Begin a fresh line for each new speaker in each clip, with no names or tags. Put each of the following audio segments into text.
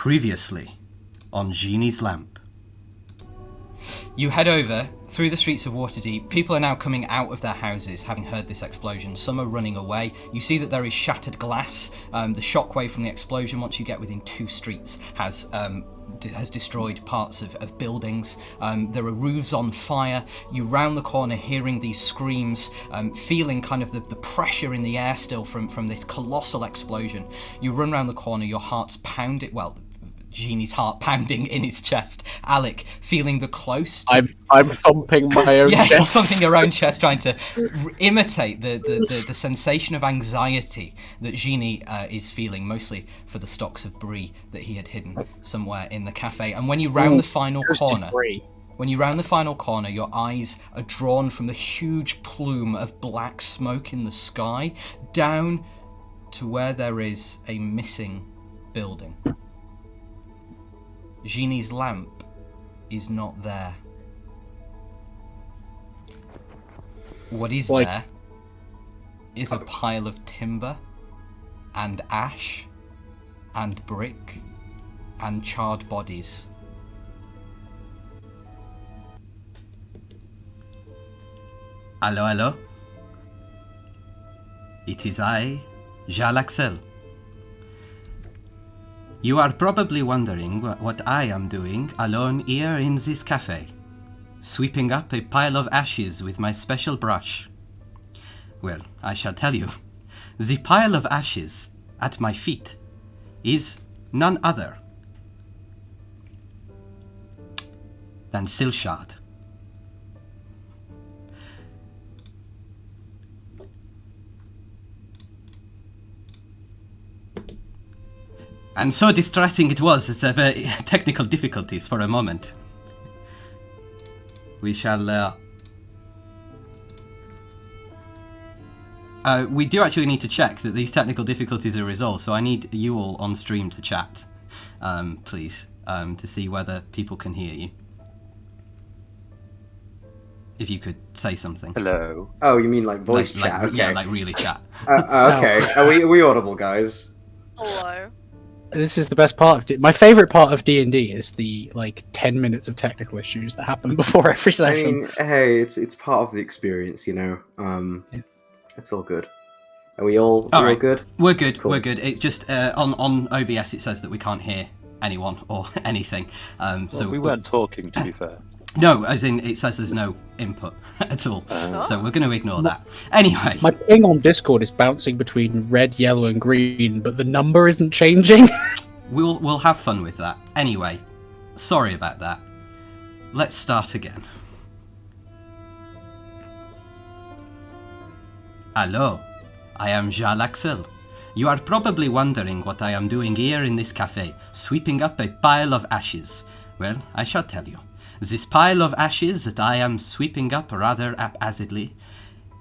Previously on Genie's lamp.
You head over through the streets of Waterdeep. People are now coming out of their houses, having heard this explosion. Some are running away. You see that there is shattered glass. The shockwave from the explosion, once you get within 2 streets, has destroyed parts of buildings. There are roofs on fire. You round the corner hearing these screams, feeling kind of the pressure in the air still from this colossal explosion. You run round the corner, your heart's pounding, Genie's heart pounding in his chest. Alec, feeling the close to...
I'm thumping my own chest.
Yeah, you're thumping your own chest, trying to imitate the sensation of anxiety that Genie is feeling, mostly for the stocks of brie that he had hidden somewhere in the cafe. And when you round the final corner, your eyes are drawn from the huge plume of black smoke in the sky down to where there is a missing building. Genie's lamp is not there. What is there is a pile of timber and ash and brick and charred bodies.
Hello? It is I, Jalaxel. You are probably wondering what I am doing alone here in this cafe, sweeping up a pile of ashes with my special brush. Well, I shall tell you. The pile of ashes at my feet is none other than Silcharde. And so distressing it was, it's very technical difficulties for a moment. We shall... we do actually need to check that these technical difficulties are resolved, so I need you all on stream to chat, please, to see whether people can hear you. If you could say something.
Hello.
Oh, you mean like voice chat? Okay.
Yeah, like really chat.
Okay, are we audible, guys?
Hello.
This is the best part of my favorite part of D&D is the 10 minutes of technical issues that happen before every session.
I mean, hey, it's part of the experience, you know.
Yeah.
It's all good. Are we all
right.
good?
We're good.
Cool.
We're good. It just on OBS it says that we can't hear anyone or anything. So
we weren't talking, to be fair.
No, as in it says there's no input at all. So we're going to ignore that. Anyway.
My ping on Discord is bouncing between red, yellow, and green, but the number isn't changing.
We'll have fun with that. Anyway, sorry about that. Let's start again. Hello, I am Jalaxel. You are probably wondering what I am doing here in this cafe, sweeping up a pile of ashes. Well, I shall tell you. This pile of ashes that I am sweeping up rather haphazardly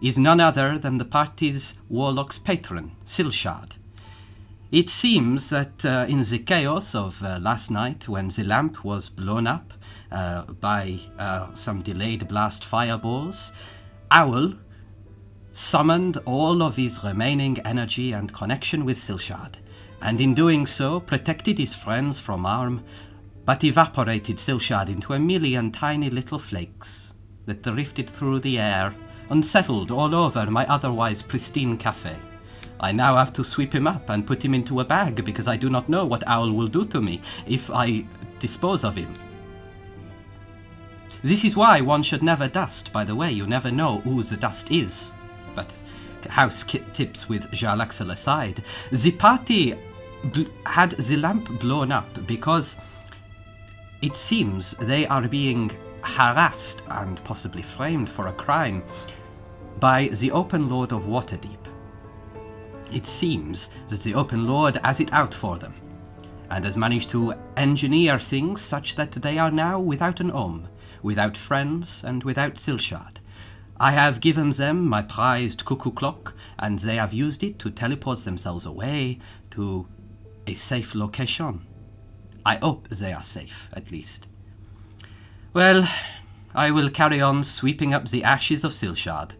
is none other than the party's warlock's patron, Silcharde. It seems that in the chaos of last night, when the lamp was blown up by some delayed blast fireballs, Owl summoned all of his remaining energy and connection with Silcharde, and in doing so protected his friends from harm, but evaporated Silcharde into a million tiny little flakes that drifted through the air, unsettled all over my otherwise pristine cafe. I now have to sweep him up and put him into a bag because I do not know what Owl will do to me if I dispose of him. This is why one should never dust, by the way. You never know who the dust is. But house tips with Jalaxel aside, the party had the lamp blown up because it seems they are being harassed and possibly framed for a crime by the Open Lord of Waterdeep. It seems that the Open Lord has it out for them, and has managed to engineer things such that they are now without an home, without friends, and without Silcharde. I have given them my prized cuckoo clock, and they have used it to teleport themselves away to a safe location. I hope they are safe, at least. Well, I will carry on sweeping up the ashes of Silcharde.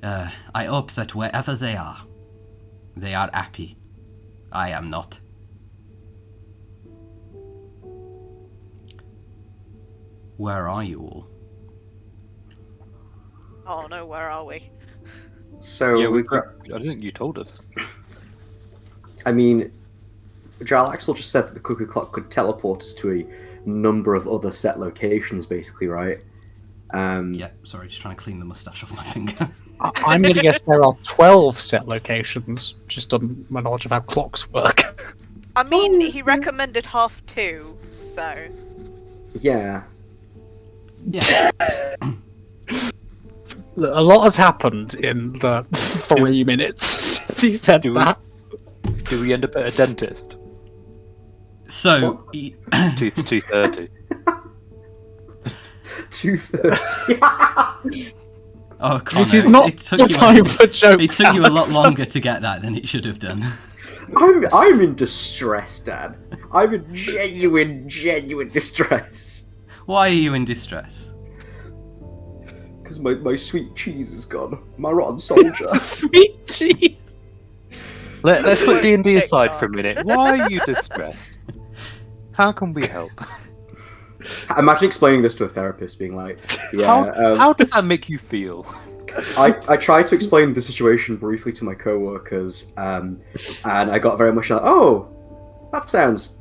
I hope that wherever they are happy. I am not. Where are you all?
Oh no, where are we?
So
Yeah,
we've got.
I don't think you told us.
I mean, Jarlaxle just said that the cuckoo clock could teleport us to a number of other set locations, basically, right?
Yeah, sorry, just trying to clean the mustache off my finger.
I'm going to guess there are 12 set locations, just on my knowledge of how clocks work.
I mean, he recommended 2:30, so
Yeah.
Yeah.
Look, a lot has happened in the 3 minutes since he said
Do we-
that.
Do we end up at a dentist?
So,
2:30.
2:30.
oh, Connor,
This is not
it took
the
you
time for jokes.
It took you a lot
Alex.
longer to get that than it should have done.
I'm in distress, Dad. I'm in genuine distress.
Why are you in distress?
Because my sweet cheese is gone. My rotten soldier.
Sweet cheese.
Let's put D&D
TikTok.
aside for a minute. Why are you distressed? How can we help?
Imagine explaining this to a therapist, being like, yeah,
How does that make you feel?
I tried to explain the situation briefly to my co-workers, and I got very much like, oh, that sounds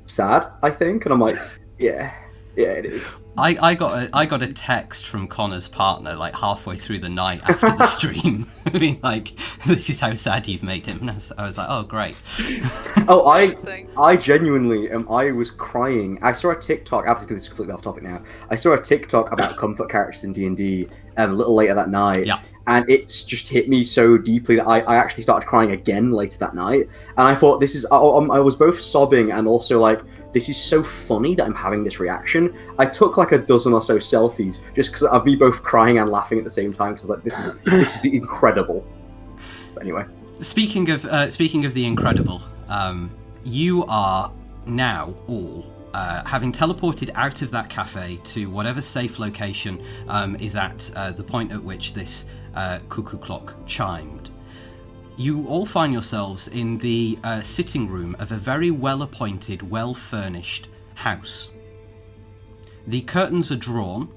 sad, I think. And I'm like, yeah, it is.
I got a text from Connor's partner like halfway through the night after the stream, being like, "This is how sad you've made him." And I was like, "Oh, great."
Oh,
Thing.
I genuinely I was crying. I saw a TikTok, obviously because it's completely off topic now. I saw a TikTok about comfort characters in D&D a little later that night.
Yeah.
And it's just hit me so deeply that I actually started crying again later that night. And I thought, this is... I was both sobbing and also like, this is so funny that I'm having this reaction. I took like a dozen or so selfies just because of me both crying and laughing at the same time. Because I was like, this is incredible. But anyway.
Speaking of the incredible, you are now all having teleported out of that cafe to whatever safe location is at the point at which this cuckoo clock chimed. You all find yourselves in the sitting room of a very well-appointed, well-furnished house. The curtains are drawn,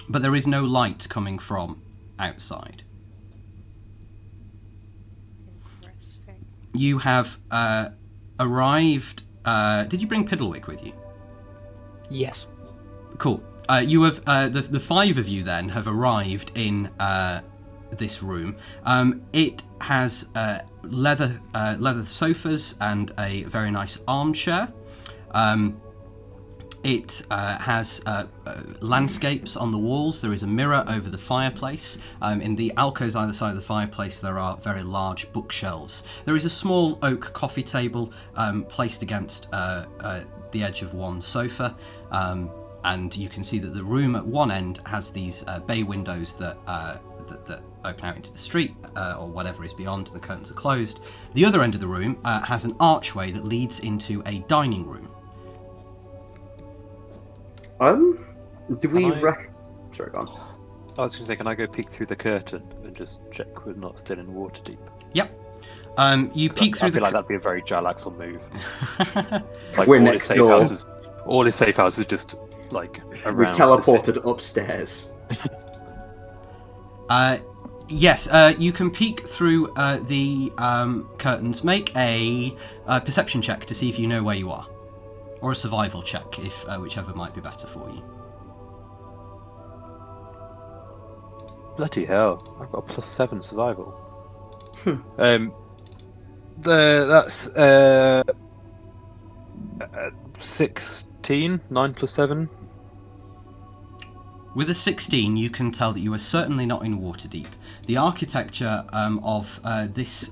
but there is no light coming from outside.
Interesting.
You have arrived... did you bring Piddlewick with you?
Yes.
Cool. You have the five of you then have arrived in this room. It has leather sofas and a very nice armchair. It has landscapes on the walls. There is a mirror over the fireplace. In the alcoves either side of the fireplace, there are very large bookshelves. There is a small oak coffee table placed against the edge of one sofa. And you can see that the room at one end has these bay windows that open out into the street or whatever is beyond. The curtains are closed. The other end of the room has an archway that leads into a dining room.
Do we
Can I-
Sorry, go on.
I was going to say, can I go peek through the curtain and just check we're not still in Waterdeep?
Yep. You peek through
I
the...
feel like that'd be a very Jarlaxle move. Like
We're
all
next
his safe
door.
houses, all his safe houses just like around.
We've
the
teleported
city.
upstairs.
Yes, you can peek through the curtains. Make a perception check to see if you know where you are. Or a survival check, if whichever might be better for you.
Bloody hell! I've got a +7 survival. That's 16. 9 + 7.
With a 16, you can tell that you are certainly not in Waterdeep. The architecture of this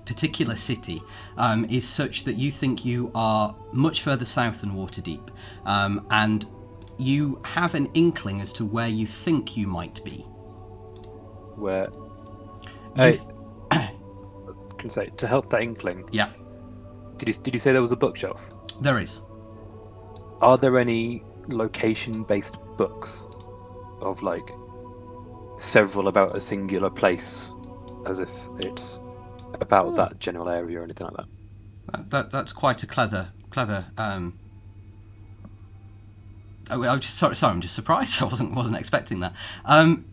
particular city is such that you think you are much further south than Waterdeep, and you have an inkling as to where you think you might be.
Where?
You've-
Can say to help that inkling.
Yeah,
Did you say there was a bookshelf?
there is.
Are there any location-based books of like several about a singular place, as if it's about that general area or anything like that?
That's quite a clever I'm just sorry. I'm just surprised. I wasn't expecting that.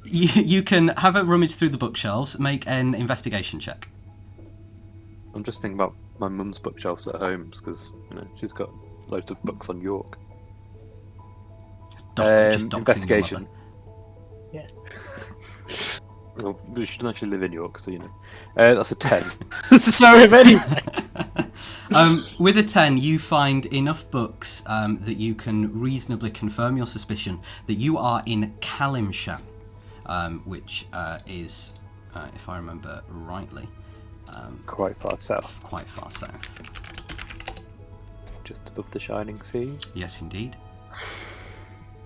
You can have a rummage through the bookshelves. Make an investigation check.
I'm just thinking about my mum's bookshelves at home because she's got loads of books on York.
Just doxing
Investigation.
Yeah.
Well, we shouldn't actually live in York, so that's a 10.
So if anything.
With a 10, you find enough books that you can reasonably confirm your suspicion that you are in Kalimshan, which is, if I remember rightly,
Quite far south.
quite far south.
Just above the Shining Sea.
Yes, indeed.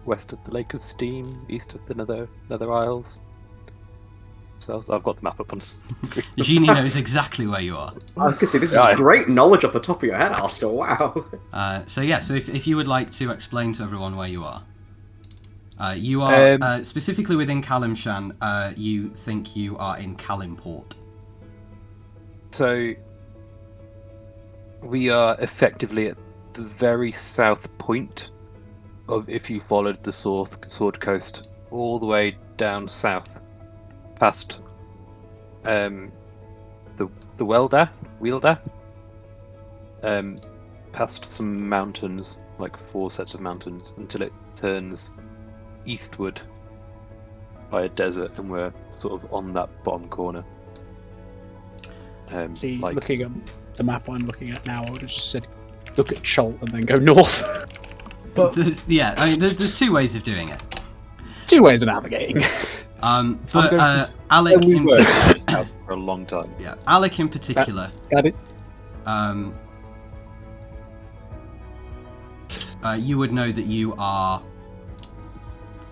West of the Lake of Steam, east of the Nether Isles. So I've got the map up on screen.
Génie knows exactly where you are.
I was going to say, this is great knowledge off the top of your head, Alistair. Wow.
So if you would like to explain to everyone where you are. You are, specifically within Kalimshan, you think you are in Kalimport.
So we are effectively at the very south point of if you followed the Sword Coast all the way down south, past the Wheeldath, past some mountains, like 4 sets of mountains, until it turns eastward by a desert, and we're sort of on that bottom corner.
See, looking at the map I'm looking at now, I would have just said, look at Chult and then go north. But
there's 2 ways of doing it.
2 ways of navigating.
Alec
we
in
were south for a long time.
Yeah, Alec in particular.
Got it.
You would know that you are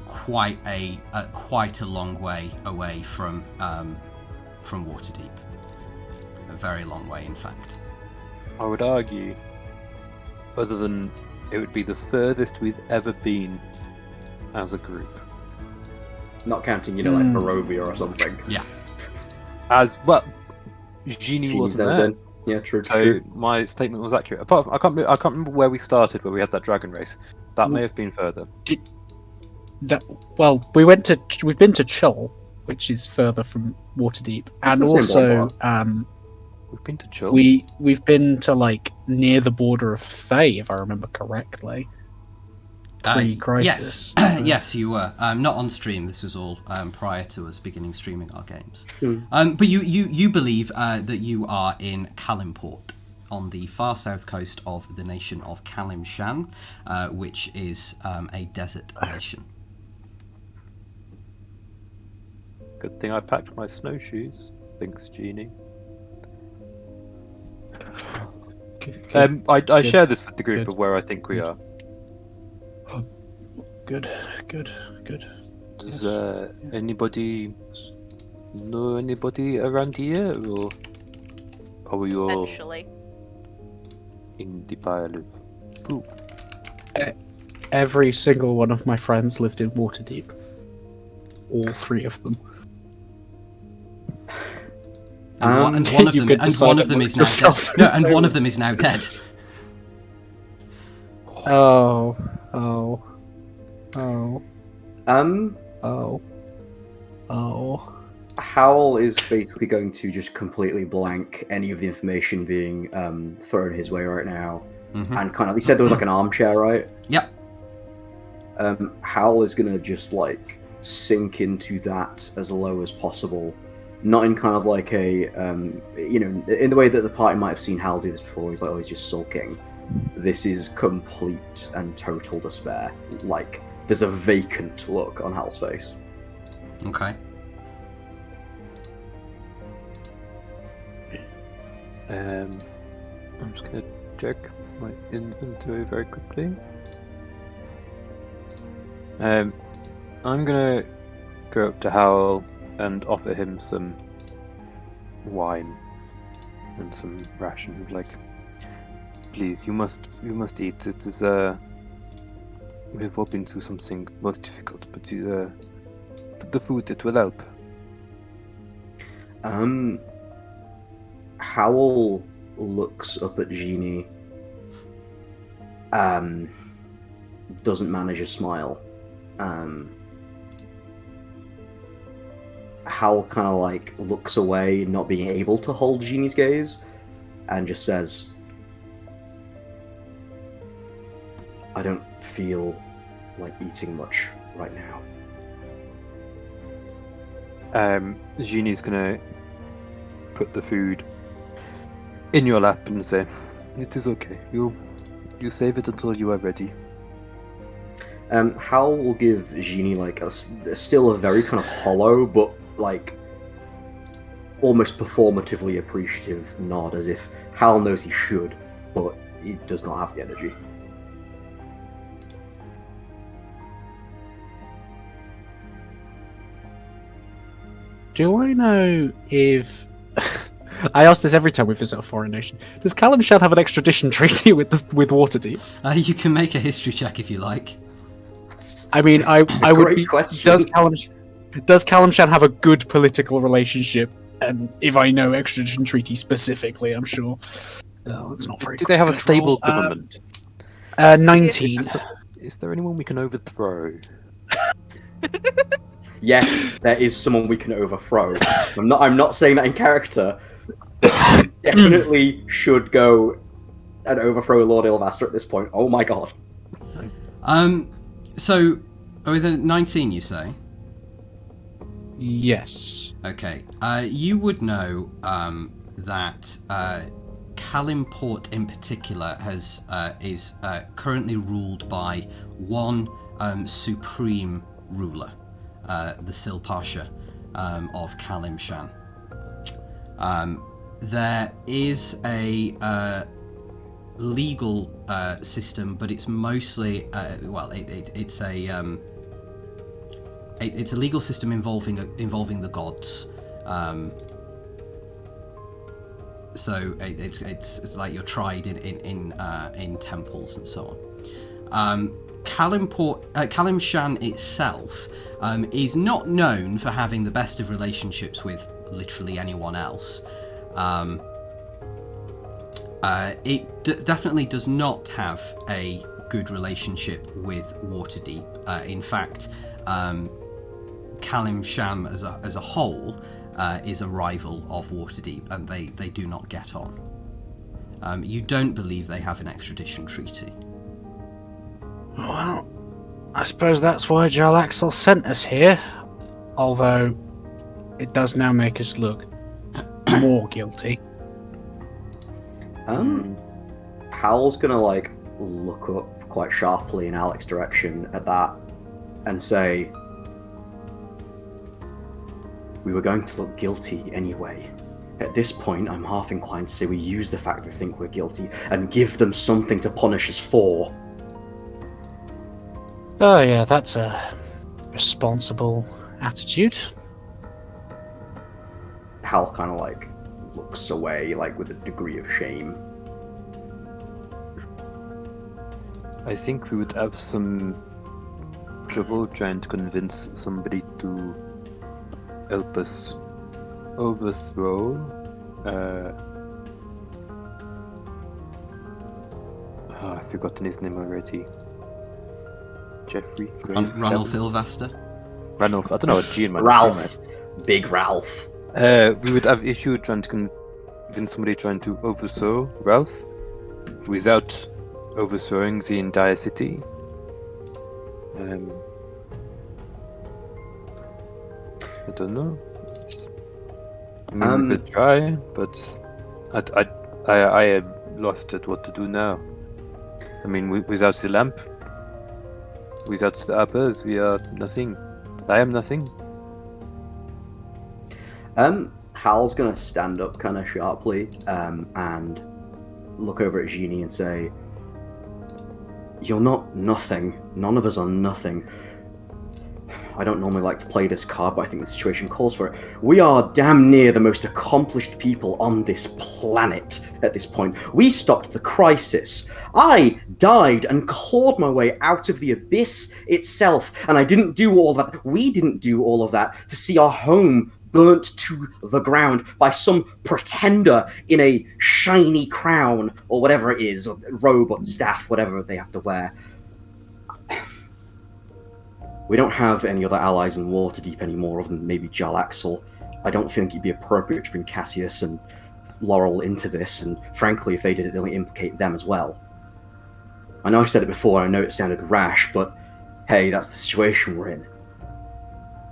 quite a long way away from Waterdeep. A very long way, in fact.
I would argue, other than it would be the furthest we've ever been as a group.
Not counting, like Barovia or something.
Yeah.
As well, Génie wasn't there.
Then. Yeah, true.
So
true.
my statement was accurate. Apart from, I can't remember where we started, where we had that dragon race. That may have been further.
We've been to Chult, which is further from Waterdeep, and also
we've been to Chult.
We've been to near the border of Thay, if I remember correctly. Pre-crisis.
Yes, you were. Not on stream. This was all prior to us beginning streaming our games. But you believe that you are in Kalimport, on the far south coast of the nation of Kalimshan, which is a desert nation.
Good thing I packed my snowshoes. Thanks, Génie. I share this with the group of where I think we are.
Good.
Does anybody know anybody around here, or are we all
Eventually.
in the pile of poop?
Every single one of my friends lived in Waterdeep. All 3 of them.
And one of them is now dead. No, and one of them is now dead.
Oh.
Howl is basically going to just completely blank any of the information being thrown his way right now, and kind of. He said there was an armchair, right?
Yep.
Howl is gonna just sink into that as low as possible, not in kind of a in the way that the party might have seen Howl do this before. He's always just sulking. This is complete and total despair. There's a vacant look on Howl's face.
Okay.
I'm just gonna check my inventory very quickly. I'm gonna go up to Howl and offer him some wine and some rations. Please, you must eat. It is we have all been through something most difficult, but the food, it will help.
Howl looks up at Génie. doesn't manage a smile. Hal kind of like looks away, not being able to hold Genie's gaze, and just says, I don't feel like eating much right now.
Genie's gonna put the food in your lap and say, "It is okay. You save it until you are ready."
Hal will give Genie like still a very kind of hollow, but like almost performatively appreciative nod, as if Hal knows he should, but he does not have the energy.
Do I know if... I ask this every time we visit a foreign nation. Does Callum Shan have an extradition treaty with Waterdeep?
You can make a history check if you like.
I mean, I would
Great
be...
question.
Does Callum Shan have a good political relationship? And if I know extradition treaty specifically, I'm sure... that's not very
Do they have a
good
stable
roll.
government?
19.
Is there anyone we can overthrow?
Yes, there is someone we can overthrow. I'm not saying that in character. Definitely should go and overthrow Lord Ilvaster at this point. Oh my god.
So, with a 19, you say?
Yes.
Okay. You would know that Kalimport in particular is currently ruled by one supreme ruler, the Silcharde of Kalim Shan. There is a legal system, but it's mostly it's a legal system involving the gods. So it's like you're tried in temples and so on. Kalim Shan itself is not known for having the best of relationships with literally anyone else. It definitely does not have a good relationship with Waterdeep. In fact, Kalim Shan as a whole is a rival of Waterdeep, and they do not get on. You don't believe they have an extradition treaty.
Well, I suppose that's why Jarl Axel sent us here. Although, it does now make us look more guilty.
Hal's gonna like look up quite sharply in Alex's direction at that and say, we were going to look guilty anyway. At this point, I'm half inclined to say we use the fact they think we're guilty and give them something to punish us for.
Oh yeah, that's a responsible attitude.
Hal kind of like looks away, like with a degree of shame.
I think we would have some trouble trying to convince somebody to help us overthrow. I've forgotten his name already. Jeffrey?
Ranulf Ilvaster?
Ranulf, I don't know what Gene might
Ralph. Big Ralph.
We would have issue trying to convince somebody trying to overthrow Ralph without overthrowing the entire city. I don't know. I mean, we could try, but I am lost at what to do now. I mean, without the lamp, without the apples, we are nothing. I am nothing.
Hal's gonna stand up kind of sharply and look over at Génie and say, you're not nothing. None of us are nothing. I don't normally like to play this card, but I think the situation calls for it. We are damn near the most accomplished people on this planet at this point. We stopped the crisis. I died and clawed my way out of the abyss itself, and I didn't do all that. We didn't do all of that to see our home burnt to the ground by some pretender in a shiny crown or whatever it is, or robe or staff, whatever they have to wear. We don't have any other allies in Waterdeep anymore, other than maybe Jarlaxle. I don't think it'd be appropriate to bring Cassius and Laurel into this, and frankly, if they did it, it'll implicate them as well. I know I said it before, I know it sounded rash, but hey, that's the situation we're in.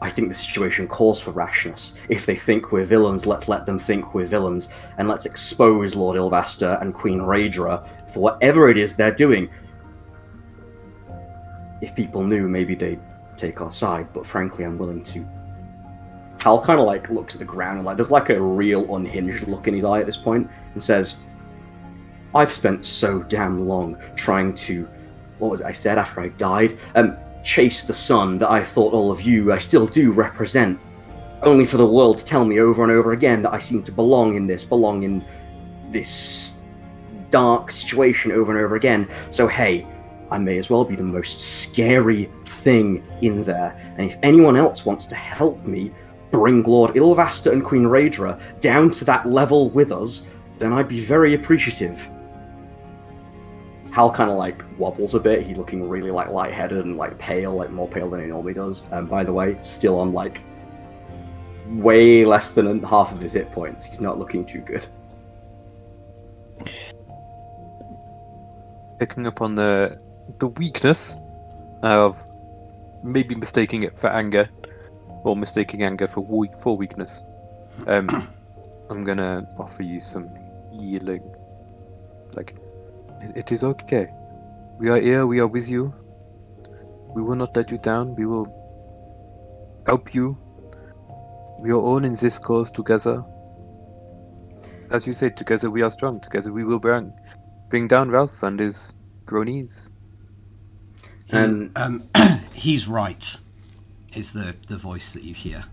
I think the situation calls for rashness. If they think we're villains, let's let them think we're villains, and let's expose Lord Ilvaster and Queen Raedra for whatever it is they're doing. If people knew, maybe they'd take our side, but frankly, I'm willing to. Hal kind of like looks at the ground and like there's like a real unhinged look in his eye at this point, and says, I've spent so damn long trying to, what was it I said after I died? Chase the sun that I thought all of you I still do represent, only for the world to tell me over and over again that I seem to belong in this dark situation over and over again. So hey, I may as well be the most scary thing in there, and if anyone else wants to help me bring Lord Ilvaster and Queen Raedra down to that level with us, then I'd be very appreciative. Hal kind of like wobbles a bit. He's looking really like lightheaded and like pale, like more pale than he normally does. By the way, still on like way less than half of his hit points. He's not looking too good.
Picking up on the weakness of maybe mistaking it for anger, or mistaking anger for weakness. I'm gonna offer you some healing. Like, it is okay. We are here, we are with you. We will not let you down, we will help you. We are all in this cause together. As you say, together we are strong, together we will bring down Ralph and his cronies.
He's right, is the voice that you hear.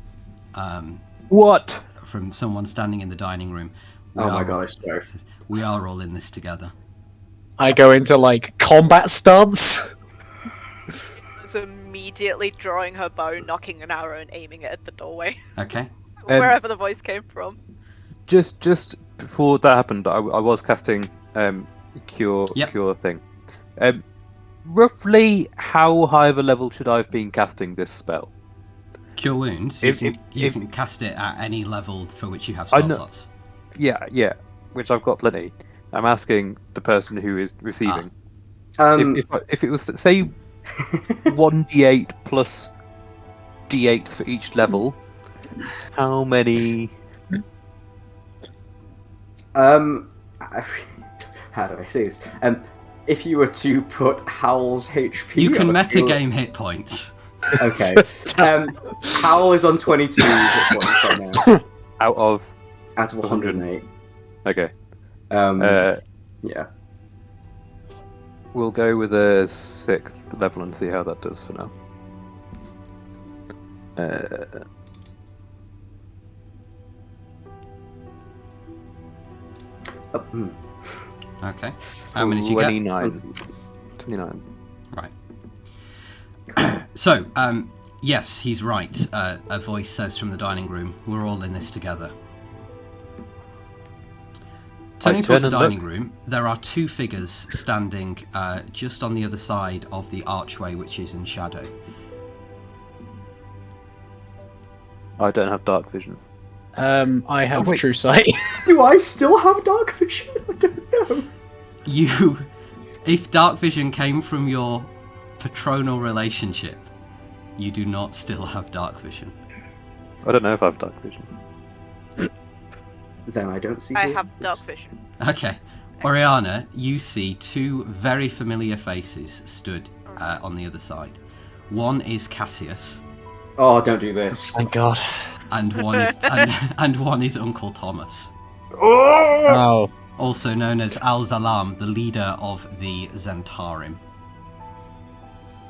What?
From someone standing in the dining room.
Oh my god, I swear.
We are all in this together.
I go into like combat stance.
Is immediately drawing her bow, knocking an arrow, and aiming it at the doorway.
Okay.
Wherever the voice came from.
Just before that happened, I was casting cure thing. Roughly, how high of a level should I have been casting this spell?
Cure wounds. You can cast it at any level for which you have spell slots.
Yeah, which I've got plenty. I'm asking the person who is receiving. If it was, say, 1d8 plus d8s for each level, how many?
How do I say this? If you were to put Howl's HP,
you can
on a scale...
metagame hit points.
Okay. Howl is on 22 hit points right now.
Out of
108.
Okay.
Yeah.
We'll go with a 6th level and see how that does for now.
Okay. How many did you get?
29.
Right. So, yes, he's right. A voice says from the dining room, we're all in this together. Turning towards the dining room, there are two figures standing just on the other side of the archway, which is in shadow.
I don't have dark vision.
I have true sight.
Do I still have dark vision? I don't know.
If dark vision came from your patronal relationship, you do not still have dark vision.
I don't know if I have dark vision.
Then I don't see.
I have dark vision.
Okay. Oriana, you see two very familiar faces stood on the other side. One is Cassius.
Oh, don't do this.
Thank God.
And one is and one is Uncle Thomas.
Oh.
Also known as Al-Zalam, the leader of the Zentarim.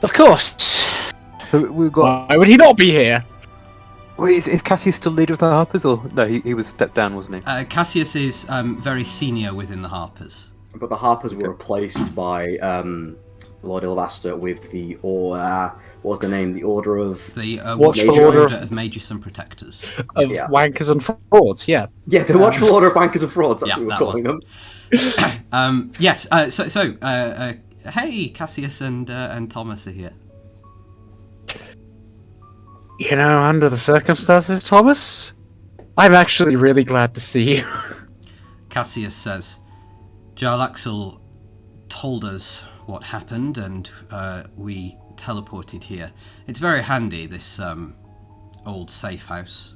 Of course.
We've got.
Why would he not be here?
Wait, is Cassius still leader of the Harpers, or no? He was stepped down, wasn't he?
Cassius is very senior within the Harpers.
But the Harpers were replaced by Lord Ilvaster with the what was the name? The Order of
the
Watchful Order
of Mages and Protectors
of Wankers and Frauds. Yeah,
the Watchful Order of Wankers and Frauds. That's what we were calling them.
Yes. Hey, Cassius and Thomas are here.
You know, under the circumstances, Thomas, I'm actually really glad to see you.
Cassius says, Jarlaxle told us what happened and we teleported here. It's very handy, this old safe house.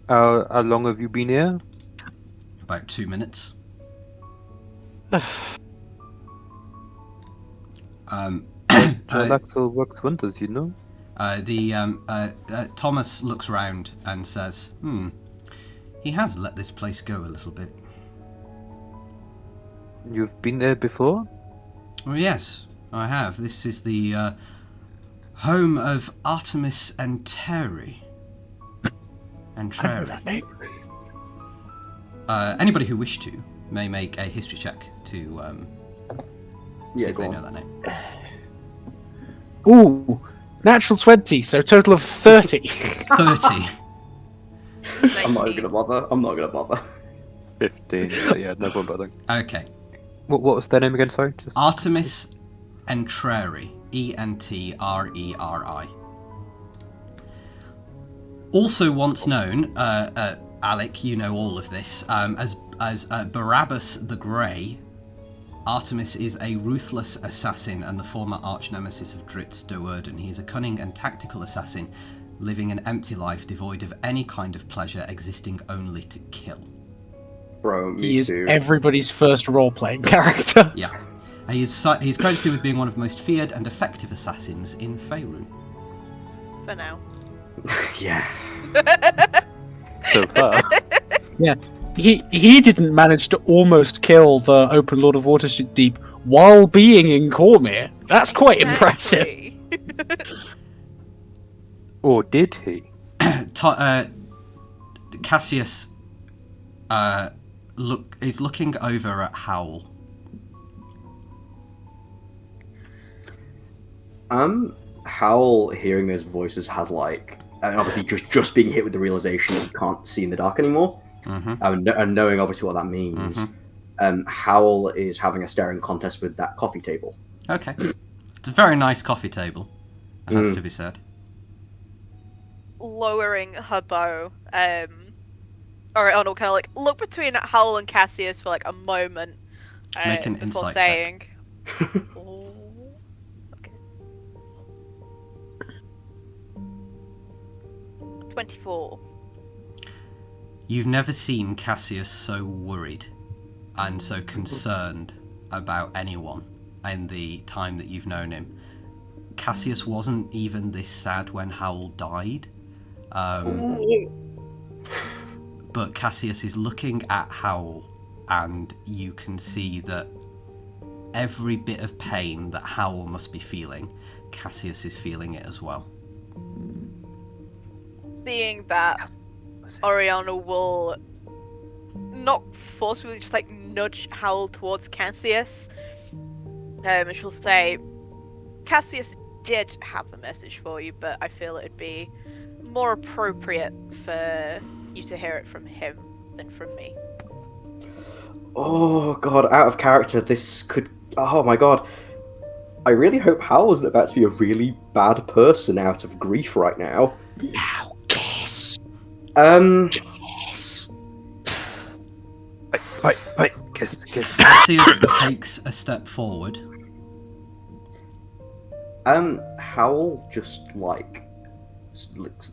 How long have you been here?
About 2 minutes.
Jarlaxle works wonders, you know?
Thomas looks round and says, he has let this place go a little bit.
You've been there before?
Oh yes, I have. This is the home of Artemis and Terry. And
I know that name.
anybody who wished to may make a history check to see if
go
they
on.
know that name.
Ooh, natural 20, so total of 30.
30.
I'm not gonna bother.
15. Yeah, no one bothering.
Okay.
What was their name again, sorry? Just...
Artemis Entreri. Entreri. Also once known, Alec, you know all of this, as Barabbas the Grey. Artemis is a ruthless assassin and the former arch-nemesis of Dritz Do'Urden. He is a cunning and tactical assassin, living an empty life devoid of any kind of pleasure, existing only to kill.
Bro, me
He is
too.
everybody's first role-playing character.
Yeah. He's credited with being one of the most feared and effective assassins in Faerun.
For now.
Yeah.
So far.
Yeah. He didn't manage to almost kill the Open Lord of Waterdeep while being in Cormyr. That's quite impressive.
Or did he?
Cassius is looking over at Howl.
Howl hearing those voices has and obviously just being hit with the realization that you can't see in the dark anymore.
Mm-hmm.
And knowing obviously what that means, Howl is having a staring contest with that coffee table.
Okay. It's a very nice coffee table, it has to be said.
Lowering her bow, Arnold kind of look between Howl and Cassius for a moment.
Make an
before
insight
saying,
check.
"Oh, okay." 24.
You've never seen Cassius so worried and so concerned about anyone in the time that you've known him. Cassius wasn't even this sad when Howl died. But Cassius is looking at Howl, and you can see that every bit of pain that Howl must be feeling, Cassius is feeling it as well.
Seeing that, Oriana will not forcefully just nudge Howl towards Cassius. And she'll say, Cassius did have a message for you, but I feel it'd be more appropriate for you to hear it from him than from me.
Oh god, out of character, this could... Oh my god. I really hope Howl isn't about to be a really bad person out of grief right now.
Now, kiss.
Kiss.
Wait, kiss.
Cassius takes a step forward.
Howl just,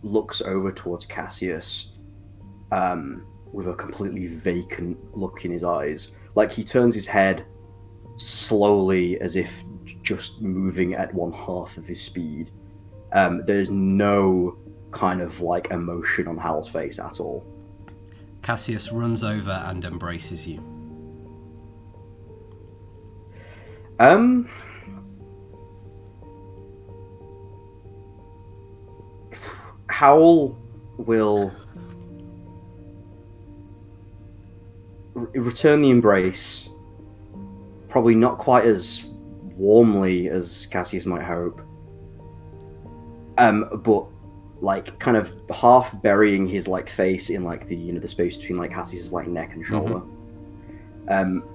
looks over towards Cassius, with a completely vacant look in his eyes. He turns his head slowly, as if just moving at 1/2 of his speed. There's no kind of, emotion on Howl's face at all.
Cassius runs over and embraces you.
Howl will return the embrace, probably not quite as warmly as Cassius might hope, but kind of half burying his face in the the space between Cassius's neck and shoulder.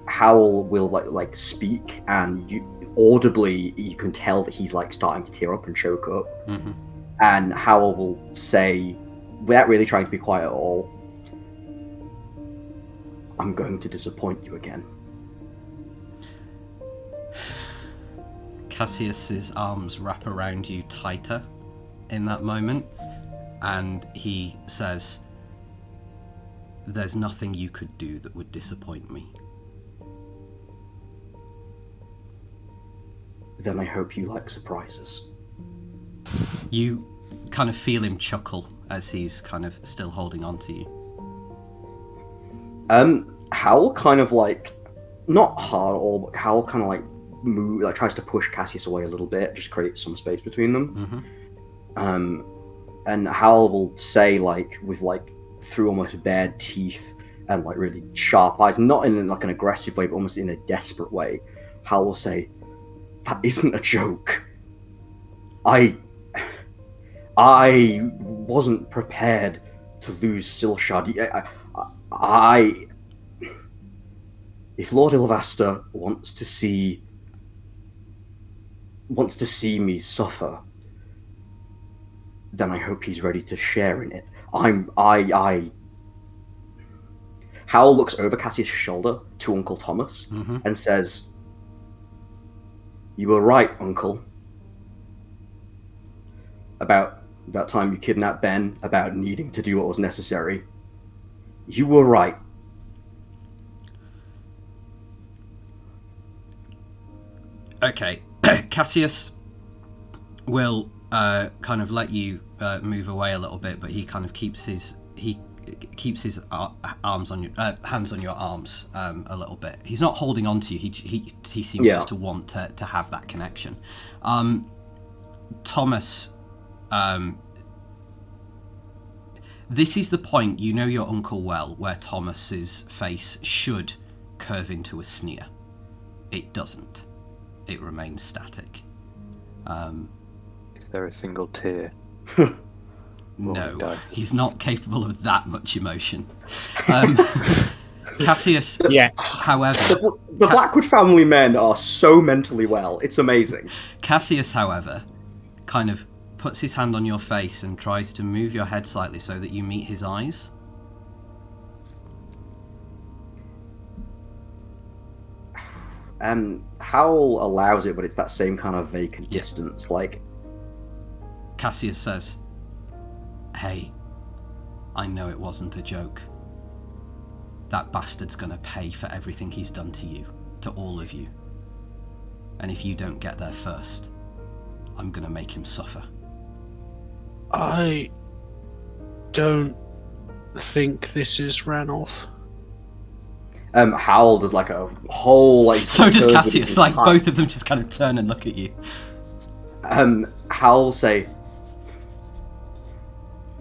Howl will speak, and audibly you can tell that he's starting to tear up and choke up. And Howell will say, without really trying to be quiet at all, I'm going to disappoint you again.
Cassius's arms wrap around you tighter in that moment, and he says, there's nothing you could do that would disappoint me.
Then I hope you like surprises.
You kind of feel him chuckle as he's kind of still holding on to you.
Howell kind of like, not hard at all, but Howell kind of like tries to push Cassius away a little bit, just create some space between them.
Mm-hmm.
And Howell will say, like, with like through almost bared teeth and like really sharp eyes, not in like an aggressive way, but almost in a desperate way. Howell will say, "That isn't a joke. I wasn't prepared to lose Silcharde. If Lord Ilvaster wants to see me suffer, then I hope he's ready to share in it. Howell looks over Cassius' shoulder to Uncle Thomas and says, "You were right, Uncle, about that time you kidnapped Ben, about needing to do what was necessary. You were right."
Okay, Cassius will kind of let you move away a little bit, but he kind of keeps his arms on your hands on your arms a little bit. He's not holding on to you. He seems just to want to have that connection. Thomas, this is the point, you know your uncle well, where Thomas's face should curve into a sneer. It doesn't. It remains static.
Is there a single tear?
No, he's not capable of that much emotion. Cassius, however...
The Blackwood family men are so mentally well. It's amazing.
Cassius, however, kind of puts his hand on your face and tries to move your head slightly so that you meet his eyes.
Howell allows it, but it's that same kind of vacant distance, like...
Cassius says, "Hey, I know it wasn't a joke. That bastard's gonna pay for everything he's done to you, to all of you. And if you don't get there first, I'm gonna make him suffer."
I don't think this is Ranulph.
Howell does like a whole like.
So does Cassius. Like both of them just kind of turn and look at you.
Howell will say,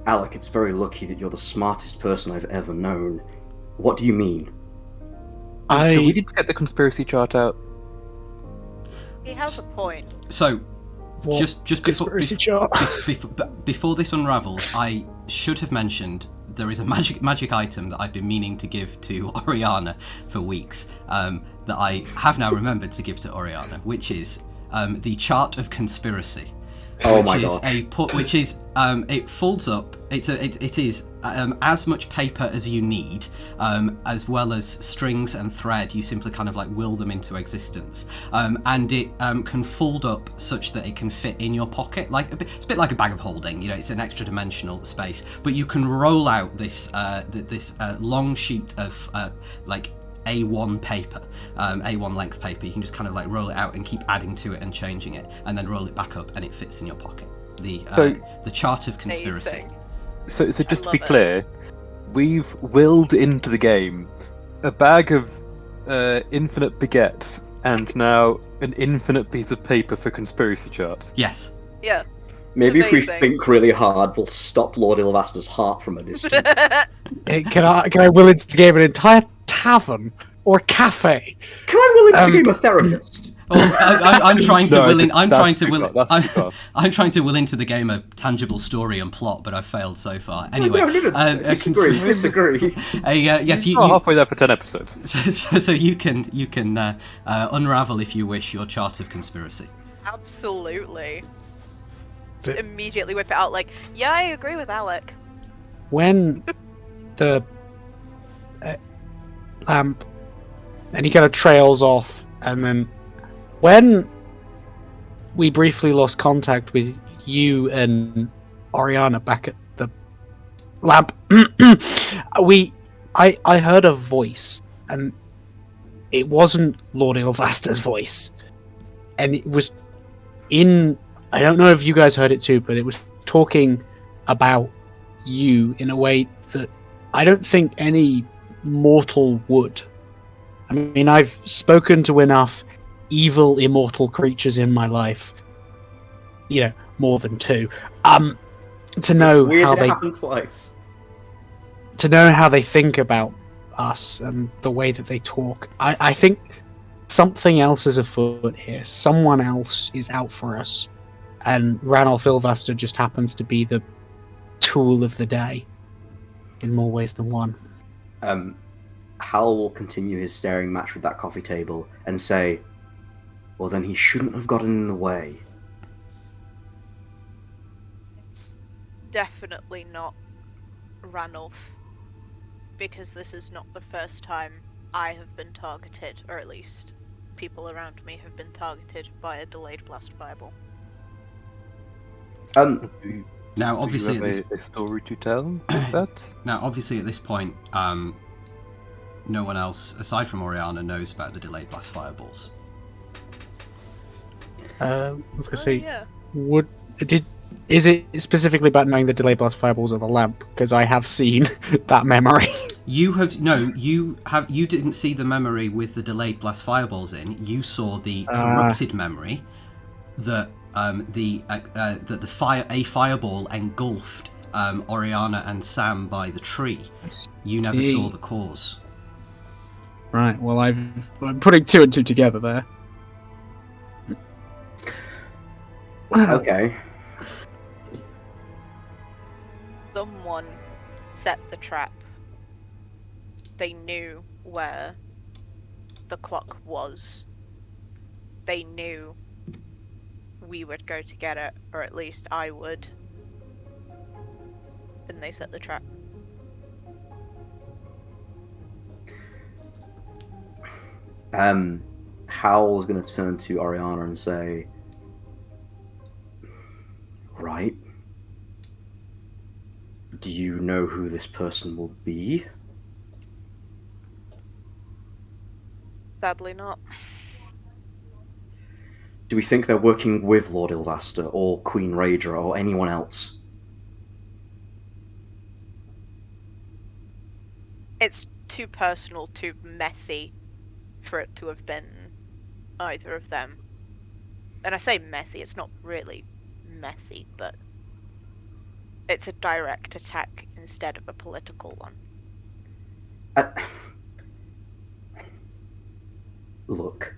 "Alec, it's very lucky that you're the smartest person I've ever known. What do you mean?"
We did get the conspiracy chart out.
He has a point.
So, just before before this unravels, I should have mentioned there is a magic item that I've been meaning to give to Oriana for weeks. That I have now remembered to give to Oriana, which is the chart of conspiracy.
Oh my god!
Which is it folds up. It is as much paper as you need, as well as strings and thread. You simply kind of like will them into existence, and it can fold up such that it can fit in your pocket. It's a bit like a bag of holding. You know, it's an extra dimensional space, but you can roll out this long sheet of like A1 paper, A1 length paper. You can just kind of like roll it out and keep adding to it and changing it, and then roll it back up, and it fits in your pocket. The chart of conspiracy.
Amazing.
So just to be clear, we've willed into the game a bag of infinite baguettes and now an infinite piece of paper for conspiracy charts.
Yes.
Yeah.
Maybe if we
Amazing.
think really hard, we'll stop Lord Ilvaster's heart from a distance.
Can I will into the game an entire tavern or cafe?
Can I will into the game a therapist?
Well, I'm trying to
No,
will in. I'm
that's
trying to
too
will.
far, that's too far.
I'm trying to will into the game a tangible story and plot, but I've failed so far. Anyway,
No, disagree.
Yes, you.
Oh, halfway there for 10 episodes.
So you can unravel if you wish your chart of conspiracy.
Absolutely.
But-
immediately whip it out like, yeah, I agree with Alec.
When the lamp, and he kind of trails off, and then when we briefly lost contact with you and Oriana back at the lamp, I heard a voice, and it wasn't Lord Ilvaster's voice, and it was in. I don't know if you guys heard it too, but it was talking about you in a way that I don't think any mortal would. I mean, I've spoken to enough evil, immortal creatures in my life, more than two, to know
Weird
how
that it
they
happened twice.
to know how they think about us and the way that they talk. I think something else is afoot here. Someone else is out for us, and Ranulph Ilvaster just happens to be the tool of the day in more ways than one.
Hal will continue his staring match with that coffee table and say, well, then he shouldn't have gotten in the way.
Definitely not Ranulph, because this is not the first time I have been targeted, or at least people around me have been targeted by a delayed blast fireball.
Now, obviously,
you
at
have
this
a story to tell, is that?
now, obviously, at this point, no one else aside from Oriana knows about the delayed blast fireballs.
I was gonna say,
yeah.
is it specifically about knowing the delay blast fireballs of the lamp? Because I have seen that memory.
You didn't see the memory with the delayed blast fireballs in. You saw the corrupted memory that a fireball engulfed Oriana and Sam by the tree. You never saw the cause.
Right. Well, I'm putting two and two together there.
Okay.
Someone set the trap. They knew where the clock was. They knew we would go to get it, or at least I would. And they set the trap.
Howl's going to turn to Oriana and say, right, do you know who this person will be?
Sadly not.
Do we think they're working with Lord Ilvaster or Queen Raedra or anyone else?
It's too personal, too messy for it to have been either of them. And I say messy, it's not really messy, but it's a direct attack instead of a political one.
Look,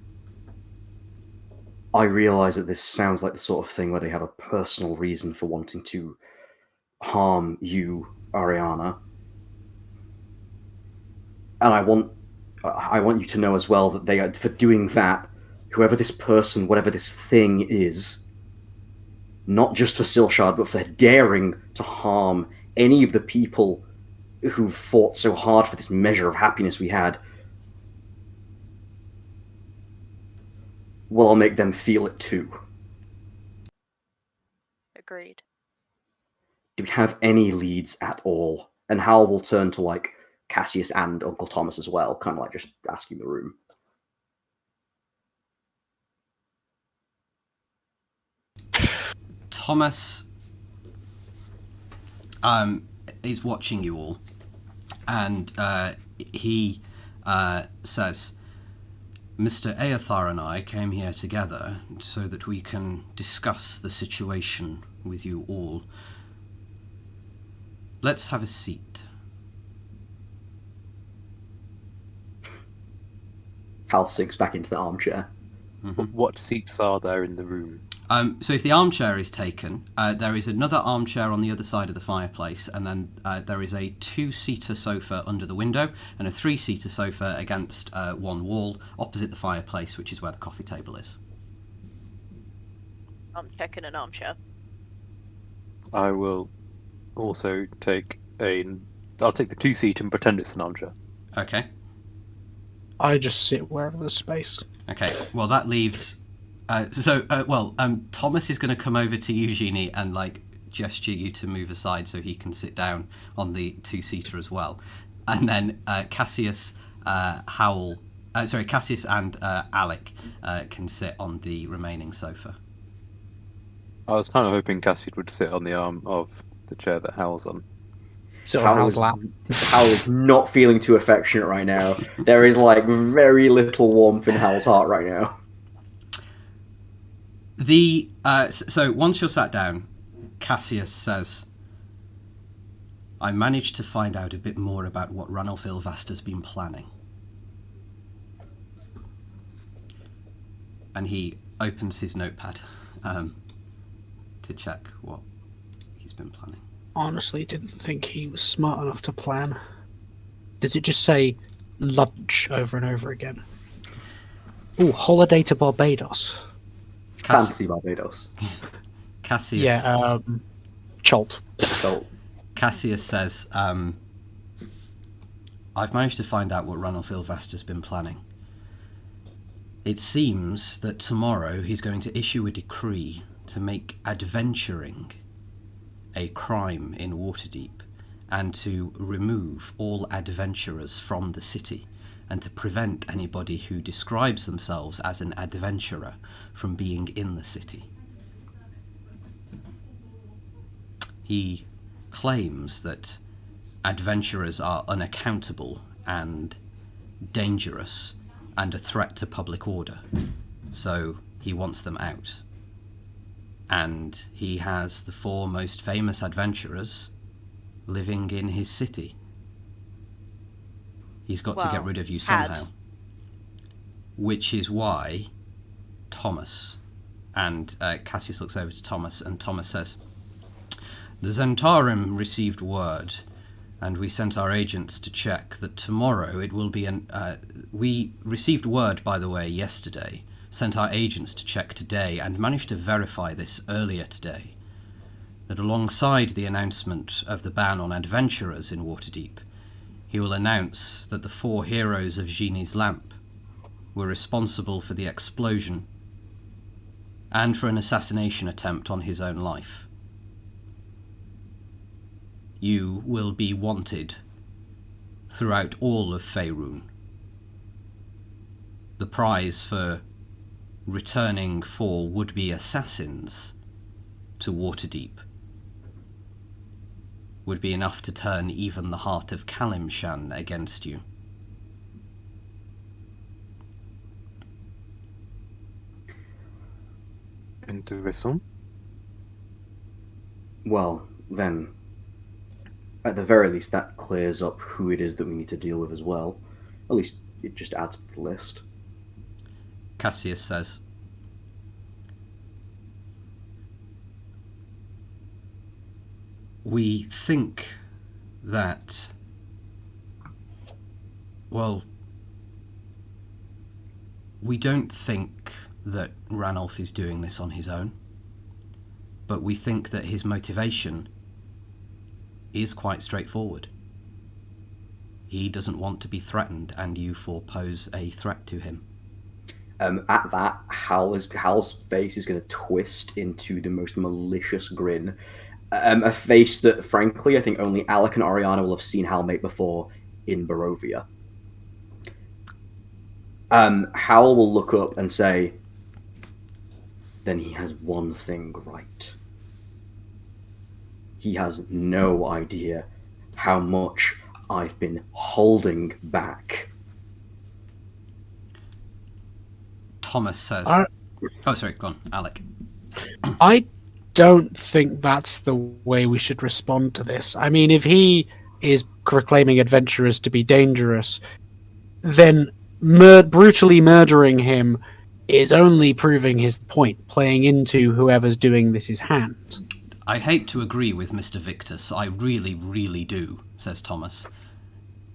I realise that this sounds like the sort of thing where they have a personal reason for wanting to harm you, Ariana. And I want you to know as well that they are, for doing that, whoever this person, whatever this thing is, not just for Silcharde, but for daring to harm any of the people who fought so hard for this measure of happiness we had, well, I'll make them feel it too.
Agreed.
Do we have any leads at all? And Hal will turn to, Cassius and Uncle Thomas as well, kind of just asking the room.
Thomas is watching you all, and he says, Mr. Eothar and I came here together so that we can discuss the situation with you all. Let's have a seat.
Hal sinks back into the armchair.
Mm-hmm.
What seats are there in the room?
So if the armchair is taken, there is another armchair on the other side of the fireplace, and then there is a 2-seater sofa under the window and a 3-seater sofa against one wall opposite the fireplace, which is where the coffee table is.
I'm checking an armchair.
I will also take I'll take the 2-seat and pretend it's an armchair.
Okay.
I just sit wherever there's space.
Okay. Well, that leaves. Thomas is going to come over to you, Génie, and like gesture you to move aside so he can sit down on the 2-seater as well, and then Cassius, Cassius and Alec can sit on the remaining sofa.
I was kind of hoping Cassius would sit on the arm of the chair that Hal's on.
Sit on Hal's lap.
Hal is not feeling too affectionate right now. There is like very little warmth in Hal's heart right now.
So once you're sat down, Cassius says, I managed to find out a bit more about what Ranulf Ilvaster's been planning. And he opens his notepad to check what he's been planning.
Honestly, didn't think he was smart enough to plan. Does it just say lunch over and over again? Ooh, holiday to Barbados.
Fantasy Barbados.
Cassius.
Yeah, Cholt.
So,
Cassius says, I've managed to find out what Ranulf Ilvaster's been planning. It seems that tomorrow he's going to issue a decree to make adventuring a crime in Waterdeep and to remove all adventurers from the city and to prevent anybody who describes themselves as an adventurer from being in the city. He claims that adventurers are unaccountable and dangerous and a threat to public order, so he wants them out. And he has the 4 most famous adventurers living in his city. He's got to get rid of you somehow. Which is why Thomas, and Cassius looks over to Thomas, and Thomas says, the Zentarum received word, and we sent our agents to check that tomorrow it will be we received word, by the way, yesterday, sent our agents to check today, and managed to verify this earlier today, that alongside the announcement of the ban on adventurers in Waterdeep, he will announce that the 4 heroes of Génie's lamp were responsible for the explosion and for an assassination attempt on his own life. You will be wanted throughout all of Faerun. The prize for returning 4 would-be assassins to Waterdeep would be enough to turn even the heart of Kalimshan against you.
Interessant.
well, then, at the very least, that clears up who it is that we need to deal with as well. At least it just adds to the list.
Cassius says, we think that, well, we don't think that Ranulf is doing this on his own, but we think that his motivation is quite straightforward. He doesn't want to be threatened, and you 4 pose a threat to him.
At that, Hal's face is going to twist into the most malicious grin. A face that, frankly, I think only Alec and Oriana will have seen Hal make before in Barovia. Hal will look up and say, then he has one thing right. He has no idea how much I've been holding back.
Thomas says... Oh, sorry, go on, Alec.
I don't think that's the way we should respond to this. I mean, if he is proclaiming adventurers to be dangerous, then brutally murdering him is only proving his point, playing into whoever's doing this' hand.
I hate to agree with Mr. Victus, I really, really do, says Thomas.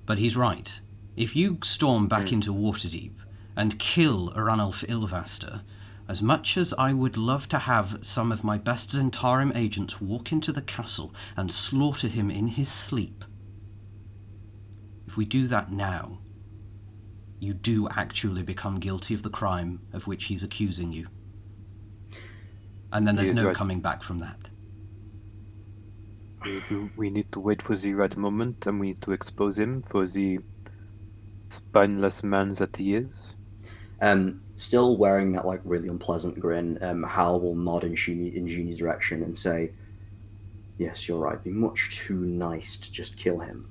But he's right. If you storm back into Waterdeep and kill Ranulf Ilvaster, As much as I would love to have some of my best Zentarim agents walk into the castle and slaughter him in his sleep, if we do that now, you do actually become guilty of the crime of which he's accusing you. And then there's
He is
no
right.
coming back from that.
We need to wait for the right moment, and we need to expose him for the spineless man that he is.
Still wearing that like really unpleasant grin, Hal will nod in Genie's direction and say, "Yes, you're right. It'd be much too nice to just kill him.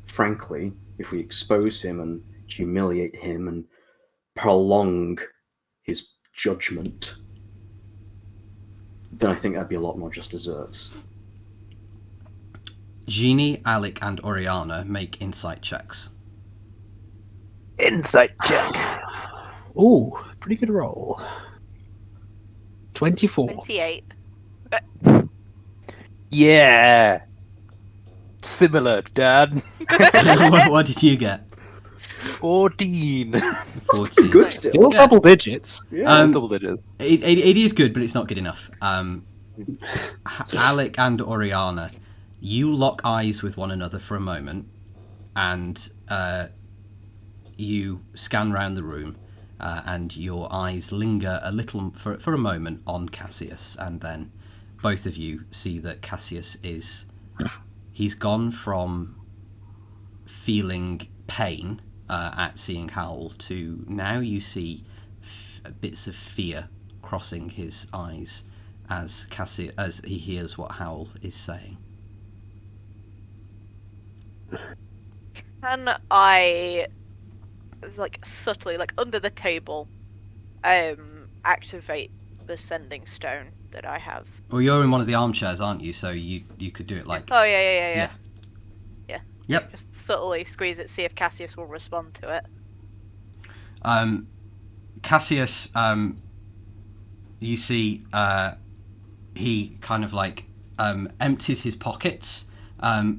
Frankly, if we expose him and humiliate him and prolong his judgment, then I think that'd be a lot more just desserts."
Génie, Alec, and Oriana make insight checks.
Insight check. Ooh, pretty good roll. 24.
28.
Yeah! Similar, Dad.
What did you get?
14!
14.
Good still.
Still double digits.
Yeah.
Double digits.
It is good, but it's not good enough. Alec and Oriana, you lock eyes with one another for a moment, and you scan round the room, and your eyes linger a little for a moment on Cassius, and then both of you see that Cassius he's gone from feeling pain at seeing Howl to now you see bits of fear crossing his eyes as he hears what Howl is saying.
Can I, like, subtly, like, under the table, activate the sending stone that I have?
Well, you're in one of the armchairs, aren't you? So you could do it like...
Oh, yeah.
Yep.
Just subtly squeeze it, see if Cassius will respond to it.
Cassius, you see, he kind of like empties his pockets.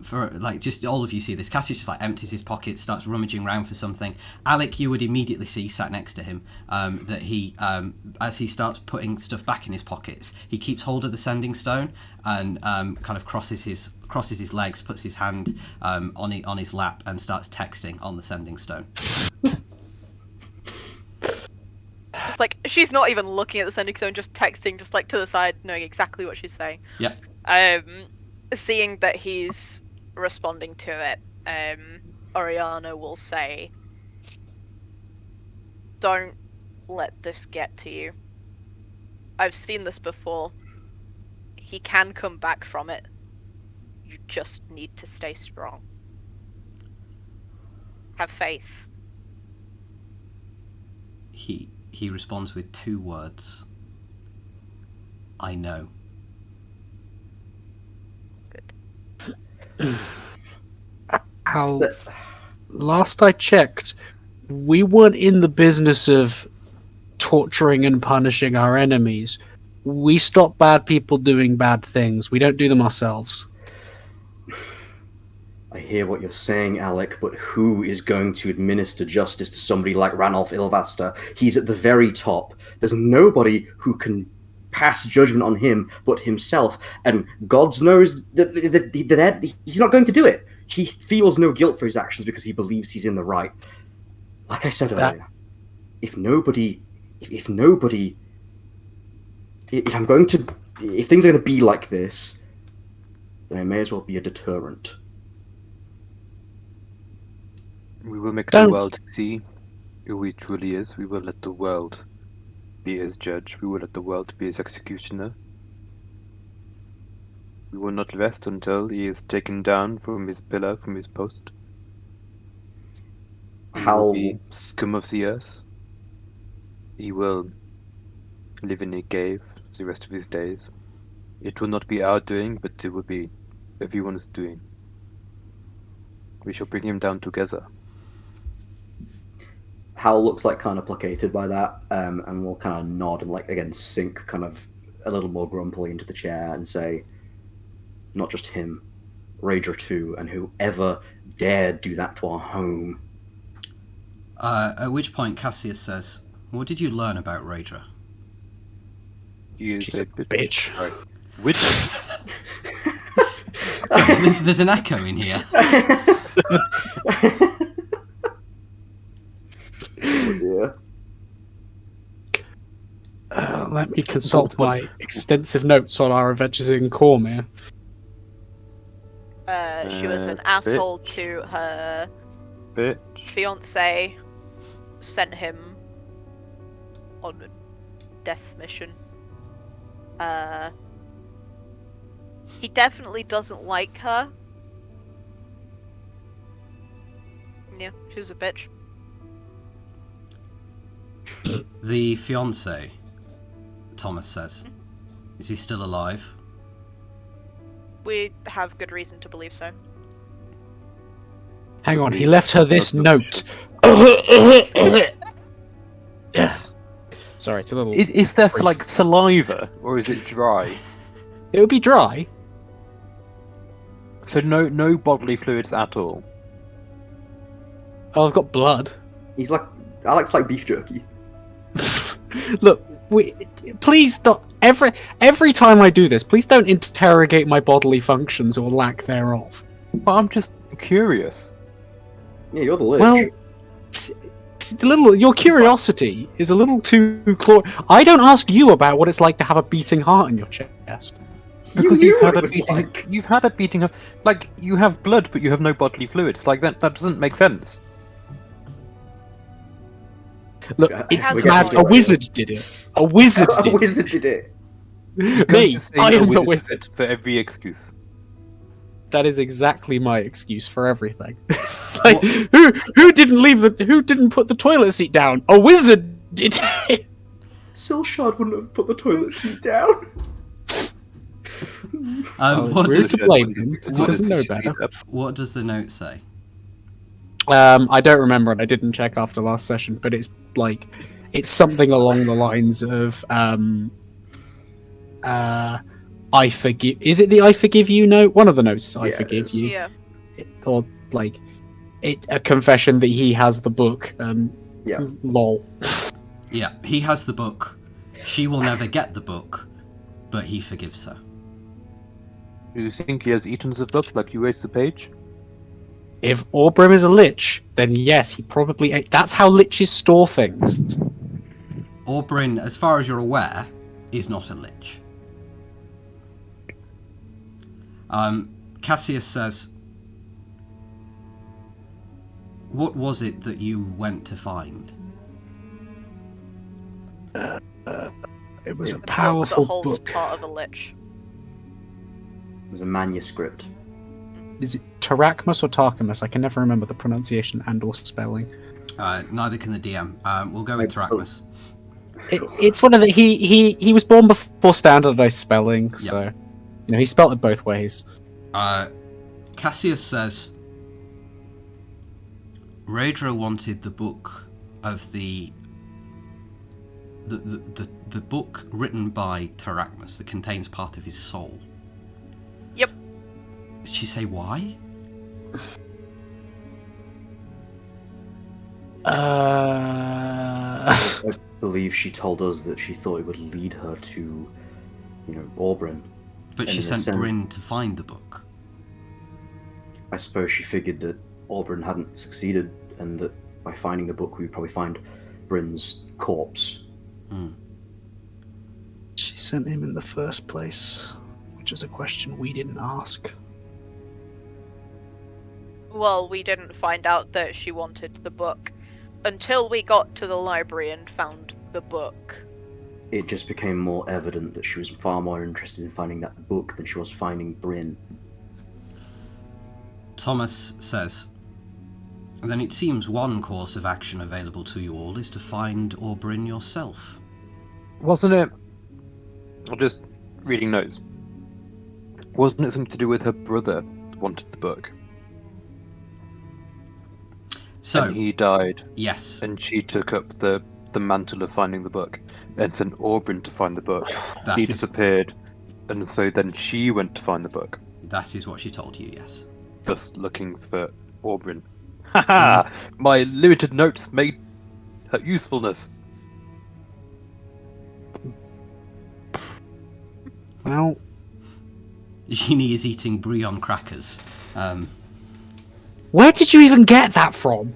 For like, just all of you see this. Cassius just like empties his pockets, starts rummaging around for something. Alec, you would immediately see sat next to him that he, as he starts putting stuff back in his pockets, he keeps hold of the sending stone and kind of crosses his legs, puts his hand on his lap, and starts texting on the sending stone.
Just like, she's not even looking at the sending stone, just texting, just like to the side, knowing exactly what she's saying.
Yep.
Seeing that he's responding to it, Oriana will say, "Don't let this get to you. I've seen this before. He can come back from it. You just need to stay strong. Have faith."
He responds with 2 words. I know.
How? Last I checked, we weren't in the business of torturing and punishing our enemies. We stop bad people doing bad things. We don't do them ourselves.
I hear what you're saying, Alec, but who is going to administer justice to somebody like Ranulph Ilvaster? He's at the very top. There's nobody who can pass judgment on him but himself, and God knows that he's not going to do it. He feels no guilt for his actions because he believes he's in the right. Like I said earlier, if things are going to be like this, then it may as well be a deterrent.
We will make the world see who he truly is. We will let the world be his judge. We will let the world be his executioner. We will not rest until he is taken down from his pillar, from his post. He will be scum of the earth. He will live in a cave the rest of his days. It will not be our doing, but it will be everyone's doing. We shall bring him down together.
Hal looks like kind of placated by that, and will kind of nod and like again sink kind of a little more grumpily into the chair and say, "Not just him, Rager too, and whoever dared do that to our home."
At which point Cassius says, "What did you learn about Rager?"
She's a bitch.
Right. Which?
There's an echo in here.
Oh dear.
Let me consult my extensive notes on our adventures in Cormyr.
She was an asshole to her
Bitch.
fiance, sent him on a death mission. He definitely doesn't like her. Yeah, she was a bitch.
The fiance, Thomas says, is he still alive?
We have good reason to believe so.
Hang on, he left her this note. Sorry, it's a little...
Is there like saliva, or is it dry?
It would be dry.
So no bodily fluids at all.
Oh, I've got blood.
He's like Alex like beef jerky.
Look, please stop. Every time I do this, please don't interrogate my bodily functions or lack thereof.
Well, I'm just curious.
Yeah, you're the lich.
Well, your curiosity is a little too I don't ask you about what it's like to have a beating heart in your chest.
Because
You
you've
knew
had
what
a
it was
beating.
like.
You've had a beating of like you have blood, but you have no bodily fluids. Like that doesn't make sense.
Look,
We're
it's
getting
mad.
to
A
it.
wizard did it. A wizard
A
did it.
wizard did it.
You can't
Me,
just say
I
a
am the
wizard
wizard.
for every excuse.
That is exactly my excuse for everything. Like, who didn't put the toilet seat down? A wizard did it.
Silcharde wouldn't have put the toilet seat down.
It's
What
rude
does
to blame him because he
What
doesn't know
does
better.
what does the note say?
I don't remember it. I didn't check after last session, but it's like it's something along the lines of I forgive. Is it the I forgive you note? One of the notes is I
Yeah, it
forgive
is.
you.
Yeah.
Or like a confession that he has the book.
Yeah.
Lol.
Yeah, he has the book. She will never get the book, but he forgives her.
Do you think he has eaten the book like you ate the page?
If Orbrim is a lich, then yes, he probably ate. That's how liches store things.
Orbrin, as far as you're aware, is not a lich. Cassius says, what was it that you went to find?
It was a
The
powerful
whole
book.
part of a lich.
It was a manuscript.
Is it Tarachmus or Tarkamus? I can never remember the pronunciation and or spelling.
Neither can the DM. We'll go with Tarachmus.
It's one of the he was born before standardized spelling, so he spelt it both ways.
Cassius says, Raedra wanted the book of the book written by Tarachmus that contains part of his soul.
Yep.
Did she say why?
I believe she told us that she thought it would lead her to, Orbrin.
But she
And
sent
sent-
Bryn to find the book.
I suppose she figured that Orbrin hadn't succeeded, and that by finding the book, we'd probably find Bryn's corpse.
She sent him in the first place, which is a question we didn't ask.
Well, we didn't find out that she wanted the book until we got to the library and found the book.
It just became more evident that she was far more interested in finding that book than she was finding Bryn.
Thomas says, then it seems one course of action available to you all is to find Orbrin yourself.
Wasn't it? I'm just reading notes. Wasn't it something to do with her brother wanted the book?
So,
And he died,
yes,
and she took up the mantle of finding the book, and sent Orbrin to find the book.
that
He
is,
disappeared, and so then she went to find the book,
that is what she told you, yes.
thus looking for Orbrin. Haha! My limited notes made her usefulness.
Well,
Génie is eating brie crackers.
where did you even get that from?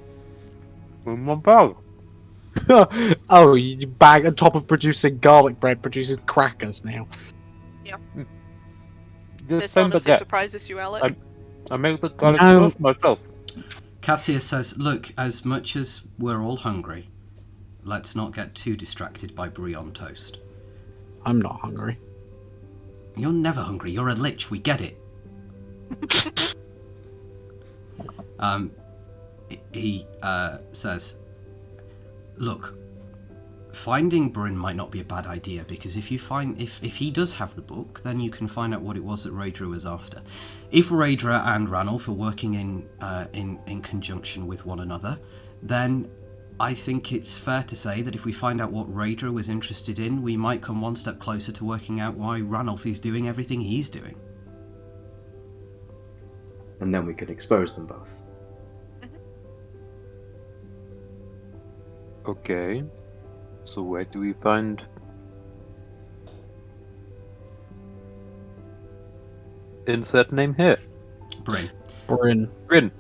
In my bag.
Oh, you bag on top of producing garlic bread produces crackers now.
This honestly surprises you, Alec.
I make the garlic
No.
sauce myself.
Cassius says, look, as much as we're all hungry, let's not get too distracted by brie on toast.
I'm not hungry.
You're never hungry. You're a lich. We get it. He says, look, finding Bryn might not be a bad idea, because if he does have the book, then you can find out what it was that Raedra was after. If Raedra and Ranulf are working in conjunction with one another, then I think it's fair to say that if we find out what Raedra was interested in, we might come one step closer to working out why Ranulf is doing everything he's doing.
And then we can expose them both.
Okay. So where do we find... Insert name here.
Bryn.
Bryn.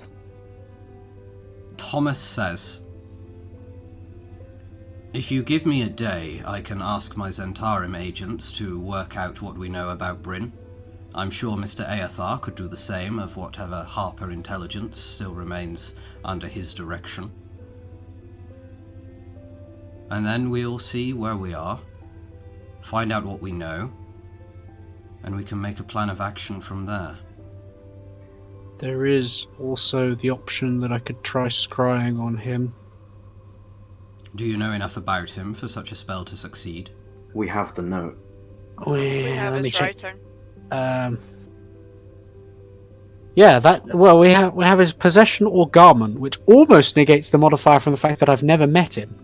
Thomas says, if you give me a day, I can ask my Zentarim agents to work out what we know about Bryn. I'm sure Mr. Eothar could do the same of whatever Harper intelligence still remains under his direction. And then we'll see where we are, find out what we know, and we can make a plan of action from there.
There is also the option that I could try scrying on him.
Do you know enough about him for such a spell to succeed?
We have the note.
We have
Let me
his
check.
writing.
Yeah, we have his possession or garment, which almost negates the modifier from the fact that I've never met him.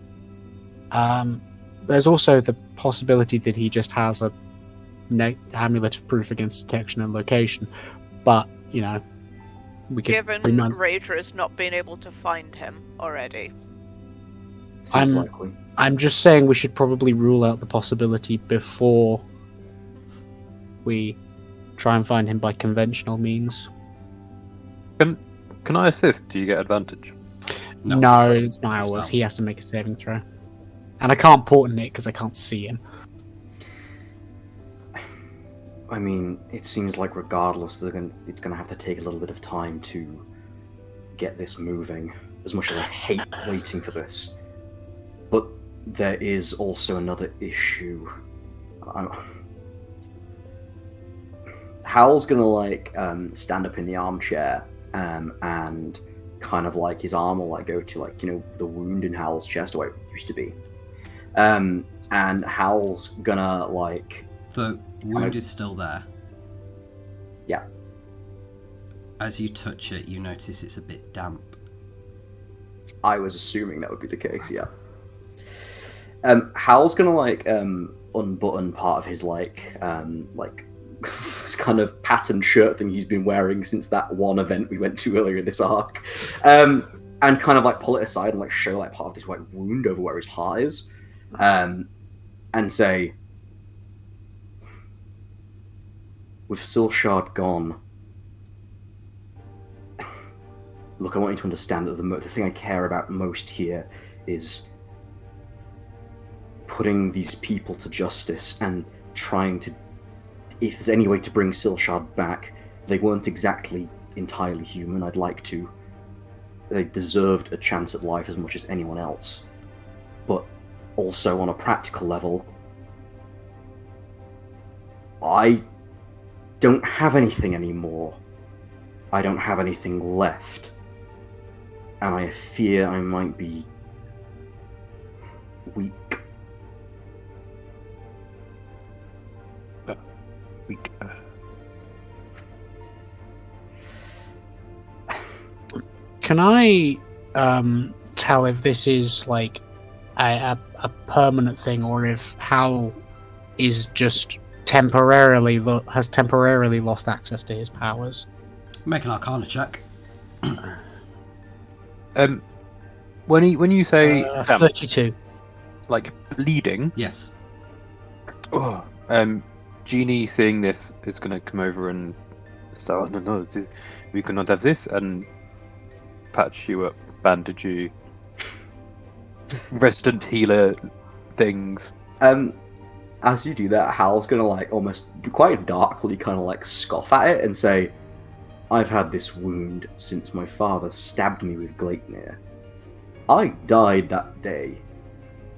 There's also the possibility that he just has a amulet of proof against detection and location, but we could.
Given Raedra has not been able to find him already.
Seems likely.
I'm just saying we should probably rule out the possibility before we try and find him by conventional means.
Can I assist? Do you get advantage?
No, it's not
a
ours.
spell.
He has to make a saving throw. And I can't portent it because I can't see him.
I mean, it seems like regardless, it's going to have to take a little bit of time to get this moving, as much as I hate waiting for this. But there is also another issue. Hal's going to, stand up in the armchair, and kind of, his arm will, go to, the wound in Hal's chest, or where it used to be. And Hal's gonna,
The wound is still there.
Yeah.
As you touch it, you notice it's a bit damp.
I was assuming that would be the case, yeah. Hal's gonna, unbutton part of his, this kind of patterned shirt thing he's been wearing since that one event we went to earlier in this arc. And kind of, pull it aside and, show, part of this, wound over where his heart is. And say, with Silcharde gone, look, I want you to understand that the thing I care about most here is putting these people to justice and trying to, if there's any way to bring Silcharde back. They weren't exactly entirely human. I'd like to. They deserved a chance at life as much as anyone else. But also, on a practical level, I don't have anything anymore. I don't have anything left. And I fear I might be weak.
Weak.
Can I tell if this is a permanent thing, or if Hal is just temporarily lost access to his powers?
Make an Arcana check.
When you say
32.
bleeding,
Yes.
do Genie, seeing this, is going to come over and say, "Oh, no, we cannot have this," and patch you up, bandage you, resident healer things.
As you do that, Hal's gonna like almost quite darkly kind of like scoff at it and say, "I've had this wound since my father stabbed me with Gleipnir. I died that day.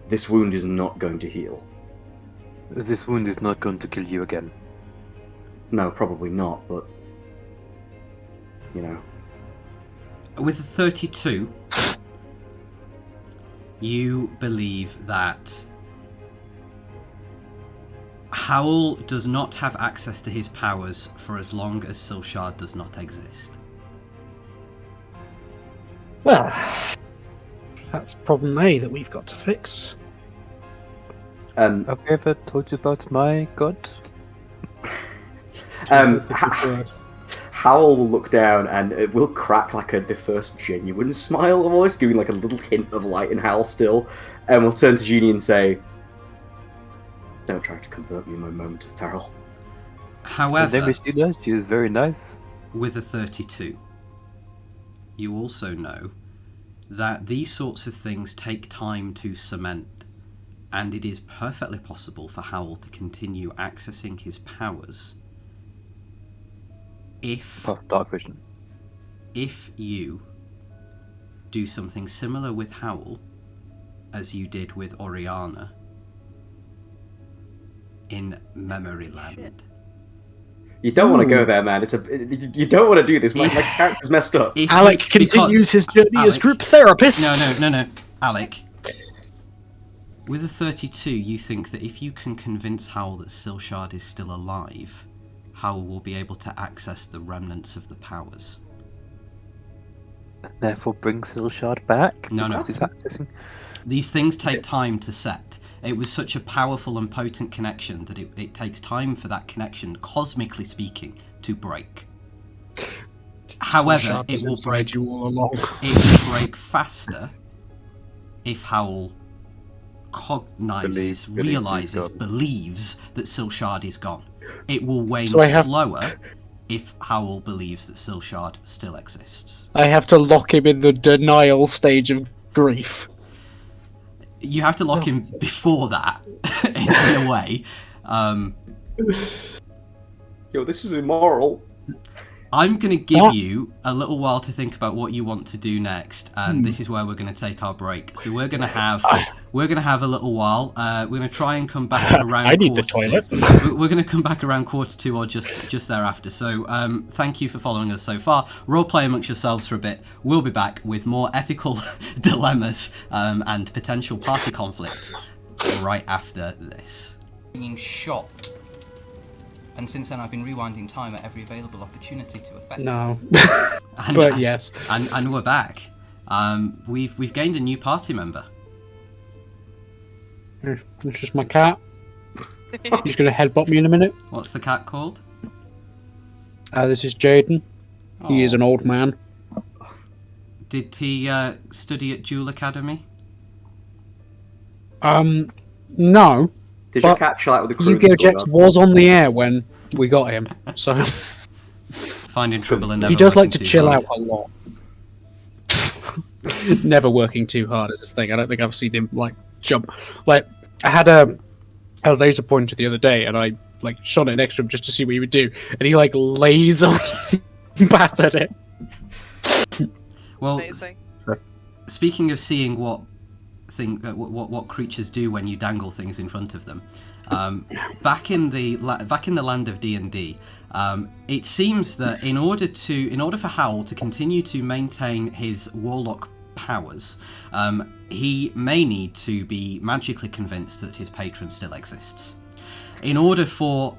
This wound is not going to heal."
This wound is not going to kill you again.
No, probably not, but you know.
With a 32, you believe that Howl does not have access to his powers for as long as Silcharde does not exist.
Well, that's problem A that we've got to fix.
Have I ever told you about my god?
Howl will look down and it will crack like the first genuine smile almost, giving like a little hint of light in Howl still, and will turn to Genie and say, "Don't try to convert me in my moment of peril."
However,
she is very nice.
With a 32, you also know that these sorts of things take time to cement, and it is perfectly possible for Howl to continue accessing his powers if
Dark vision.
If you do something similar with Howl as you did with Oriana in Memory Land.
You don't want to go there, man. You don't want to do this. My character's messed up.
Alec continues his journey as group therapist.
No. Alec. With a 32, you think that if you can convince Howl that Silcharde is still alive, Howl will be able to access the remnants of the powers.
Therefore bring Silcharde back?
No.
He's accessing.
These things take time to set. It was such a powerful and potent connection that it takes time for that connection, cosmically speaking, to break. However, it will break.
You all along.
It will break faster if Howl realizes, believes that Silcharde is gone. It will wane slower if Howl believes that Silcharde still exists.
I have to lock him in the denial stage of grief.
You have to lock him before that, in a way.
Yo, this is immoral.
I'm going to give you a little while to think about what you want to do next, and this is where we're going to take our break. So we're going to have a little while. We're going to try and come back around.
I need the toilet.
We're going to come back around quarter two or just thereafter. So thank you for following us so far. Roleplay amongst yourselves for a bit. We'll be back with more ethical dilemmas and potential party conflict right after this. Being shot. And since then, I've been rewinding time at every available opportunity to affect.
No, but yes.
And we're back. We've gained a new party member.
It's just my cat. He's going to headbutt me in a minute.
What's the cat called?
This is Jaden. He is an old man.
Did he study at Jewel Academy?
No.
Did your cat chill out with the crew?
Yu-Gi-Oh! Jex was on the air when we got him, so...
Finding trouble and never
He does like to
working too
chill
hard.
out a lot. Never working too hard is his thing. I don't think I've seen him, jump. I had a laser pointer the other day, and I, shot it next to him just to see what he would do, and he, laser battered it.
Well,
Amazing.
speaking of seeing what creatures do when you dangle things in front of them, back in the land of D&D, it seems that in order for Howl to continue to maintain his warlock powers, he may need to be magically convinced that his patron still exists. In order for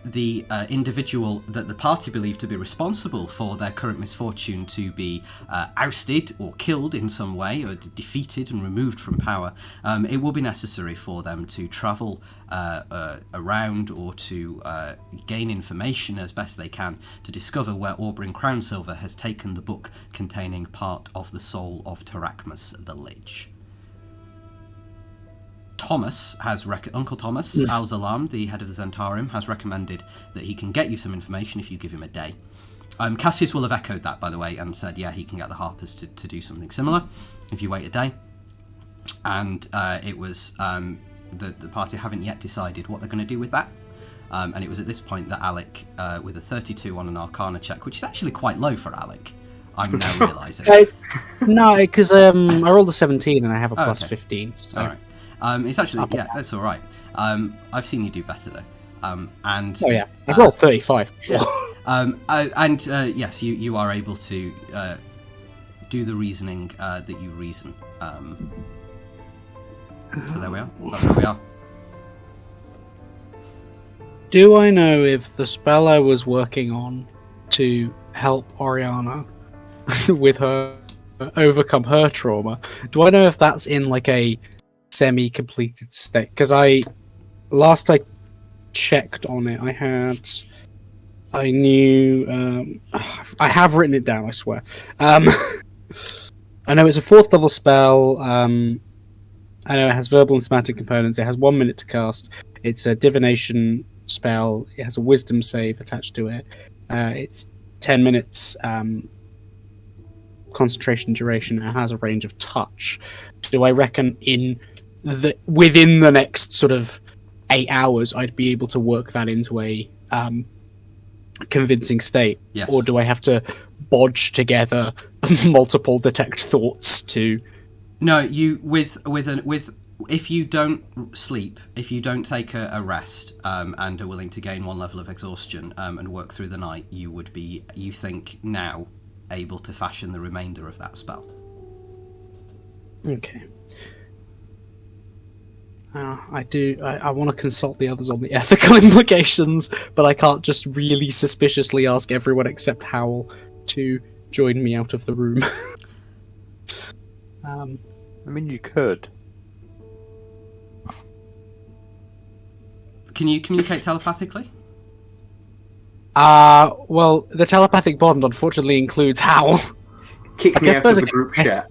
the individual that the party believe to be responsible for their current misfortune to be ousted or killed in some way, or defeated and removed from power, it will be necessary for them to travel around or to gain information as best they can to discover where Aubryn Crownsilver has taken the book containing part of the soul of Terachmus the Lich. Uncle Thomas Al-Zalam, the head of the Zentarium, has recommended that he can get you some information if you give him a day. Cassius will have echoed that, by the way, and said, yeah, he can get the Harpers to do something similar if you wait a day. And it was the party haven't yet decided what they're going to do with that. And it was at this point that Alec, with a 32 on an Arcana check, which is actually quite low for Alec, I'm now realising.
No, because I rolled a 17 and I have a plus 15. So.
All right. It's actually, yeah, that's all right. I've seen you do better, though. And
oh, yeah. I've rolled 35.
Yes, you are able to do the reasoning that you reason. So there we are. That's where we are.
Do I know if the spell I was working on to help Oriana with her overcome her trauma, do I know if that's in like a semi-completed state? Because last I checked on it, I knew I have written it down, I swear. I know it's a 4th level spell. I know it has verbal and somatic components. It has 1 minute to cast. It's a divination spell. It has a wisdom save attached to it. It's 10 minutes concentration duration. It has a range of touch. Do I reckon within the next sort of 8 hours I'd be able to work that into a convincing state?
Yes.
Or do I have to bodge together multiple detect thoughts to...
No, you if you don't sleep, if you don't take a rest, and are willing to gain 1 level of exhaustion, and work through the night, you would be, you think now, able to fashion the remainder of that spell.
Okay. I want to consult the others on the ethical implications, but I can't just really suspiciously ask everyone except Howl to join me out of the room.
I mean, you could.
Can you communicate telepathically?
Well, the telepathic bond unfortunately includes Howl.
Kick me out of the group chat.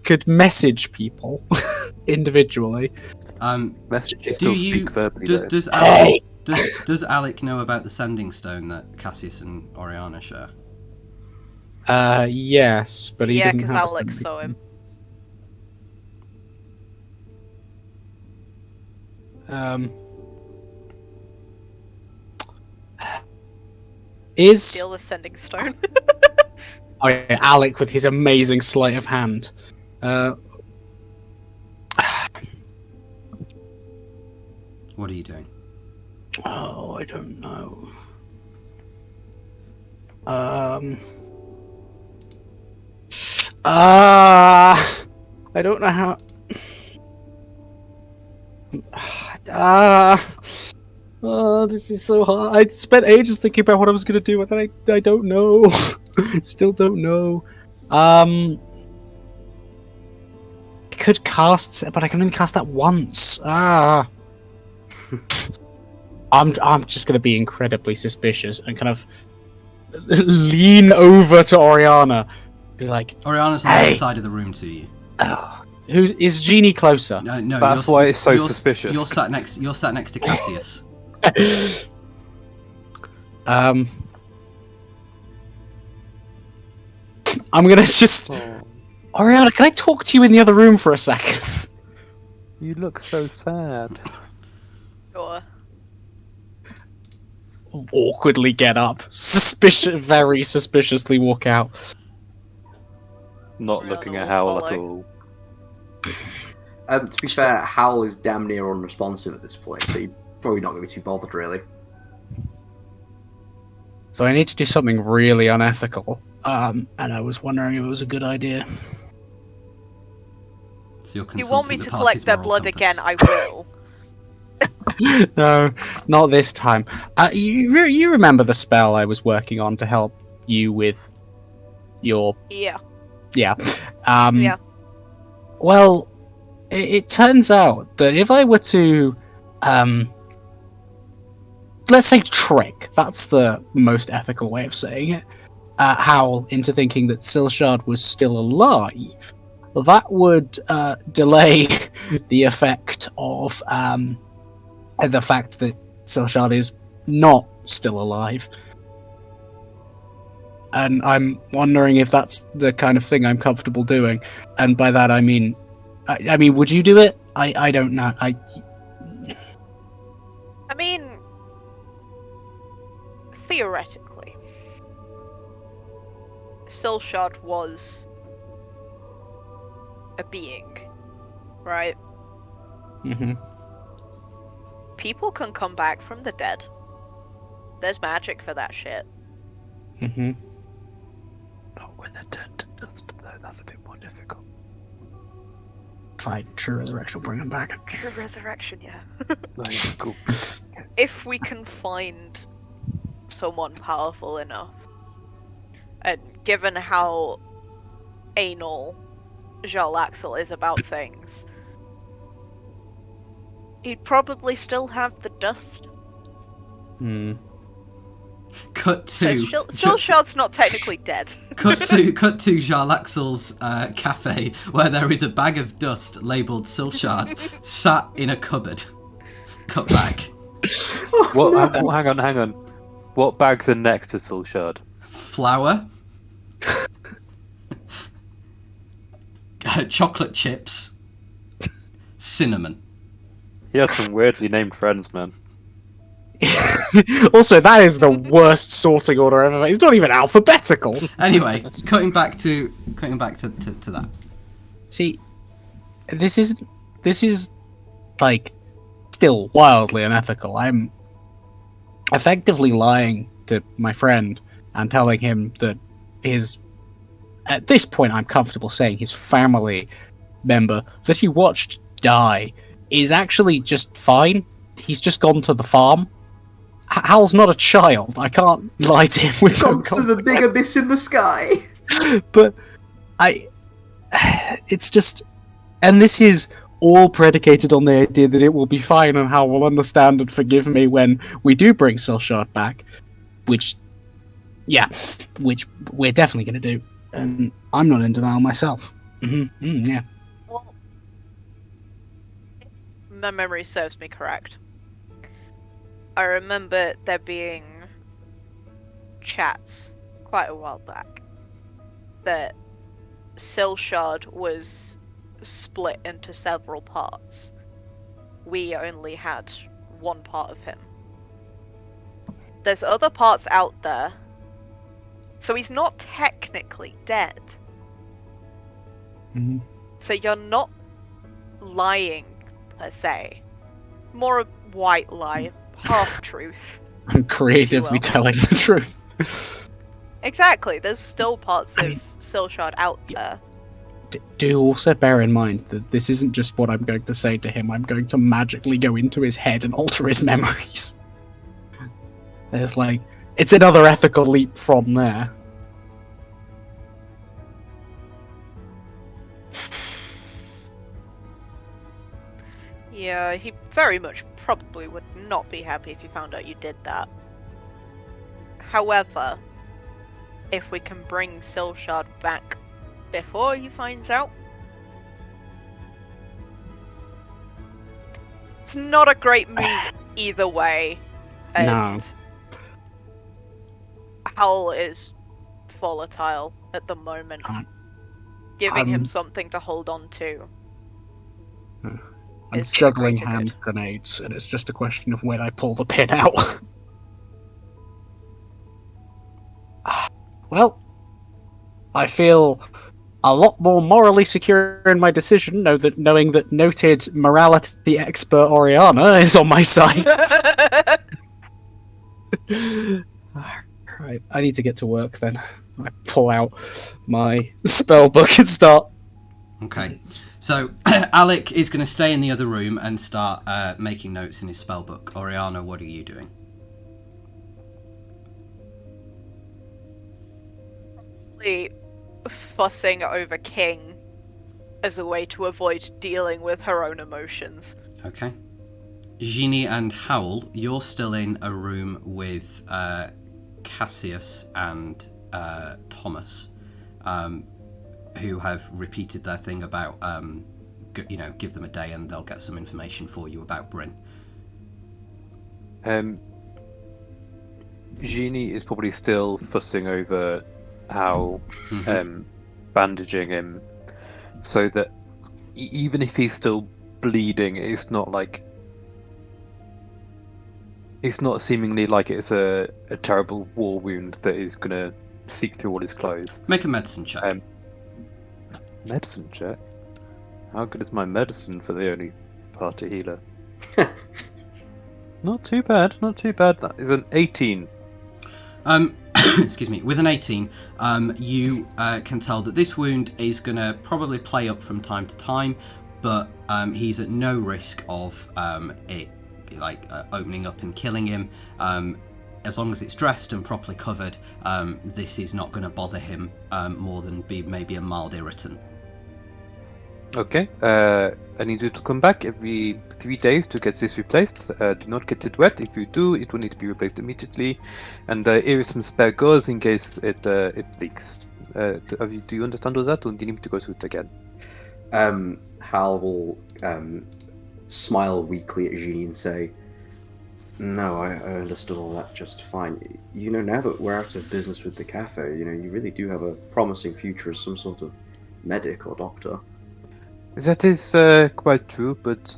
Could message people individually.
Messages still speak verbally.
Does Alec know about the sending stone that Cassius and Oriana share?
Yes, but he doesn't have
because Alec saw him. Steal the sending stone.
Oh yeah, Alec with his amazing sleight of hand.
What are you doing?
Oh, I don't know. I don't know how. This is so hard. I spent ages thinking about what I was going to do, and then I don't know. Still don't know. I could cast, but I can only cast that once. I'm just going to be incredibly suspicious and kind of lean over to Oriana, be like,
Oriana's on the other side of the room to you.
Is Génie closer?
No,
that's why it's so suspicious.
You're sat next to Cassius.
I'm gonna just... Oriana, can I talk to you in the other room for a second?
You look so sad.
Sure.
Awkwardly get up. Very suspiciously walk out.
Not looking at Howl at all.
To be fair, Howl is damn near unresponsive at this point, so you're probably not going to be too bothered, really.
So I need to do something really unethical, and I was wondering if it was a good idea.
So
if you want me to collect their blood again, I will.
No, not this time. You remember the spell I was working on to help you with your...
Yeah.
Yeah.
Yeah.
Well, it turns out that if I were to, let's say trick, that's the most ethical way of saying it, Howl into thinking that Silcharde was still alive, that would delay the effect of the fact that Silcharde is not still alive. And I'm wondering if that's the kind of thing I'm comfortable doing. And by that I mean, would you do it? I don't know.
I mean, theoretically, Silcharde was a being, right?
Mm-hmm.
People can come back from the dead. There's magic for that shit.
Mm-hmm.
Not when they're turned to dust, though. That's a bit more difficult.
Fine, true resurrection will bring them back.
True resurrection, yeah.
Cool.
If we can find someone powerful enough, and given how anal Jarlaxle is about things, he'd probably still have the dust.
Cut to
Silcharde's not technically dead.
cut to Jarlaxle's cafe, where there is a bag of dust labelled Silcharde sat in a cupboard. Cut back.
Hang on. What bags are next to Silcharde?
Flour. Chocolate chips. Cinnamon.
He had some weirdly named friends, man.
Also, that is the worst sorting order ever. It's not even alphabetical.
Anyway, cutting back to that.
See, this is like still wildly unethical. I'm effectively lying to my friend and telling him that at this point I'm comfortable saying his family member that he watched die is actually just fine. He's just gone to the farm. Hal's not a child. I can't lie to him with no
Gone to the big abyss in the sky.
But it's just, and this is all predicated on the idea that it will be fine and Hal will understand and forgive me when we do bring Silcharde back, which we're definitely going to do. And I'm not in denial myself. Yeah.
Well, if my memory serves me correct, I remember there being chats quite a while back that Silcharde was split into several parts. We only had one part of him. There's other parts out there, so he's not technically dead.
Mm-hmm.
So you're not lying per se. More a white lie, half truth.
I'm creatively telling the truth.
Exactly. There's still parts of Silcharde out there.
Do also bear in mind that this isn't just what I'm going to say to him. I'm going to magically go into his head and alter his memories. There's it's another ethical leap from there.
Yeah, he very much probably would not be happy if you found out you did that. However, if we can bring Silcharde back before he finds out, it's not a great move either way. And
No.
Howl is volatile at the moment, giving him something to hold on to.
I'm
is
juggling
greater
hand
good.
grenades, and it's just a question of when I pull the pin out. Well, I feel a lot more morally secure in my decision, knowing that noted morality expert Oriana is on my side. Right, I need to get to work then. I pull out my spell book and start.
Okay. So, Alec is going to stay in the other room and start making notes in his spellbook. Oriana, what are you doing?
Probably fussing over King as a way to avoid dealing with her own emotions.
Okay. Génie and Howl, you're still in a room with Cassius and Thomas. who have repeated their thing about, give them a day and they'll get some information for you about Bryn.
Génie is probably still fussing over how bandaging him so that even if he's still bleeding, it's not seemingly like it's a terrible war wound that is going to seep through all his clothes.
Make a medicine check.
Medicine check? How good is my medicine for the only party healer? Not too bad. That is an 18.
Excuse me. With an 18, you can tell that this wound is going to probably play up from time to time, but he's at no risk of it opening up and killing him. As long as it's dressed and properly covered, this is not going to bother him more than be maybe a mild irritant.
Okay, I need you to come back every 3 days to get this replaced. Do not get it wet. If you do, it will need to be replaced immediately. And here is some spare gauze in case it leaks. Do you understand all that, or do you need me to go through it again?
Hal will smile weakly at Génie and say, "No, I understood all that just fine. Now that we're out of business with the cafe, you really do have a promising future as some sort of medic or doctor."
That is quite true, but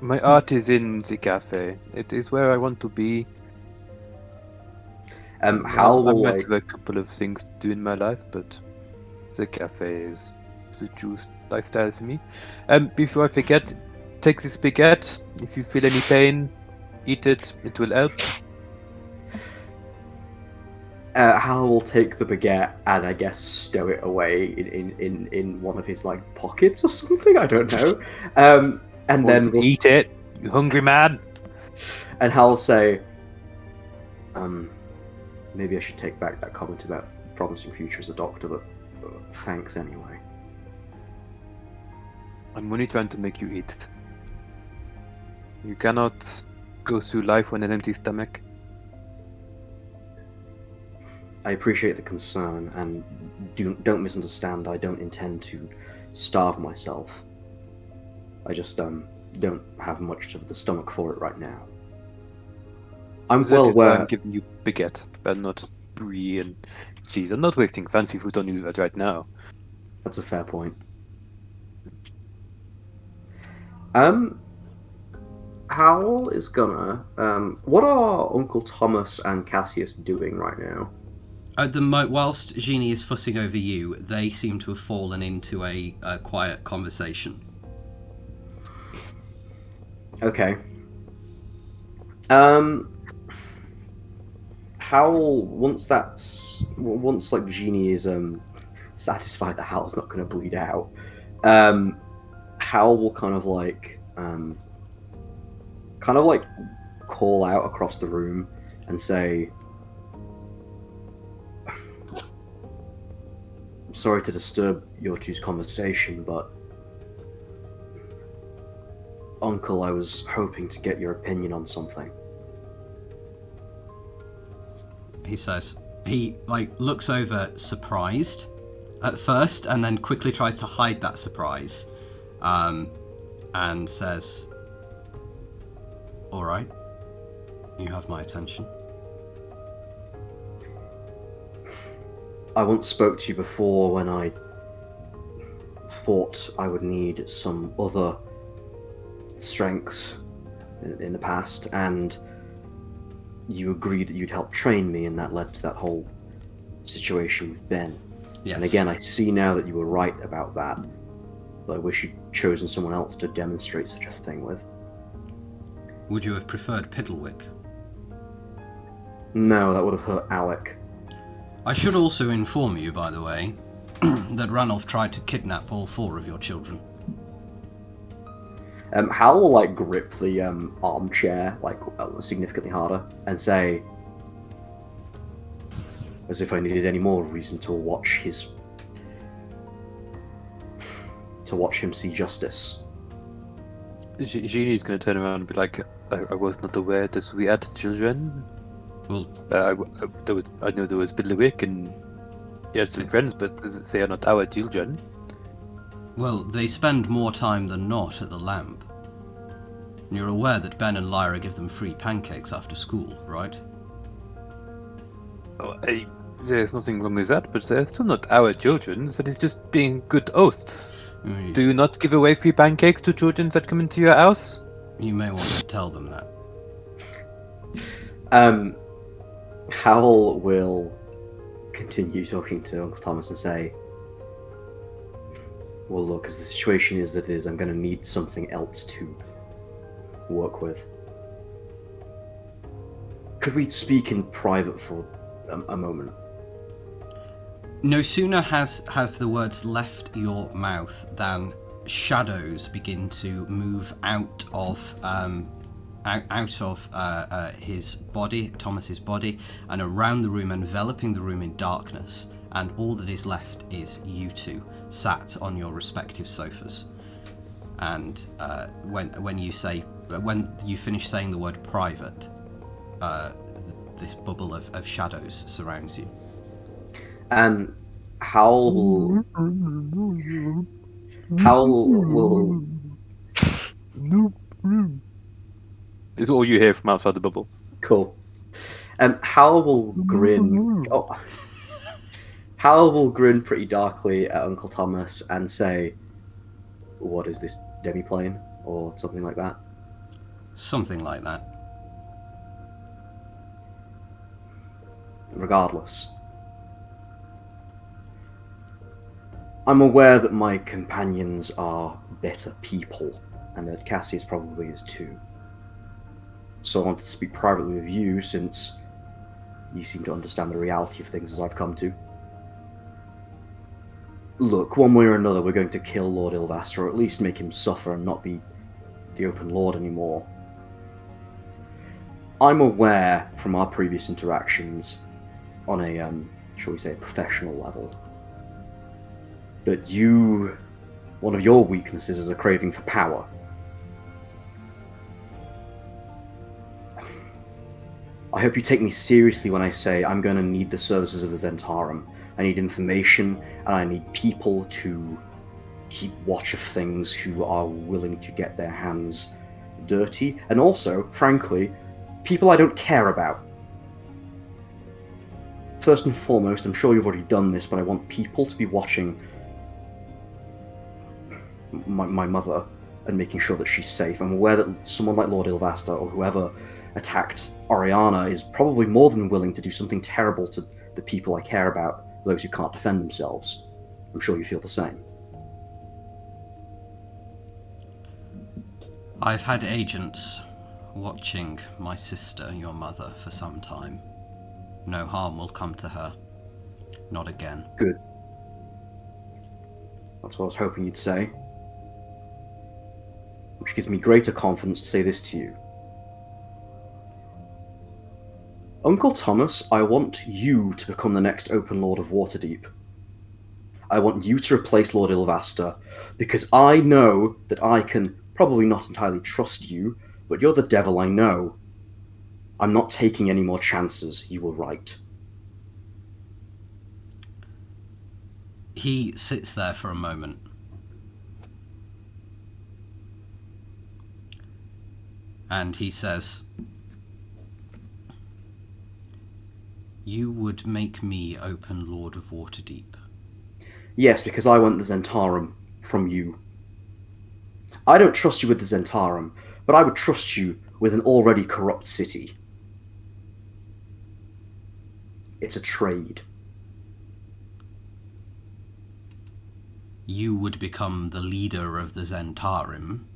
my art is in the cafe. It is where I want to be.
Hal will
I might have a couple of things to do in my life, but the cafe is the juice lifestyle for me. Before I forget, take this baguette. If you feel any pain, eat it. It will help.
Hal will take the baguette and I guess stow it away in one of his pockets or something. I don't know. And then we'll
eat it. You hungry man?
And Hal will say, maybe I should take back that comment about promising future as a doctor, but thanks anyway.
I'm only trying to make you eat. You cannot go through life on an empty stomach.
I appreciate the concern, and don't misunderstand. I don't intend to starve myself. I just don't have much of the stomach for it right now. I'm
That
well
is why
aware.
I'm giving you baguette, but not brie and cheese. I'm not wasting fancy food on you right now.
That's a fair point. Hal is gonna. What are Uncle Thomas and Cassius doing right now?
Whilst Génie is fussing over you, they seem to have fallen into a quiet conversation.
Okay. Hal, once Génie is satisfied that Hal's not going to bleed out, Hal will kind of call out across the room and say, "I'm sorry to disturb your two's conversation, but Uncle, I was hoping to get your opinion on something."
He says. He looks over surprised at first and then quickly tries to hide that surprise, and says, "All right, you have my attention."
I once spoke to you before when I thought I would need some other strengths in the past, and you agreed that you'd help train me, and that led to that whole situation with Ben.
Yes.
And again, I see now that you were right about that, but I wish you'd chosen someone else to demonstrate such a thing with.
Would you have preferred Piddlewick?
No, that would have hurt Alec.
I should also inform you, by the way, that Ranulph tried to kidnap all 4 of your children.
Hal will grip the armchair significantly harder and say, as if I needed any more reason to watch him see justice.
Génie's going to turn around and be like, I was not aware that we had children.
Well,
I know there was Piddlewick and You had some friends, but they are not our children.
Well, they spend more time than not at the lamp. And you're aware that Ben and Lyra give them free pancakes after school, right?
Oh, there's nothing wrong with that, but they're still not our children. That is just being good hosts. Do you not give away free pancakes to children that come into your house?
You may want to tell them that.
Howell will continue talking to Uncle Thomas and say, well, look, as the situation is that it is, I'm going to need something else to work with. Could we speak in private for a moment?
No sooner have the words left your mouth than shadows begin to move out of his body, Thomas's body, and around the room, enveloping the room in darkness. And all that is left is you two sat on your respective sofas. And when you finish saying the word private, this bubble of shadows surrounds you.
And Howell will
Is all you hear from outside the bubble.
Cool. Howell will grin. Oh. Howell will grin pretty darkly at Uncle Thomas and say, "What is this demi-plane?" or something like that.
Something like that.
Regardless, I'm aware that my companions are better people, and that Cassius probably is too. So I wanted to speak privately with you, since you seem to understand the reality of things as I've come to. Look, one way or another, we're going to kill Lord Ilvastor, or at least make him suffer and not be the open lord anymore. I'm aware from our previous interactions, on a, shall we say, professional level, that one of your weaknesses is a craving for power. I hope you take me seriously when I say I'm going to need the services of the Zentarum. I need information, and I need people to keep watch of things who are willing to get their hands dirty, and also, frankly, people I don't care about. First and foremost, I'm sure you've already done this, but I want people to be watching my mother and making sure that she's safe. I'm aware that someone like Lord Ilvastor, or whoever attacked Oriana, is probably more than willing to do something terrible to the people I care about, those who can't defend themselves. I'm sure you feel the same.
I've had agents watching my sister, your mother, for some time. No harm will come to her. Not again.
Good. That's what I was hoping you'd say. Which gives me greater confidence to say this to you. Uncle Thomas, I want you to become the next Open Lord of Waterdeep. I want you to replace Lord Ilvastor, because I know that I can probably not entirely trust you, but you're the devil I know. I'm not taking any more chances, you were right.
He sits there for a moment. And he says, "You would make me Open Lord of Waterdeep."
Yes, because I want the Zentarum from you. I don't trust you with the Zentarum, but I would trust you with an already corrupt city. It's a trade.
You would become the leader of the Zentarum,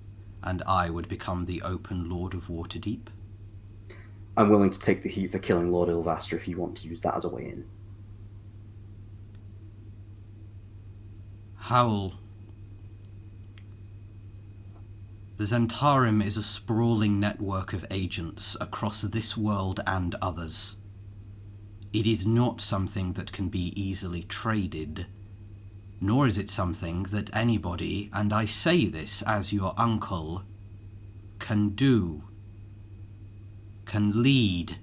and I would become the Open Lord of Waterdeep?
I'm willing to take the heat for killing Lord Ilvastor if you want to use that as a way in.
Howell. The Zentarum is a sprawling network of agents across this world and others. It is not something that can be easily traded, nor is it something that anybody, and I say this as your uncle, can do, can lead.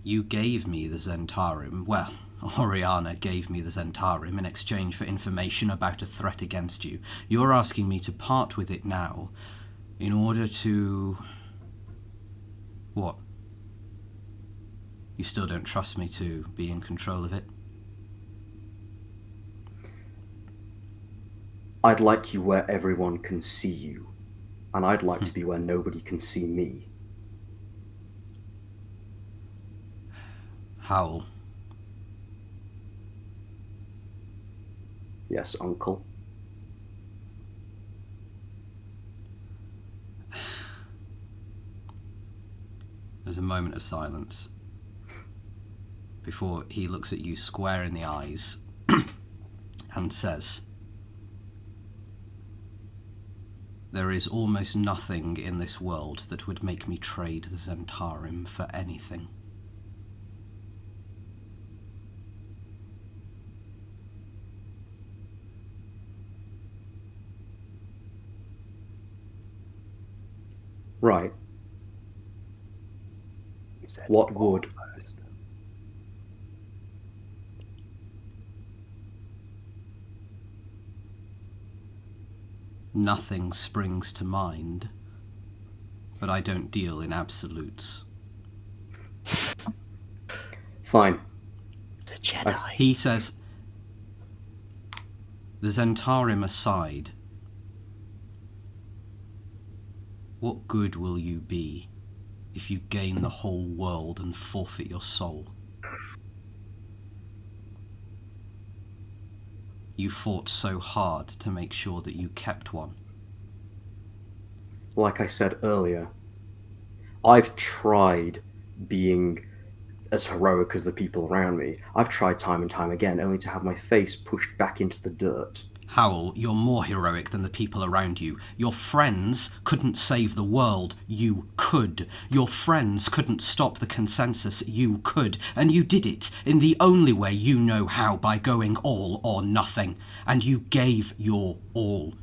You gave me the Zentarum. Well, Oriana gave me the Zentarum in exchange for information about a threat against you. You're asking me to part with it now in order to... What? You still don't trust me to be in control of it?
I'd like you where everyone can see you, and I'd like to be where nobody can see me.
Howl.
Yes, Uncle.
There's a moment of silence before he looks at you square in the eyes and says, "There is almost nothing in this world that would make me trade the Zentarum for anything."
Right. What would?
Nothing springs to mind, but I don't deal in absolutes.
Fine.
The Jedi.
He says, the Zentarum aside, what good will you be if you gain the whole world and forfeit your soul? You fought so hard to make sure that you kept one.
Like I said earlier, I've tried being as heroic as the people around me. I've tried time and time again, only to have my face pushed back into the dirt.
Howl, you're more heroic than the people around you. Your friends couldn't save the world. You could. Your friends couldn't stop the consensus. You could. And you did it in the only way you know how, by going all or nothing. And you gave your all.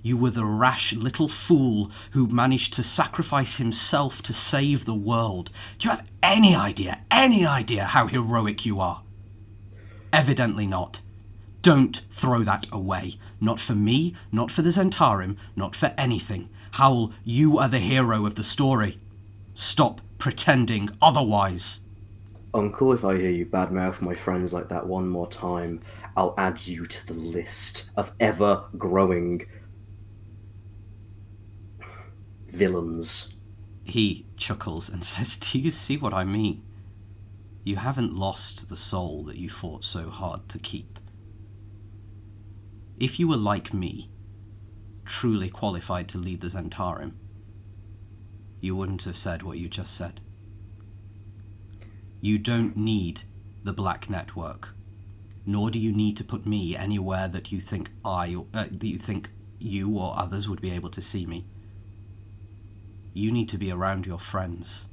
You were the rash little fool who managed to sacrifice himself to save the world. Do you have any idea how heroic you are? Evidently not. Don't throw that away. Not for me, not for the Zentarum, not for anything. Howl, you are the hero of the story. Stop pretending otherwise.
Uncle, if I hear you badmouth my friends like that one more time, I'll add you to the list of ever-growing villains.
He chuckles and says, "Do you see what I mean? You haven't lost the soul that you fought so hard to keep. If you were like me, truly qualified to lead the Zentarum, you wouldn't have said what you just said. You don't need the Black Network, nor do you need to put me anywhere that you think you or others would be able to see me. You need to be around your friends.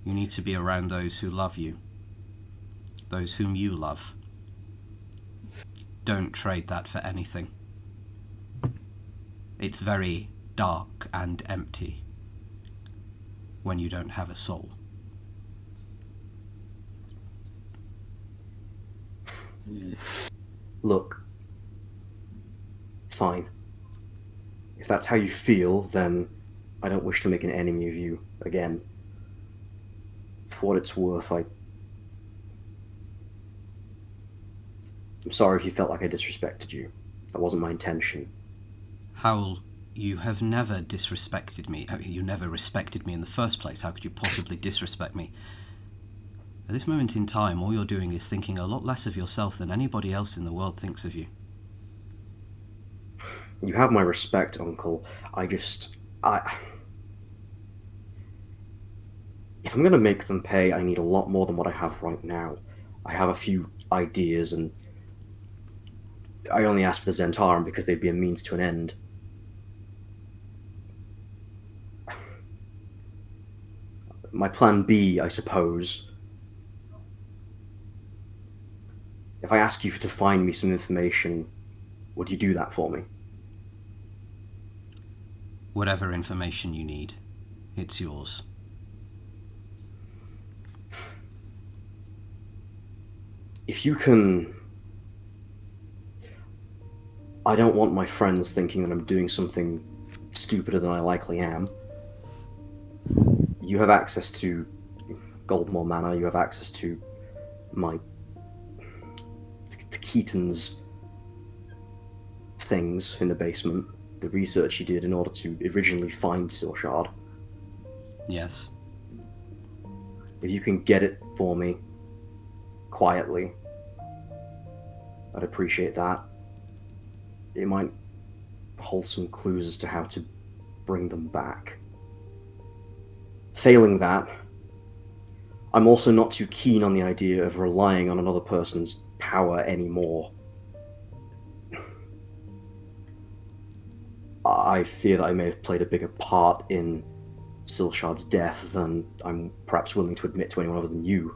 You need to be around those who love you, those whom you love. Don't trade that for anything. It's very dark and empty when you don't have a soul."
Look, fine. If that's how you feel, then I don't wish to make an enemy of you again. For what it's worth, I'm sorry if you felt like I disrespected you. That wasn't my intention.
Howl, you have never disrespected me. You never respected me in the first place. How could you possibly disrespect me? At this moment in time, all you're doing is thinking a lot less of yourself than anybody else in the world thinks of you.
You have my respect, Uncle. If I'm going to make them pay, I need a lot more than what I have right now. I have a few ideas, and I only asked for the Zentarum because they'd be a means to an end. My plan B, I suppose. If I ask you to find me some information, would you do that for me?
Whatever information you need, it's yours.
if you can... I don't want my friends thinking that I'm doing something stupider than I likely am. You have access to Goldmore Manor, you have access to to Keaton's things in the basement, the research he did in order to originally find Silcharde.
Yes.
If you can get it for me, quietly, I'd appreciate that. It might hold some clues as to how to bring them back. Failing that, I'm also not too keen on the idea of relying on another person's power anymore. I fear that I may have played a bigger part in Silcharde's death than I'm perhaps willing to admit to anyone other than you.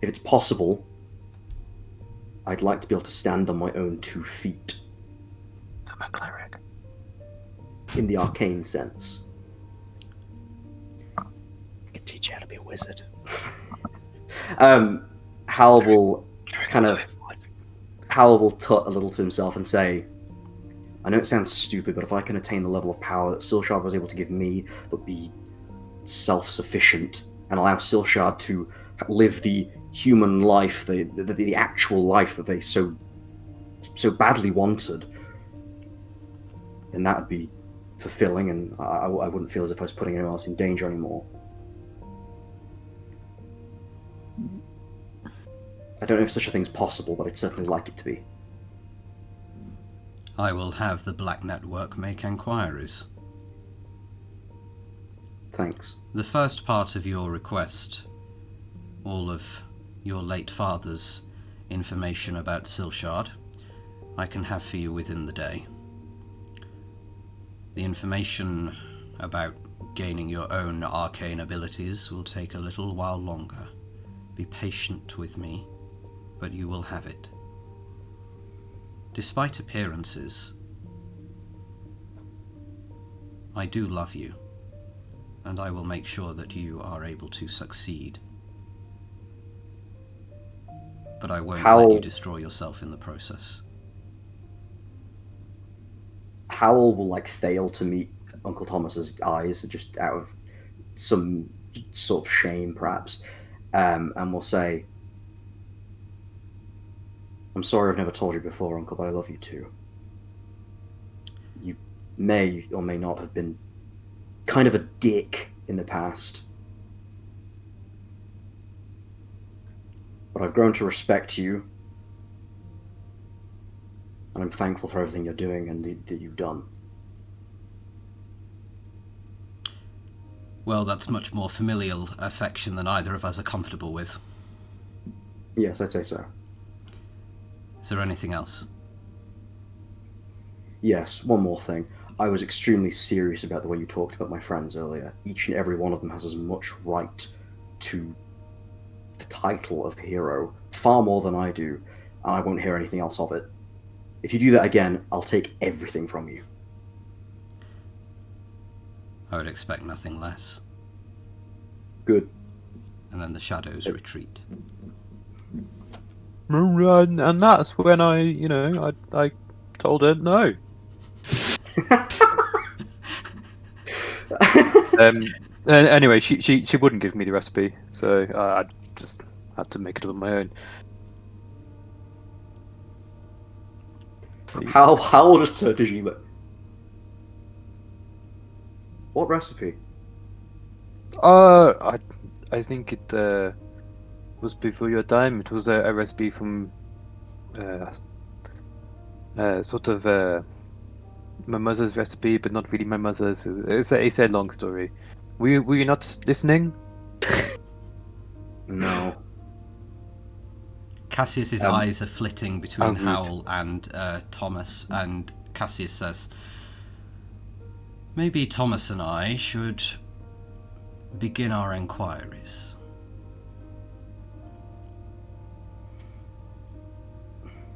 If it's possible, I'd like to be able to stand on my own 2 feet.
I'm a cleric.
In the arcane sense.
I can teach you how to be a wizard.
Hal will Hal will tut a little to himself and say, I know it sounds stupid, but if I can attain the level of power that Silcharde was able to give me, but be self-sufficient, and allow Silcharde to live the human life, the actual life that they so badly wanted, then that would be fulfilling, and I wouldn't feel as if I was putting anyone else in danger anymore. I don't know if such a thing's possible, but I'd certainly like it to be.
I will have the Black Network make enquiries.
Thanks.
The first part of your request, all of your late father's information about Silcharde, I can have for you within the day. The information about gaining your own arcane abilities will take a little while longer. Be patient with me, but you will have it. Despite appearances, I do love you, and I will make sure that you are able to succeed. But I won't let you destroy yourself in the process.
Howell will fail to meet Uncle Thomas's eyes, just out of some sort of shame, perhaps, and will say, I'm sorry I've never told you before, Uncle, but I love you too. You may or may not have been kind of a dick in the past, but I've grown to respect you, and I'm thankful for everything you're doing and that you've done.
Well, that's much more familial affection than either of us are comfortable with.
Yes, I'd say so.
Is there anything else?
Yes, one more thing. I was extremely serious about the way you talked about my friends earlier. Each and every one of them has as much right to the title of hero, far more than I do, and I won't hear anything else of it. If you do that again, I'll take everything from you.
I would expect nothing less.
Good.
And then the shadows retreat.
And that's when I told her no. Anyway, she wouldn't give me the recipe, so I just had to make it on my own.
How will just turn to Jima. What recipe?
I think it was before your time. It was a recipe from sort of my mother's recipe, but not really my mother's. It's a long story. Were you not listening?
No.
Cassius's eyes are flitting between
good.
Howl and Thomas, and Cassius says, maybe Thomas and I should begin our enquiries.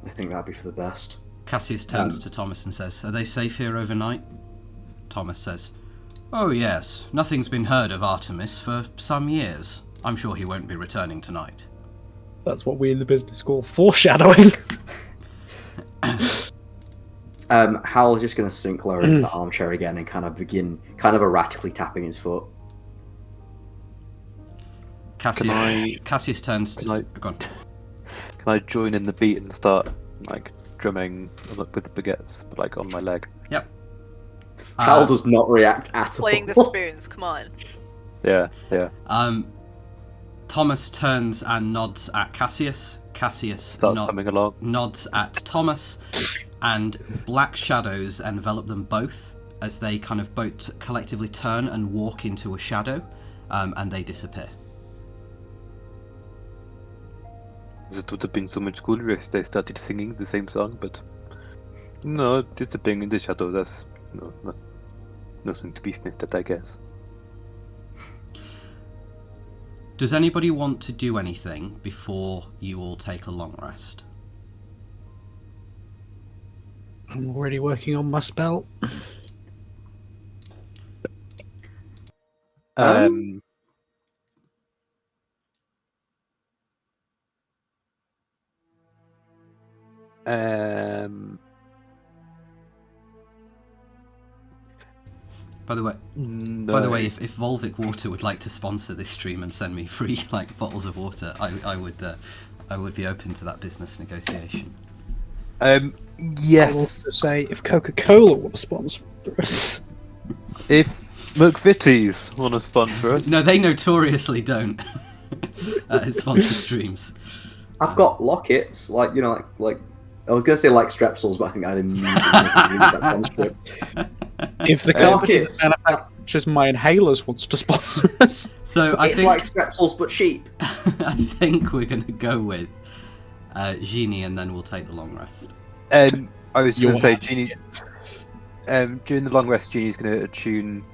I think that'd be for the best.
Cassius turns to Thomas and says, are they safe here overnight? Thomas says, oh yes, nothing's been heard of Artemis for some years. I'm sure he won't be returning tonight.
That's what we in the business call foreshadowing.
Hal's just going to sink lower into the armchair again and kind of begin erratically tapping his foot.
Cassius turns to... Go on.
Can I join in the beat and start like drumming with the baguettes, but like on my leg?
Yep.
Hal does not react at all.
Playing the spoons, come on.
Yeah.
Thomas turns and nods at Cassius. Cassius
Starts coming along.
Nods at Thomas, and black shadows envelop them both as they kind of both collectively turn and walk into a shadow, and they disappear.
It would have been so much cooler if they started singing the same song, but no, disappearing in the shadow, that's nothing to be sniffed at, I guess.
Does anybody want to do anything before you all take a long rest?
I'm already working on my spell.
By the way, if Volvic Water would like to sponsor this stream and send me free like bottles of water, I would be open to that business negotiation.
Yes.
I'll also say if Coca-Cola want to sponsor us.
If McVitie's want to sponsor us.
No, they notoriously don't sponsor streams.
I've got lockets, like I was gonna say like Strepsils, but I think I didn't use that sponsorship.
If the company that manufactures my inhalers wants to sponsor us,
so I
think
it's
like Strepsils but cheap.
I think we're gonna go with Génie, and then we'll take the long rest.
I was going to say Génie. During the long rest, Genie's going to attune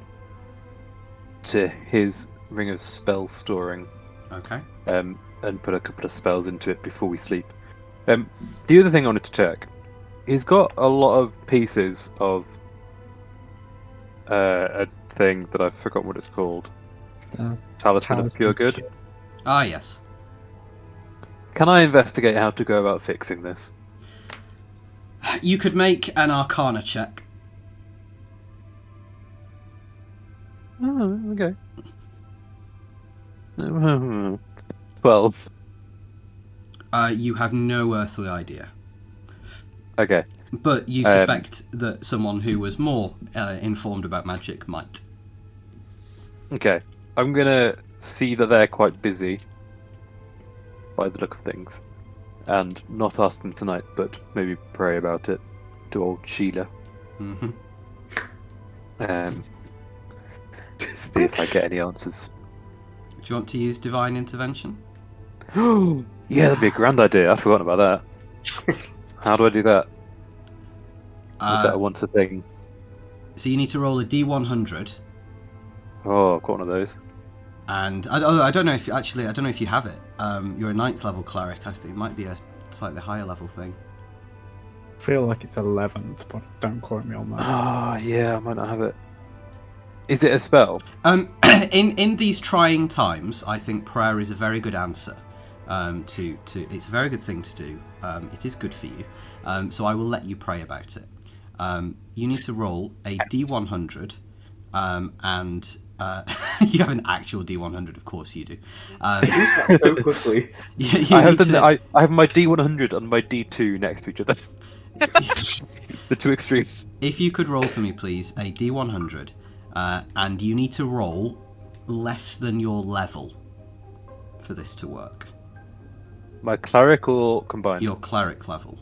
to his ring of spell storing.
Okay.
And put a couple of spells into it before we sleep. The other thing I wanted to check, he's got a lot of pieces of a thing that I've forgotten what it's called. Talisman of Pure Good.
Ah, yes.
Can I investigate how to go about fixing this?
You could make an Arcana check.
Oh, okay. 12.
You have no earthly idea.
Okay.
But you suspect that someone who was more informed about magic might.
Okay. I'm going to see that they're quite busy, by the look of things, and not ask them tonight, but maybe pray about it to old Sheila.
Mm-hmm.
See if I get any answers.
Do you want to use Divine Intervention?
Yeah, that'd be a grand idea. I'd forgotten about that. How do I do that? Is that a once a thing?
So you need to roll a D100.
Oh, I've got one of those.
And I don't know if you have it. You're a 9th level cleric. I think it might be a slightly higher level thing.
I feel like it's 11th, but don't quote me on that.
Oh, yeah, I might not have it. Is it a spell?
In these trying times, I think prayer is a very good answer. To it's a very good thing to do. It is good for you. So I will let you pray about it. You need to roll a D100, and you have an actual D100, of course you do.
So quickly.
I have my D100 and my D2 next to each other. The two extremes.
If you could roll for me, please, a D100, and you need to roll less than your level for this to work.
My cleric or combined?
Your cleric level.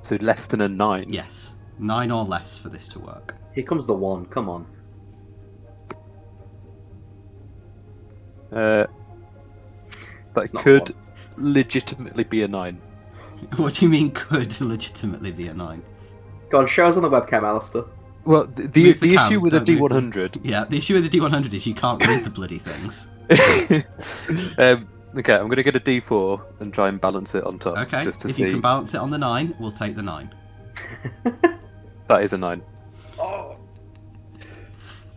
So less than a 9?
Yes. 9 or less for this to work.
Here comes the 1, come on.
That could legitimately be a 9.
What do you mean could legitimately be a 9?
Go on, show us on the webcam, Alistair.
Well, the issue with a D100...
Yeah, the issue with the D100 is you can't read the bloody things.
Okay, I'm going to get a D4 and try and balance it on top.
Okay,
just to
if
see.
you can balance it on the 9, we'll take the 9.
That is a 9.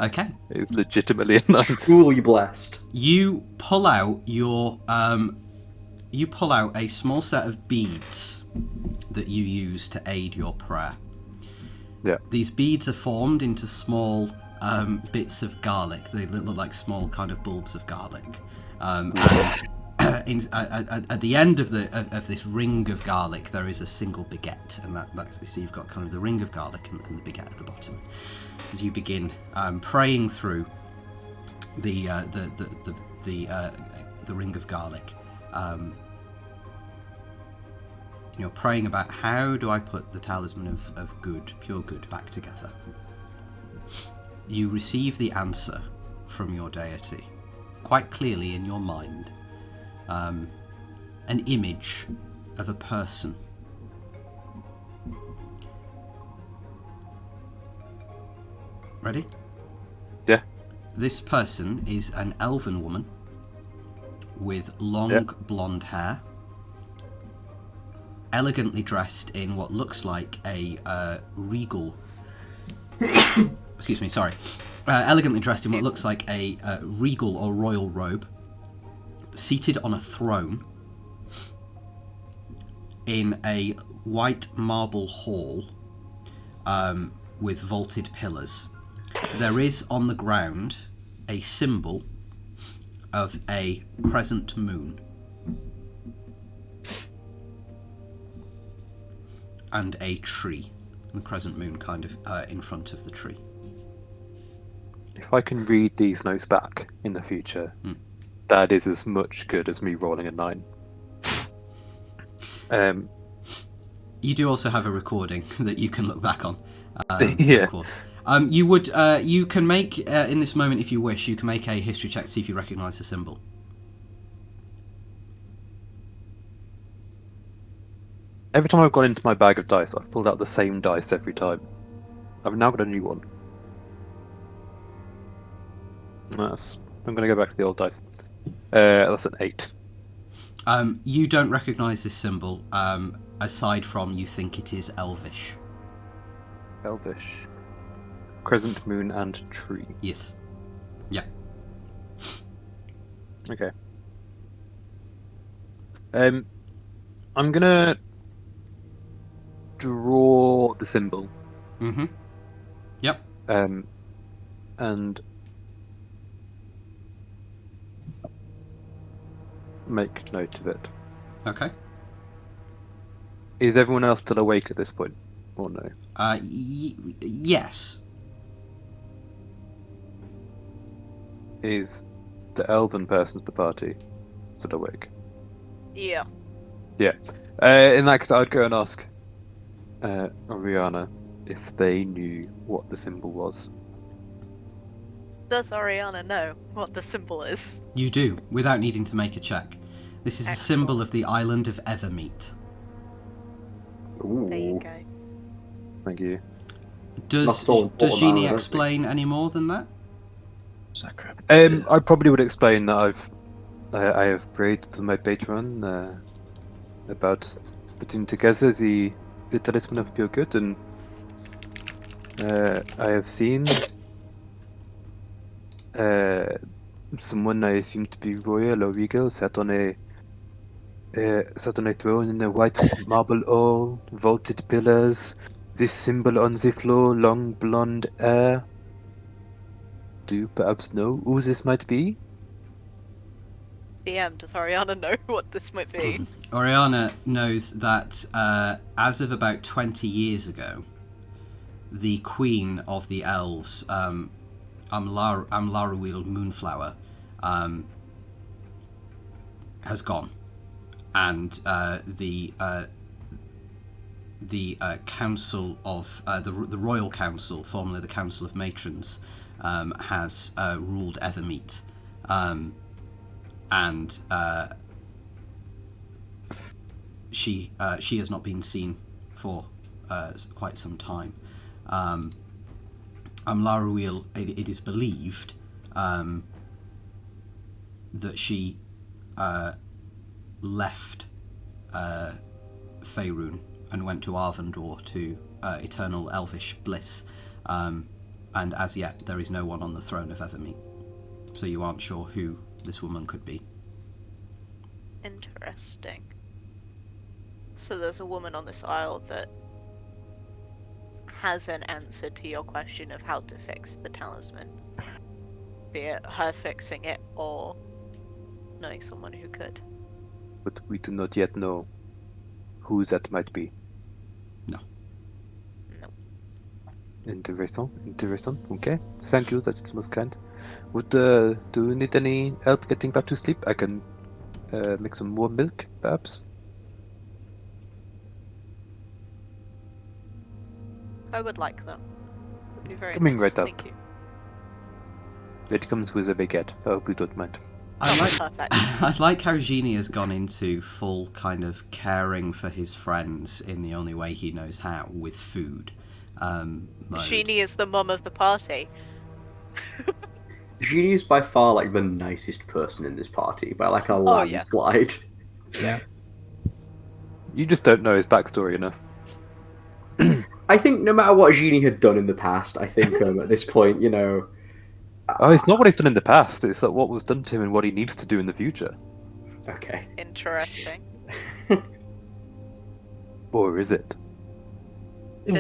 Okay.
It's legitimately a 9.
Truly blessed.
You pull out a small set of beads that you use to aid your prayer.
Yeah.
These beads are formed into small bits of garlic. They look like small kind of bulbs of garlic. And at the end of this ring of garlic, there is a single baguette, and that's so you've got kind of the ring of garlic and the baguette at the bottom. As you begin praying through the ring of garlic, you're praying about how do I put the talisman of good, pure good, back together. You receive the answer from your deity, quite clearly in your mind. An image of a person. Ready?
Yeah.
This person is an elven woman with long blonde hair, elegantly dressed in what looks like a regal... Excuse me, sorry. Elegantly dressed in what looks like a regal or royal robe, seated on a throne in a white marble hall with vaulted pillars. There is on the ground a symbol of a crescent moon and a tree. And the crescent moon kind of in front of the tree.
If I can read these notes back in the future, that is as much good as me rolling a 9.
You do also have a recording that you can look back on.
Yeah.
Of course. You can make in this moment, if you wish, you can make a history check to see if you recognise the symbol.
Every time I've gone into my bag of dice, I've pulled out the same dice every time. I've now got a new one. I'm going to go back to the old dice. That's an 8.
You don't recognise this symbol, aside from you think it is Elvish.
Elvish. Crescent moon and tree.
Yes. Yeah.
Okay. I'm gonna draw the symbol.
Mm-hmm. Yep.
And make note of it.
Okay.
Is everyone else still awake at this point, or no?
Yes.
Is the elven person of the party still awake?
Yeah.
Yeah. In that case, I'd go and ask Oriana if they knew what the symbol was.
Does Oriana know what the symbol is?
You do, without needing to make a check. This is a symbol of the island of Evermeet.
Ooh.
There you go.
Thank you.
Does Génie explain any more than that?
I probably would explain that I have prayed to my patron about putting together the talisman of pure good, and I have seen someone I assume to be royal or regal sat on a throne in a white marble hall, vaulted pillars, this symbol on the floor, long blonde hair. Do you perhaps know who this might be?
DM, does Oriana know what this might be?
Oriana knows that as of about 20 years ago, the queen of the elves, Amlaruil Moonflower, has gone, and the council of the royal council, formerly the Council of Matrons, has ruled Evermeet, and she has not been seen for quite some time. Amlaruil, it is believed that she left Faerun and went to Arvandor to eternal elvish bliss, and as yet there is no one on the throne of Evermeet. So you aren't sure who this woman could be.
Interesting. So there's a woman on this isle that has an answer to your question of how to fix the talisman. Be it her fixing it or knowing someone who could.
But we do not yet know who that might be.
No.
No.
Interesting. Okay. Thank you, that's most kind. Do you need any help getting back to sleep? I can make some more milk, perhaps?
I would like that. Would be very
Coming
nice.
right up.
Thank you.
It comes with a baguette. I hope you don't mind.
Perfect.
I like how Génie has gone into full kind of caring for his friends in the only way he knows how, with food. Mode.
Génie is the mum of the party.
Génie is by far like the nicest person in this party by like a
Oh, yeah.
landslide.
Yeah.
You just don't know his backstory enough.
I think no matter what Génie had done in the past, I think at this point, you know.
Oh, it's not what he's done in the past. It's like what was done to him and what he needs to do in the future.
Okay.
Interesting.
Or is it?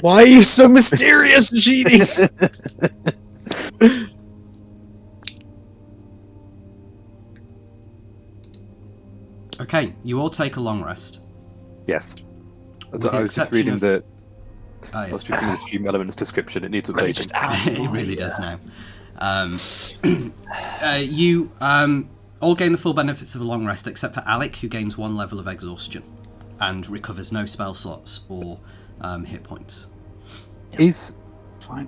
Why are you so mysterious, Génie?
Okay, you all take a long rest.
Yes.
With
I
the
was just
exception
reading
of-
the.
Oh,
I
yeah.
was reading the stream elements description. It needs
Really
updating.
just adds
It
more,
really
yeah.
does now. You all gain the full benefits of a long rest, except for Alec, who gains 1 level of exhaustion and recovers no spell slots or hit points.
Is
Fine.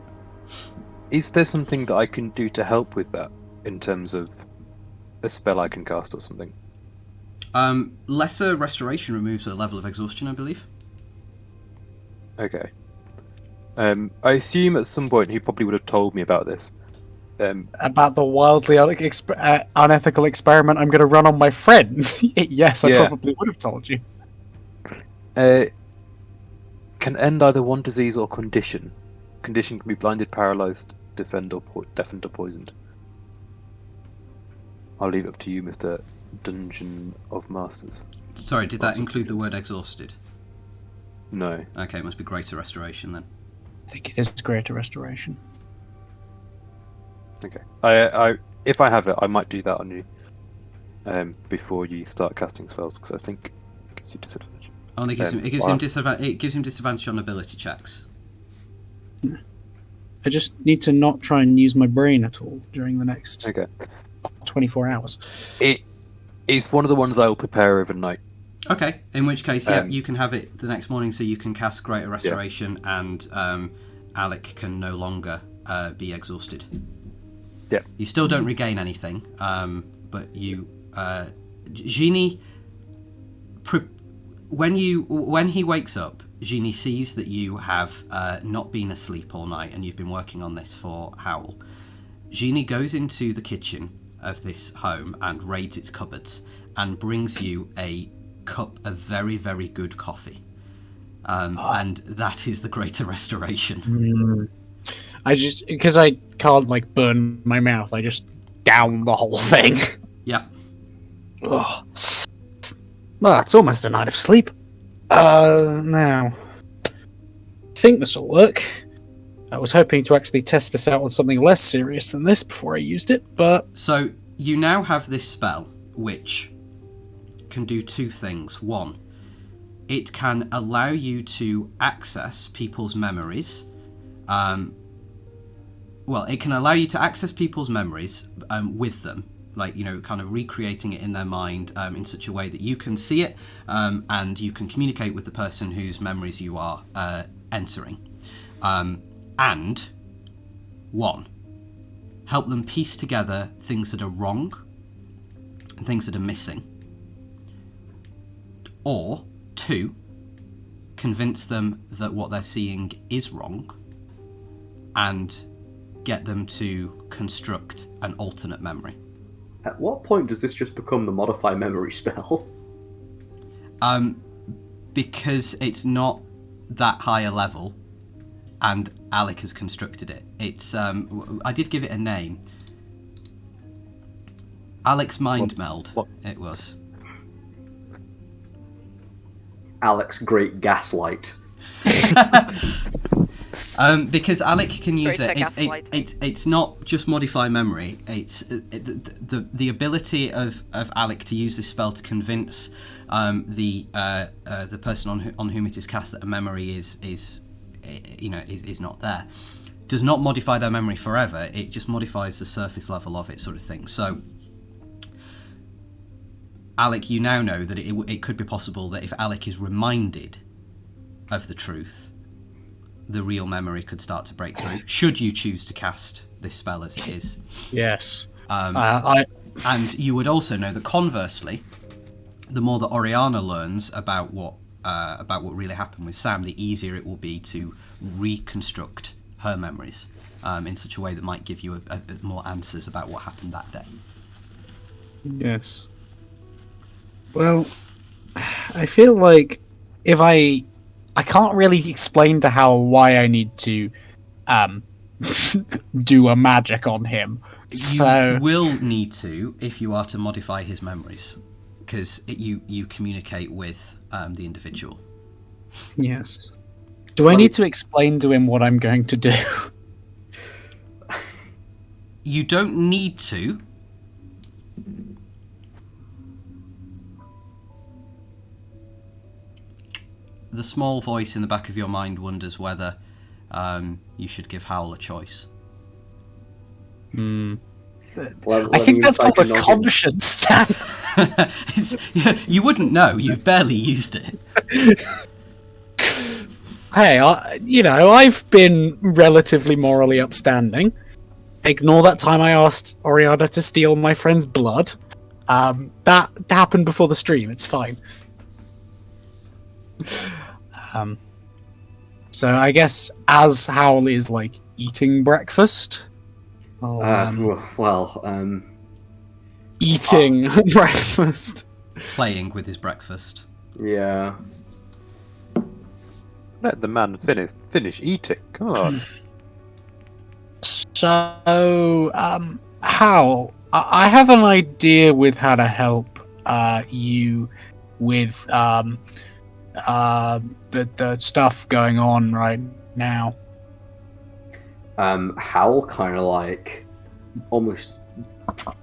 there something that I can do to help with that in terms of a spell I can cast or something?
Lesser restoration removes a level of exhaustion, I believe.
Okay. I assume at some point he probably would have told me about this.
About the wildly unethical experiment I'm going to run on my friend. Yes, I
Yeah.
probably would have told you.
Can end either one disease or condition. Condition can be blinded, paralyzed, deafened, or poisoned. I'll leave it up to you, Mr. Dungeon of Masters.
Sorry, did that
Awesome.
include the word exhausted?
No.
Okay, it must be greater restoration then.
I think it is greater restoration.
Okay. I if I have it, I might do that on you before you start casting spells, because I think it gives you disadvantage.
Only gives him, it gives him disadvantage on ability checks.
I just need to not try and use my brain at all during the next
Okay.
24 hours.
It's one of the ones I will prepare overnight.
Okay, in which case, yeah, you can have it the next morning, so you can cast greater restoration, and Alec can no longer be exhausted.
Yeah.
You still don't regain anything, but you, Génie, when he wakes up, Génie sees that you have not been asleep all night, and you've been working on this for Howl. Génie goes into the kitchen of this home and raids its cupboards and brings you a cup of very, very good coffee. And that is the greater restoration.
I just, because I can't like burn my mouth, I just down the whole thing.
Yeah.
Ugh. Well, it's almost a night of sleep. Now, I think this will work. I was hoping to actually test this out on something less serious than this before I used it, but
So you now have this spell, which can do 2 things. 1, it can allow you to access people's memories. It can allow you to access people's memories with them, like, you know, kind of recreating it in their mind in such a way that you can see it and you can communicate with the person whose memories you are entering. And 1, help them piece together things that are wrong and things that are missing. Or 2, convince them that what they're seeing is wrong and get them to construct an alternate memory.
At what point does this just become the modify memory spell?
Because it's not that high a level, and Alec has constructed it. It's I did give it a name. Alec's mind meld.
what?
It was.
Alex Great Gaslight.
Because Alec can use
Great
it.
at gaslighting.
It's not just modify memory. It's the ability of Alec to use this spell to convince the person on whom it is cast that a memory is not there. Does not modify their memory forever. It just modifies the surface level of it, sort of thing. So, Alec, you now know that it could be possible that if Alec is reminded of the truth, the real memory could start to break through, should you choose to cast this spell as it is.
Yes.
And you would also know that conversely, the more that Oriana learns about what really happened with Sam, the easier it will be to reconstruct her memories in such a way that might give you a bit more answers about what happened that day.
Yes. Well, I feel like if I can't really explain to Hal why I need to do a magic on him. So
You will need to if you are to modify his memories, because you communicate with the individual.
yes. Do I need to explain to him what I'm going to do?
You don't need to. The small voice in the back of your mind wonders whether you should give Howl a choice.
I think that's called a conscience stab.
You wouldn't know. You've barely used it.
Hey, I've been relatively morally upstanding. Ignore that time I asked Oriana to steal my friend's blood. That happened before the stream. It's fine. So I guess as Howl is like eating breakfast. Eating breakfast.
Playing with his breakfast.
Yeah.
Let the man finish eating. Come on.
So, Howl, I have an idea with how to help you with the stuff going on right now.
Howl kind of like almost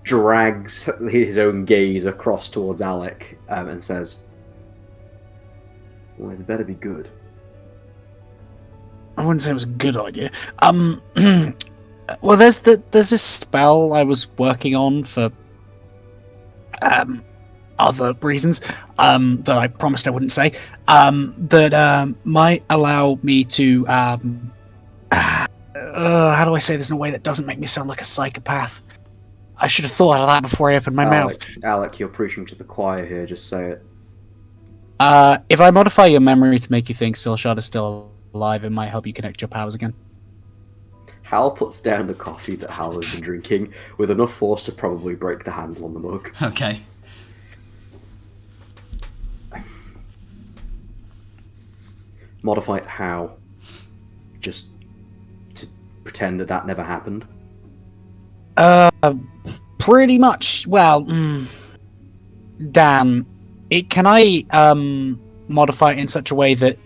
drags his own gaze across towards Alec and says, "Well, it better be good."
I wouldn't say it was a good idea. Well, there's this spell I was working on for other reasons that I promised I wouldn't say. That might allow me to how do I say this in a way that doesn't make me sound like a psychopath? I should have thought of that before I opened my mouth.
Alec, you're preaching to the choir here. Just say it.
If I modify your memory to make you think Silcharde is still alive, it might help you connect your powers again.
Hal puts down the coffee that Hal has been drinking with enough force to probably break the handle on the mug.
Okay.
Modify it how? Just to pretend that never happened?
Pretty much. Well, Dan, can I modify it in such a way that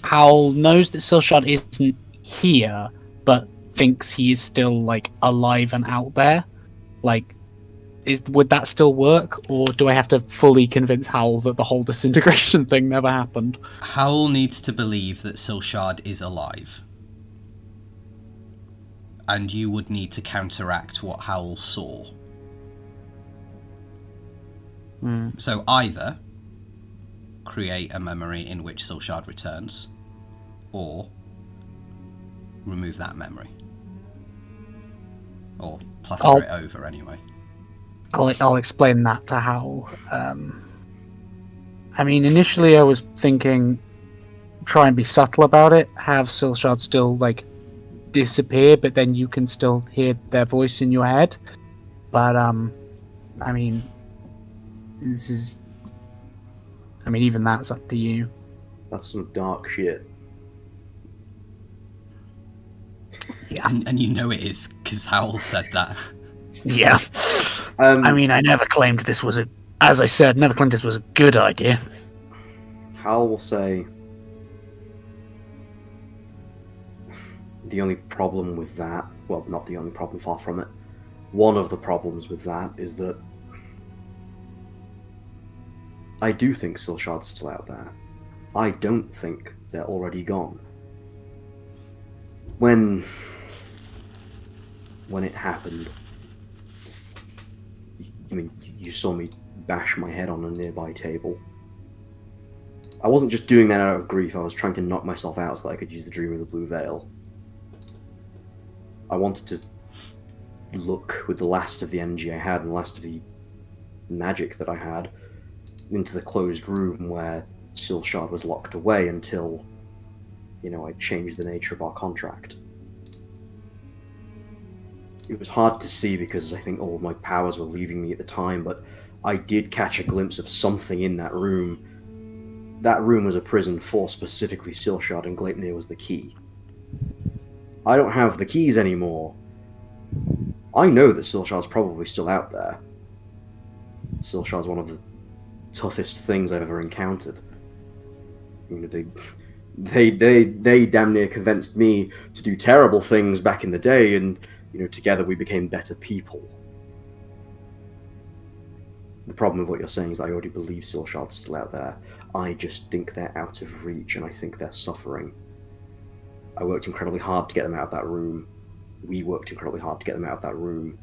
Howl knows that Silcharde isn't here, but thinks he is still like alive and out there? Like, would that still work, or do I have to fully convince Howl that the whole disintegration thing never happened?
Howl needs to believe that Silcharde is alive. And you would need to counteract what Howl saw. So either create a memory in which Silcharde returns, or remove that memory. Or plaster it over anyway.
I'll explain that to Howl. I mean, initially I was thinking try and be subtle about it, have Silcharde still like disappear, but then you can still hear their voice in your head. But I mean, even that's up to you.
That's some dark shit.
Yeah.
And you know it is, because Howell said that.
Yeah. I mean, I never claimed this was as I said, never claimed this was a good idea.
Hal will say, the only problem with that, well, not the only problem, far from it, one of the problems with that is that I do think Silcharde's still out there. I don't think they're already gone. When it happened, I mean, you saw me bash my head on a nearby table. I wasn't just doing that out of grief, I was trying to knock myself out so that I could use the Dream of the Blue Veil. I wanted to look with the last of the energy I had and the last of the magic that I had into the closed room where Silcharde was locked away until, I changed the nature of our contract. It was hard to see because I think all of my powers were leaving me at the time, but I did catch a glimpse of something in that room. That room was a prison for specifically Silcharde, and Gleipnir was the key. I don't have the keys anymore. I know that Silcharde's probably still out there. Silcharde's one of the toughest things I've ever encountered. They damn near convinced me to do terrible things back in the day, and together we became better people. The problem with what you're saying is I already believe Silcharde's still out there. I just think they're out of reach, and I think they're suffering. I worked incredibly hard to get them out of that room. We worked incredibly hard to get them out of that room.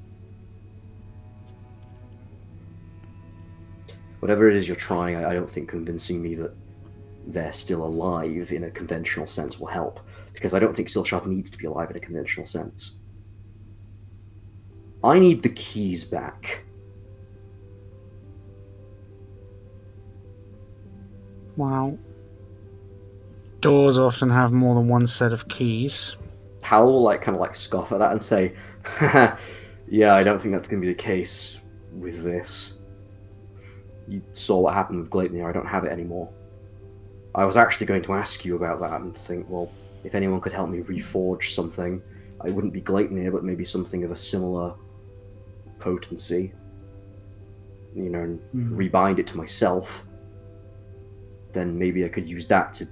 Whatever it is you're trying, I don't think convincing me that they're still alive in a conventional sense will help, because I don't think Silcharde needs to be alive in a conventional sense. I need the keys back.
Well, doors often have more than one set of keys.
Hal will kind of scoff at that and say, yeah, I don't think that's going to be the case with this. You saw what happened with Gleipnir, I don't have it anymore. I was actually going to ask you about that and think, well, if anyone could help me reforge something, it wouldn't be Gleipnir, but maybe something of a similar potency, and rebind it to myself, then maybe I could use that to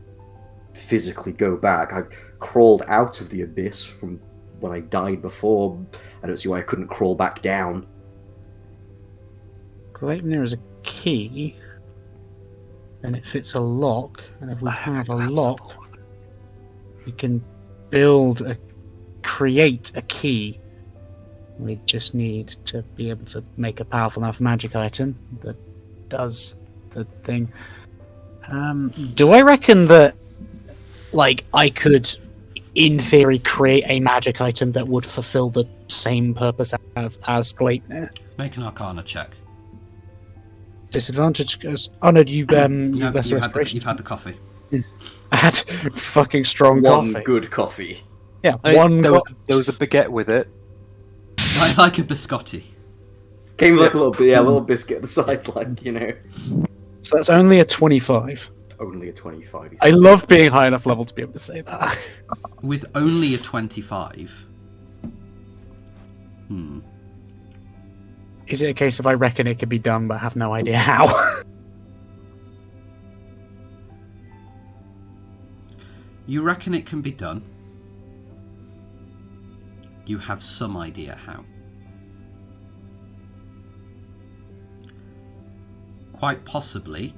physically go back. I've crawled out of the abyss from when I died before. I don't see why I couldn't crawl back down.
Gleipnir is a key, and it fits a lock, and if we have a lock, we can create a key. We just need to be able to make a powerful enough magic item that does the thing. Do I reckon that, I could, in theory, create a magic item that would fulfill the same purpose as Gleipnir?
Make an Arcana check.
Disadvantage goes... Oh no, you've had
the coffee.
I had fucking strong coffee.
One good coffee.
Yeah,
There was a baguette with it.
I like a biscotti.
Came with a little biscuit at the side,
So that's only a 25.
Only a 25.
I love being high enough level to be able to say that.
With only a 25.
Is it a case of I reckon it could be done, but have no idea how?
You reckon it can be done. You have some idea how. Quite possibly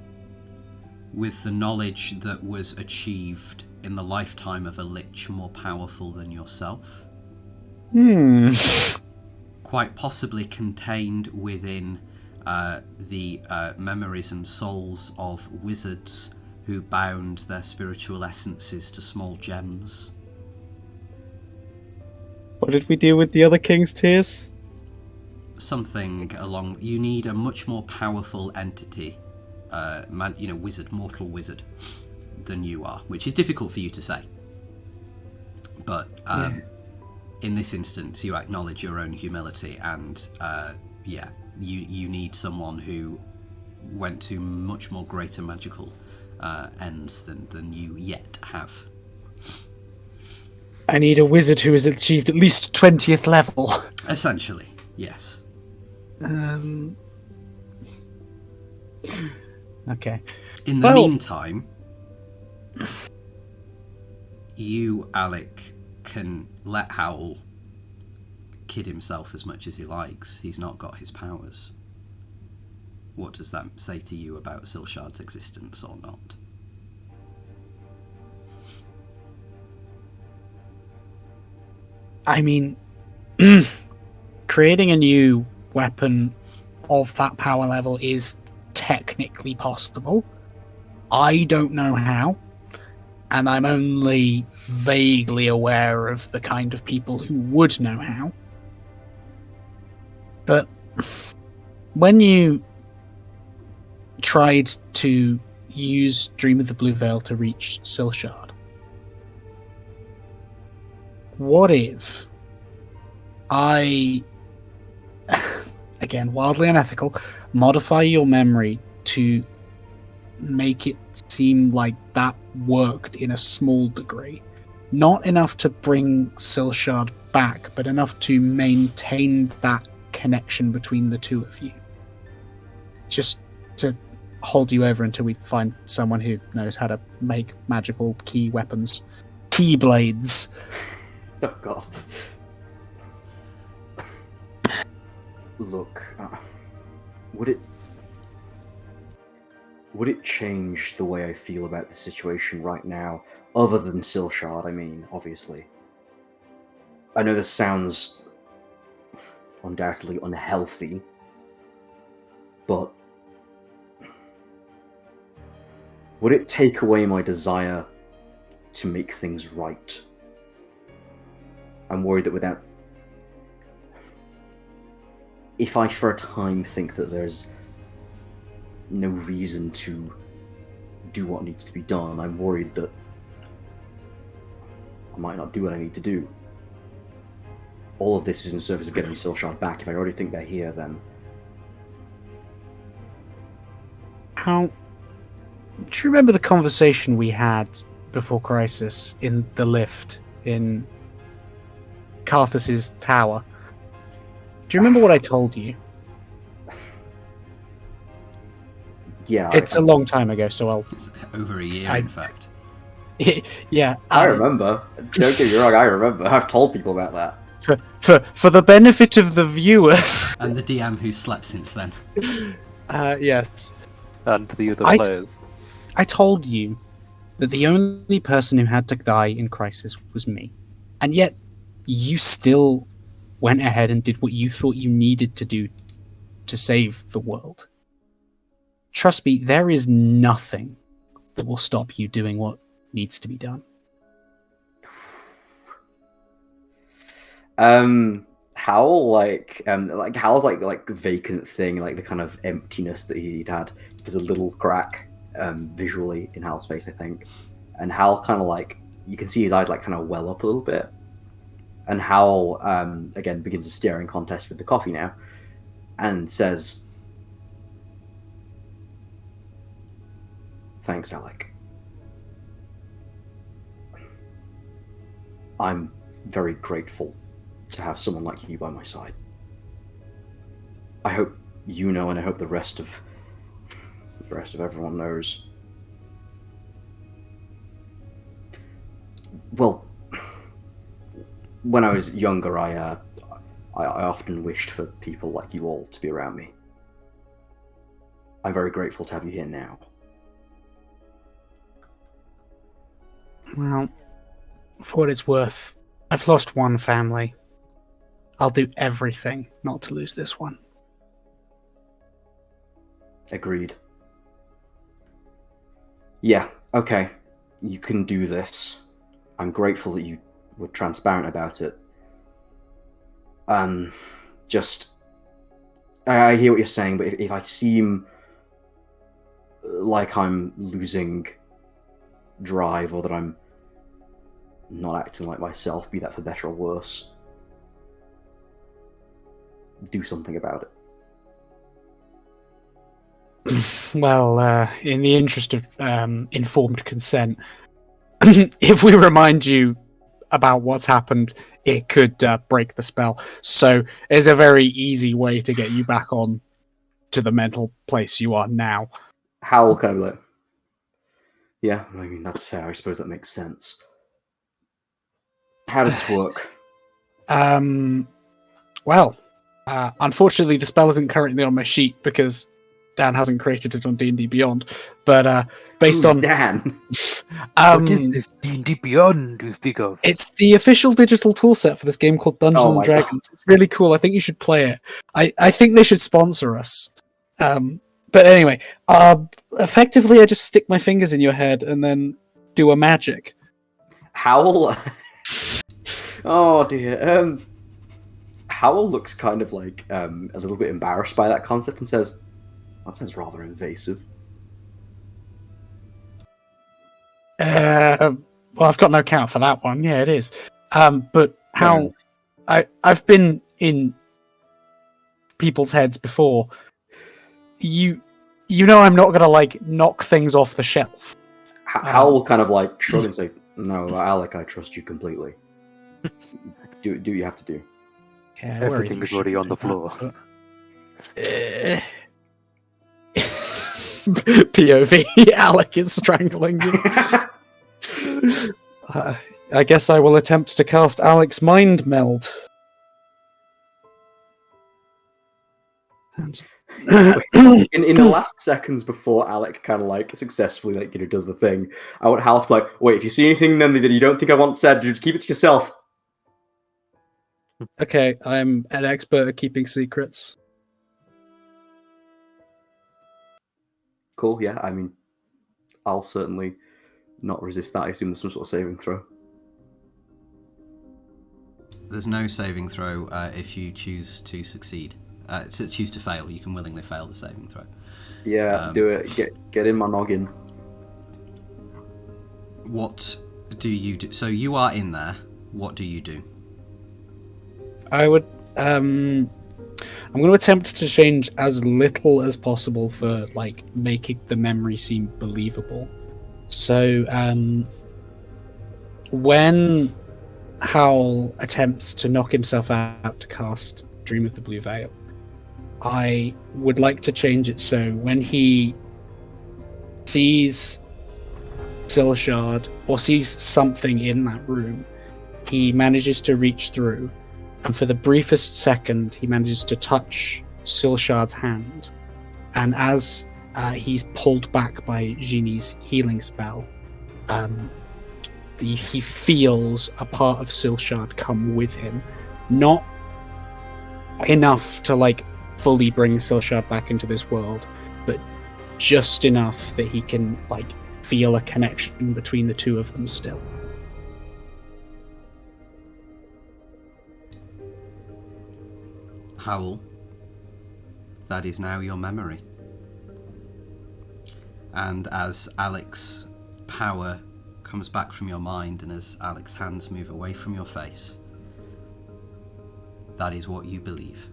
with the knowledge that was achieved in the lifetime of a lich more powerful than yourself. Quite possibly contained within the memories and souls of wizards who bound their spiritual essences to small gems.
What did we do with the other king's tears?
Something along... You need a much more powerful entity, mortal wizard, than you are, which is difficult for you to say. But in this instance, you acknowledge your own humility, and you need someone who went to much more greater magical ends than you yet have.
I need a wizard who has achieved at least 20th level.
Essentially, yes.
Okay.
In the meantime, you, Alec, can let Howl kid himself as much as he likes. He's not got his powers. What does that say to you about Silcharde's existence or not?
I mean, creating a new weapon of that power level is technically possible. I don't know how, and I'm only vaguely aware of the kind of people who would know how. But when you tried to use Dream of the Blue Veil to reach Silcharde, what if I, again, wildly unethical, modify your memory to make it seem like that worked in a small degree? Not enough to bring Silcharde back, but enough to maintain that connection between the two of you. Just to hold you over until we find someone who knows how to make magical key weapons. Keyblades.
Oh god. Look, would it change the way I feel about the situation right now, other than Silcharde? I mean, obviously. I know this sounds undoubtedly unhealthy, but would it take away my desire to make things right? I'm worried that without... If I for a time think that there's no reason to do what needs to be done, I'm worried that I might not do what I need to do. All of this is in service of getting Silcharde back. If I already think they're here, then...
How... Do you remember the conversation we had before Crisis in the lift in Carthus's tower? Do you remember what I told you?
Yeah.
It's a long time ago, so I'll...
It's over a year, in fact.
Yeah.
I remember. Don't get me wrong, I remember. I've told people about that.
For the benefit of the viewers.
And the DM who slept since then.
Yes.
And the other players.
I told you that the only person who had to die in Crisis was me. And yet, you still went ahead and did what you thought you needed to do to save the world. Trust me, there is nothing that will stop you doing what needs to be done.
Howl, Howl's like vacant thing, like the kind of emptiness that he'd had. There's a little crack visually in Howl's face, I think. And Howl kind of like, you can see his eyes like kind of well up a little bit. And Howl, again, begins a staring contest with the coffee now, and says, "Thanks, Alec. I'm very grateful to have someone like you by my side. I hope you know, and I hope the rest of everyone knows. Well, when I was younger, I often wished for people like you all to be around me. I'm very grateful to have you here now."
Well, for what it's worth, I've lost one family. I'll do everything not to lose this one.
Agreed. Yeah, okay. You can do this. I'm grateful that you were transparent about it. I hear what you're saying, but if I seem like I'm losing drive, or that I'm not acting like myself, be that for better or worse, do something about it.
Well, in the interest of informed consent, if we remind you about what's happened, it could break the spell. So it's a very easy way to get you back on to the mental place you are now.
Howl kind of like, yeah, I mean, that's fair. I suppose that makes sense. How does this work?
Well, unfortunately, the spell isn't currently on my sheet because Dan hasn't created it on D&D Beyond. But based
Who's
on
Dan?
What is this D&D Beyond you speak of?
it's the official digital toolset for this game called Dungeons
Oh
and
my
Dragons.
God.
It's really cool. I think you should play it. I think they should sponsor us. But anyway, effectively, I just stick my fingers in your head and then do a magic.
Howl. Oh dear. Howl looks kind of like a little bit embarrassed by that concept and says, "That sounds rather invasive."
Well, I've got no count for that one. Yeah, it is. But how I've been in people's heads before. You know I'm not gonna like knock things off the shelf.
Howl kind of like shrug and say, "No, Alec, I trust you completely. Do what you have to do."
Yeah,
Everything is already on the floor.
POV, Alec is strangling you. I guess I will attempt to cast Alec's Mind Meld.
In the last seconds before Alec kind of like successfully does the thing, I want Hal to be like, "Wait, if you see anything then that you don't think I want said, just keep it to yourself."
Okay, I'm an expert at keeping secrets.
Cool. Yeah, I mean, I'll certainly not resist that. I assume there's some sort of saving throw.
There's no saving throw if you choose to succeed. To choose to fail, you can willingly fail the saving throw.
Yeah, do it. Get in my noggin.
What do you do? So you are in there. What do you do?
I would. I'm going to attempt to change as little as possible for like making the memory seem believable. So, when Howl attempts to knock himself out to cast Dream of the Blue Veil, I would like to change it so when he sees Silcharde or sees something in that room, he manages to reach through, and for the briefest second, he manages to touch Silcharde's hand. And as he's pulled back by Génie's healing spell, he feels a part of Silcharde come with him. Not enough to like fully bring Silcharde back into this world, but just enough that he can like feel a connection between the two of them still.
Howl, that is now your memory. And as Alec's power comes back from your mind and as Alec's hands move away from your face, that is what you believe.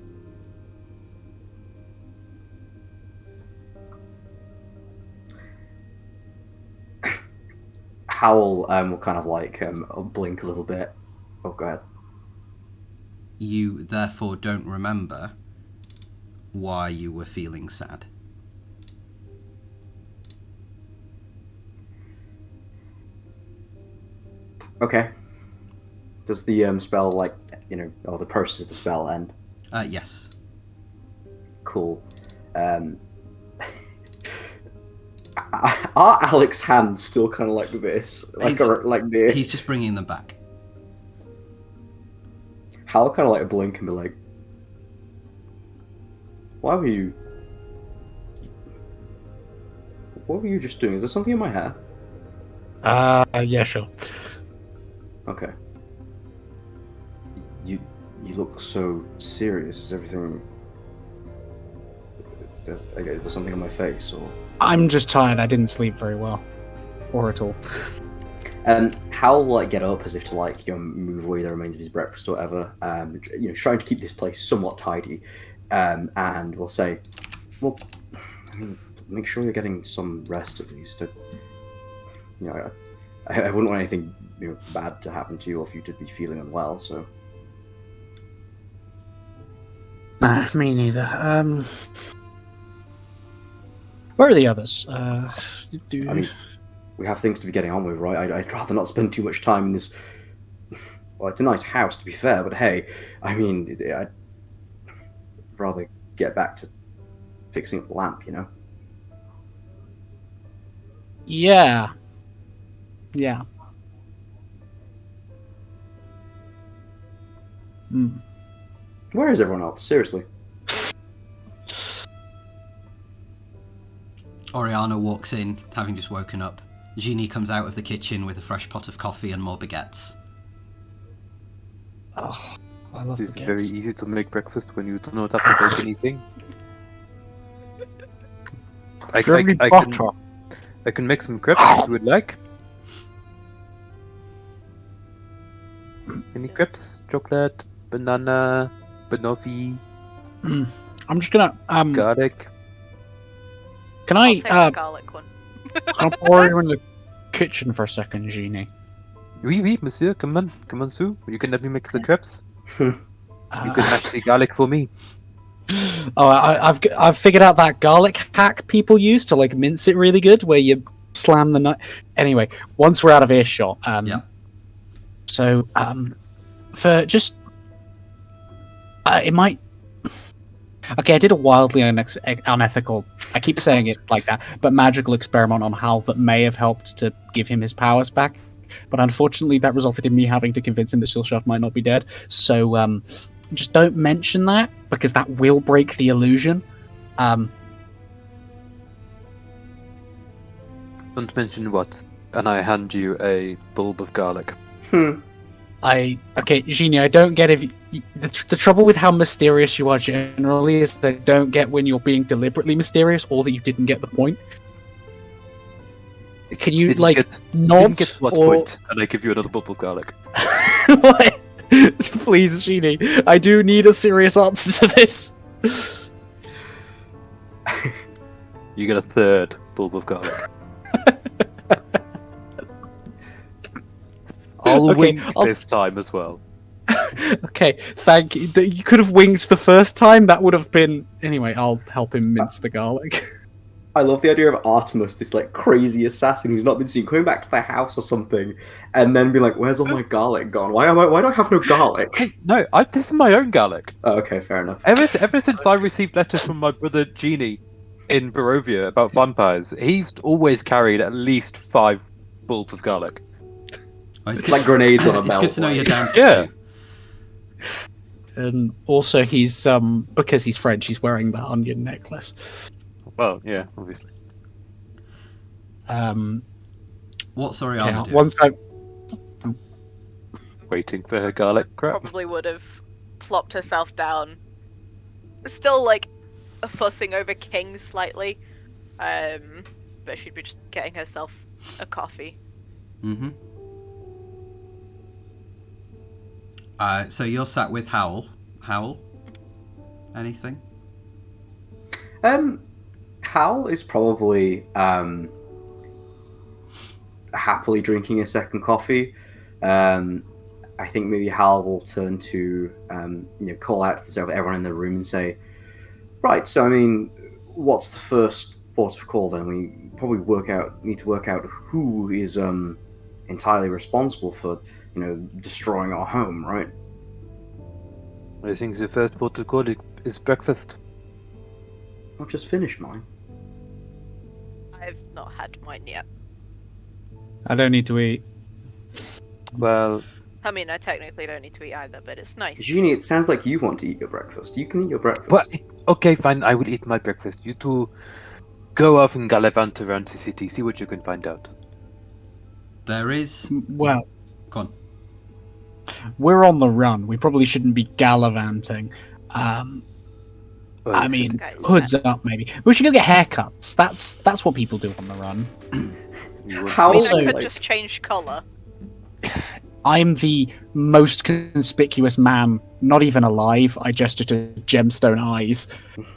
Howl will kind of like blink a little bit. Oh, go ahead.
You therefore don't remember why you were feeling sad.
Okay. Does the spell, like, or the process of the spell end?
Yes.
Cool. Are Alec's hands still kind of like this? Like near?
He's just bringing them back.
Hal kind of like blink and be like, What were you just doing? Is there something in my hair?
Yeah, sure.
Okay. You look so serious. Is everything... Is there something on my face, or...
I'm just tired. I didn't sleep very well. Or at all.
Hal will get up as if to move away the remains of his breakfast or whatever. Trying to keep this place somewhat tidy. And we'll say, well, make sure you're getting some rest at least. I wouldn't want anything bad to happen to you or for you to be feeling unwell. So.
Nah, me neither. Where are the others?
I mean, we have things to be getting on with, right? I'd rather not spend too much time in this. Well, it's a nice house, to be fair, but hey, I mean, I'd rather get back to fixing up the lamp, you know?
Yeah. Yeah. Hmm.
Where is everyone else? Seriously.
Oriana walks in, having just woken up. Génie comes out of the kitchen with a fresh pot of coffee and more baguettes.
Oh, I love
It's
baguettes.
very easy to make breakfast when you do not have to bake anything. I can make some crepes if you would like. Any crepes? Chocolate, banana, banoffee,
I'm just gonna
garlic.
Can
I'll
I
take the garlic one.
can I borrow you in the kitchen for a second, Génie?
Oui, monsieur, come on, Sue. You can let me make the crepes. You
Uh,
can mash the garlic for me.
Oh, I've figured out that garlic hack people use to like mince it really good, where you slam the nut. Anyway, once we're out of earshot,
Yeah.
So for just it might. Okay, I did a wildly unethical. I keep saying it like that, but magical experiment on Hal that may have helped to give him his powers back. But unfortunately, that resulted in me having to convince him that Silcharde might not be dead. So just don't mention that, because that will break the illusion.
Don't mention what. And I hand you a bulb of garlic.
Okay, Génie, I don't get if the trouble with how mysterious you are generally is that I don't get when you're being deliberately mysterious or that you didn't get the point. Can you nod
Didn't get what
or
point? And I give you another bulb of garlic.
What? Please, Génie, I do need a serious answer to this.
You get a third bulb of garlic. I'll
Okay,
wink this time as well.
Okay, thank you. You could have winked the first time. That would have been anyway. I'll help him mince the garlic.
I love the idea of Artemis, this like crazy assassin who's not been seen, coming back to their house or something, and then be like, "Where's all my garlic gone? Why do I have no garlic?"
Hey, no, this is my own garlic.
Oh, okay, fair enough.
Ever since I received letters from my brother Génie in Barovia about vampires, he's always carried at least 5 bulbs of garlic.
Well,
It's like grenades on a
it's
belt.
good to know
like-
you're down to
Yeah.
2.
And also, he's because he's French, he's wearing that onion necklace.
Well, yeah, obviously.
What's
Okay,
Oriana doing?
once I
Waiting for her garlic crap.
Probably would have plopped herself down. Still like fussing over King slightly. But she'd be just getting herself a coffee.
Mm-hmm. So you're sat with Howl. Howl? Anything?
Hal is probably happily drinking a second coffee. I think maybe Hal will turn to call out to everyone in the room and say, "Right, so I mean, what's the first port of call then? We probably need to work out who is entirely responsible for destroying our home, right?"
I think the first protocol is breakfast.
I've just finished mine.
I've not had mine yet.
I don't need to eat.
Well,
I mean, I technically don't need to eat either, but it's nice.
Génie, it sounds like you want to eat your breakfast. You can eat your breakfast.
but okay, fine. I will eat my breakfast. You two go off and gallivant around the city. See what you can find out.
There is...
Well,
Go on.
we're on the run. We probably shouldn't be gallivanting.
Well,
I
it's-
mean,
Okay,
hoods up, maybe. We should go get haircuts. That's what people do on the run.
you
How-
I mean,
Also-
I could
like-
just change colour.
I'm the most conspicuous man, not even alive. I gesture to gemstone eyes.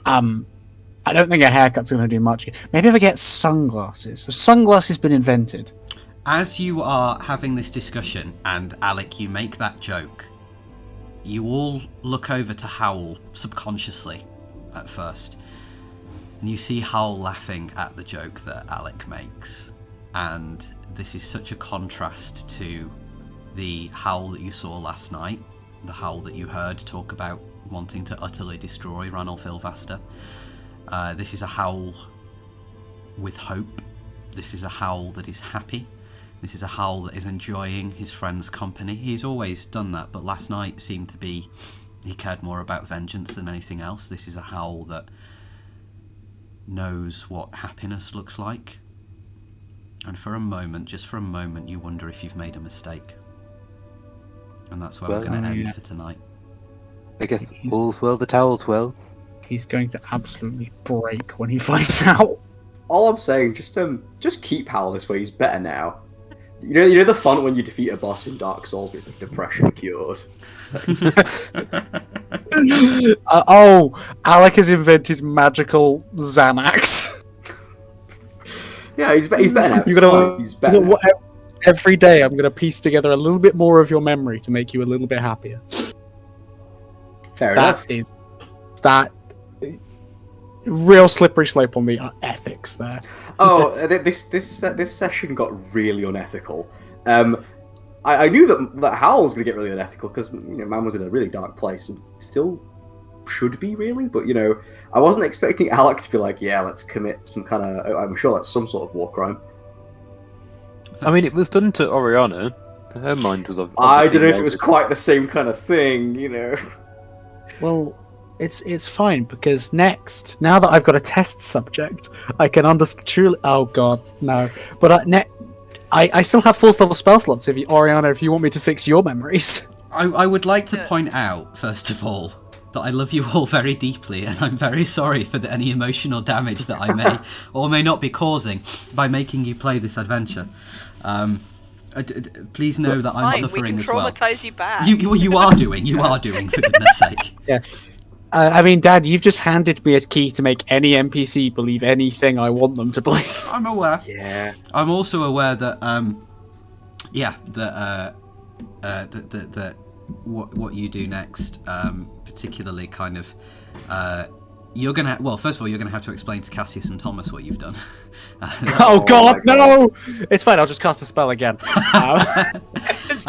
I don't think a haircut's going to do much. Maybe if I get sunglasses. Have sunglasses been invented?
As you are having this discussion, and Alec, you make that joke, you all look over to Howl subconsciously at first, and you see Howl laughing at the joke that Alec makes. And this is such a contrast to the Howl that you saw last night, the Howl that you heard talk about wanting to utterly destroy Ranulph Ilvaster. This is a Howl with hope. This is a Howl that is happy. This is a Howl that is enjoying his friend's company. He's always done that, but last night seemed to be he cared more about vengeance than anything else. This is a Howl that knows what happiness looks like. And for a moment, just for a moment, you wonder if you've made a mistake. And that's where we're going to end for tonight.
I guess all's well that owl's well.
He's going to absolutely break when he finds out.
All I'm saying, just keep Howl this way. He's better now. You know the fun when you defeat a boss in Dark Souls, but it's like depression cured.
Alec has invented magical Xanax.
Yeah, he's better now. He's better now.
Every day I'm going to piece together a little bit more of your memory to make you a little bit happier.
Fair enough.
That real slippery slope on the ethics there.
Oh, this session got really unethical. I knew that Howl was going to get really unethical because man was in a really dark place and still should be really, but I wasn't expecting Alec to be like, yeah, let's commit some kind of. I'm sure that's some sort of war crime.
I mean, it was done to Oriana. Her mind was obviously.
I don't know if it was quite the same kind of thing,
Well, it's fine because now that I've got a test subject, I can understand truly. Oh god, no! But I still have 4th level spell slots. Oriana, if you want me to fix your memories,
I would like to point out first of all that I love you all very deeply, and I'm very sorry for any emotional damage that I may or may not be causing by making you play this adventure. Please know that I'm suffering as well.
We can traumatize you back.
You are doing, for goodness sake.
Yeah. I mean, Dad, you've just handed me a key to make any NPC believe anything I want them to believe.
I'm aware.
Yeah.
I'm also aware that, what you do next, particularly kind of, you're gonna. Well, first of all, you're gonna have to explain to Cassius and Thomas what you've done.
Oh God, no! It's fine. I'll just cast the spell again.
It's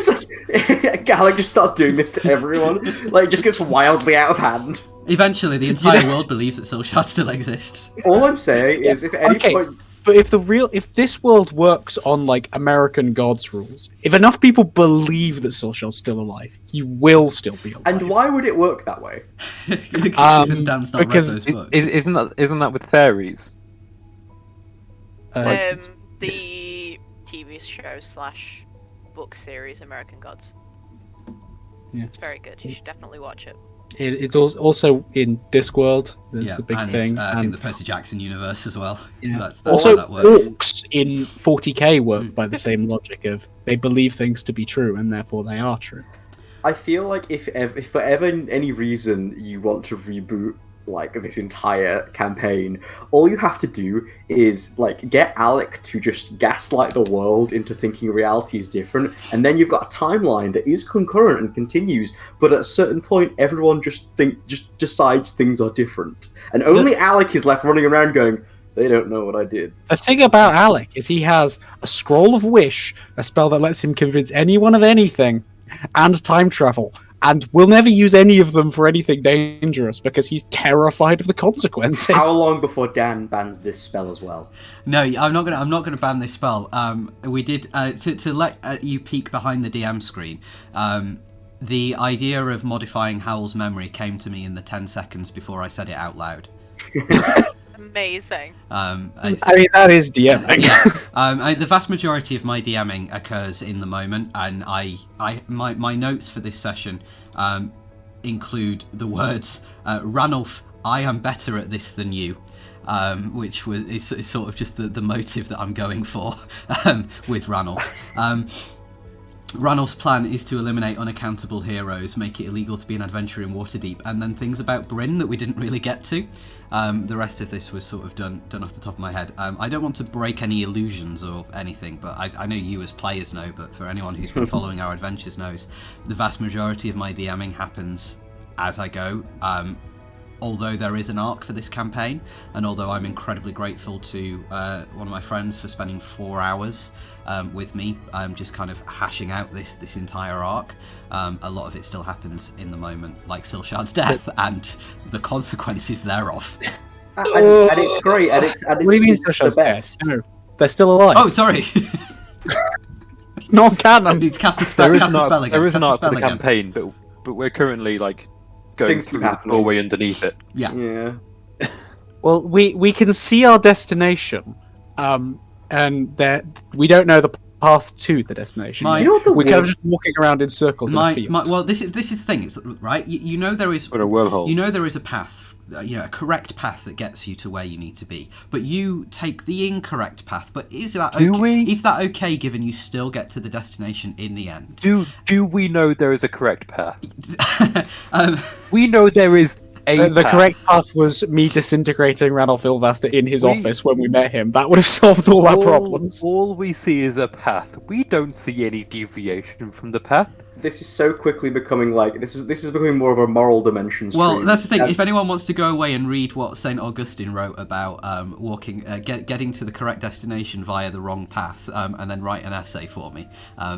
like Alec just starts doing this to everyone. Like, it just gets wildly out of hand.
Eventually, the entire world believes that Silcharde still exists.
All I'm saying is, if at any point.
But if this world works on like American Gods rules, if enough people believe that Silcharde's still alive, he will still be alive.
And why would it work that way?
Even Dan's not read those books.
Isn't that with fairies?
The TV show / book series American Gods.
Yeah.
It's very good. You should definitely watch it.
It's also in Discworld. That's a big thing.
I think the Percy Jackson universe as well.
Yeah.
That's
also,
how that works.
orcs in 40k work by the same logic of they believe things to be true and therefore they are true.
I feel like if for ever any reason you want to reboot like this entire campaign, all you have to do is like get Alec to just gaslight the world into thinking reality is different, and then you've got a timeline that is concurrent and continues, but at a certain point everyone just decides things are different, and only Alec is left running around going, they don't know what I did.
The thing about Alec is he has a Scroll of Wish, a spell that lets him convince anyone of anything, and time travel, and will never use any of them for anything dangerous because he's terrified of the consequences.
How long before Dan bans this spell as well?
No, I'm not gonna ban this spell. We did to let you peek behind the DM screen. The idea of modifying Howl's memory came to me in the 10 seconds before I said it out loud.
Amazing.
I mean, that is DMing.
Yeah. The vast majority of my DMing occurs in the moment, and my notes for this session include the words, Ranulph, I am better at this than you. Which is sort of just the motive that I'm going for with Ranulph. Ranulph's plan is to eliminate unaccountable heroes, make it illegal to be an adventurer in Waterdeep, and then things about Bryn that we didn't really get to. The rest of this was sort of done off the top of my head. I don't want to break any illusions or anything, but I know you as players know, but for anyone who's been following our adventures knows, the vast majority of my DMing happens as I go. Although there is an arc for this campaign, and although I'm incredibly grateful to one of my friends for spending 4 hours with me, just kind of hashing out this entire arc, a lot of it still happens in the moment, like Silcharde's death and the consequences thereof.
and it's great. And it's
What do you mean Silcharde's death? No, they're still alive.
Oh, sorry.
It's not canon.
It's cast a spell.
There is
Cast
an
a
arc,
spell again.
there is an
Cast a
arc for
spell
the
again.
campaign, but we're currently like going
Things keep
through the
happening.
doorway underneath it.
Yeah.
Yeah.
Well, we can see our destination, and we don't know the path to the destination.
My-
You know what the
We're kind of
worst-
just walking around in circles in a field.
Well, this is the thing, right? You know there is
Or a wormhole.
You know there is a path, a correct path that gets you to where you need to be, but you take the incorrect path. But is that
Do
okay?
we?
Is that okay, given you still get to the destination in the end?
Do we know there is a correct path?
um,
We know there is a
The
path.
correct path was me disintegrating Ranulph Ilvaster in his
We-
office when we met him. That would have solved all our problems.
All we see is a path. We don't see any deviation from the path.
This is so quickly becoming like this is becoming more of a moral dimension.
well,
stream.
that's the thing.
And-
If anyone wants to go away and read what Saint Augustine wrote about getting to the correct destination via the wrong path, and then write an essay for me,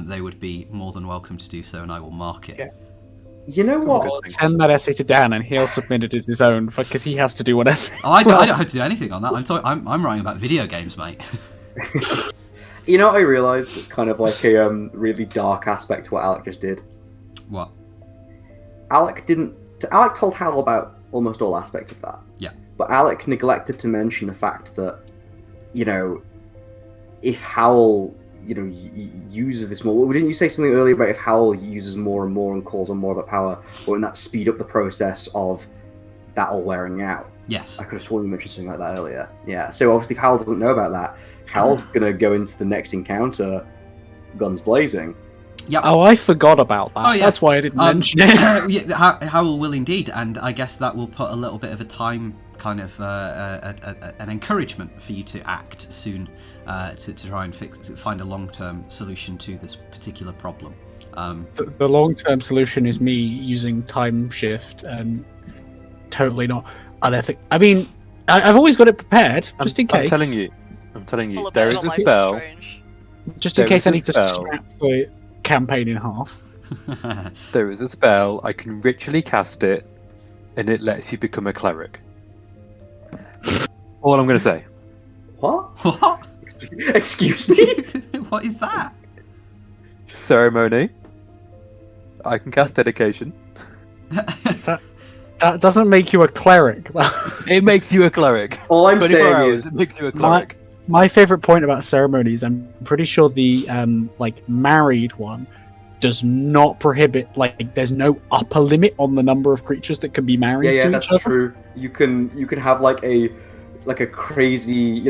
they would be more than welcome to do so, and I will mark it.
Yeah.
You know what?
Good thing.
Send that essay to Dan, and he'll submit it as his own because he has to do an essay.
Oh, I don't have to do anything on that. I'm writing about video games, mate.
You know what I realised? It's kind of like a really dark aspect to what Alec just did.
What?
Alec told Hal about almost all aspects of that.
Yeah.
But Alec neglected to mention the fact that, if Hal, uses this more. Didn't you say something earlier about if Hal uses more and more and calls on more of that power, wouldn't that speed up the process of that all wearing out?
Yes.
I could have sworn you mentioned something like that earlier. Yeah. So obviously, if Hal doesn't know about that, Hal's gonna go into the next encounter, guns blazing.
Yep.
Oh, I forgot about that.
Oh, yeah.
That's why I didn't mention it.
Yeah, Howell will indeed, and I guess that will put a little bit of a time, kind of an encouragement for you to act soon, to try and find a long-term solution to this particular problem.
The long-term solution is me using time shift and totally not unethical. I mean, I've always got it prepared, just in case.
I'm telling you,
Full of
there
it,
is
I
a
don't like
spell.
Strange.
Just in
there
case I
is a
need to
spell.
scrap the campaign in half.
There is a spell. I can ritually cast it, and it lets you become a cleric. All I'm going to say.
What?
What?
Excuse me?
What is that?
Ceremony. I can cast dedication.
That doesn't make you a cleric.
It makes you a cleric.
All I'm
24
saying
hours,
is,
it makes you a cleric.
My favorite point about ceremonies, I'm pretty sure the married one does not prohibit, there's no upper limit on the number of creatures that can be married
yeah,
to
that's
each other.
true. You can have like a crazy,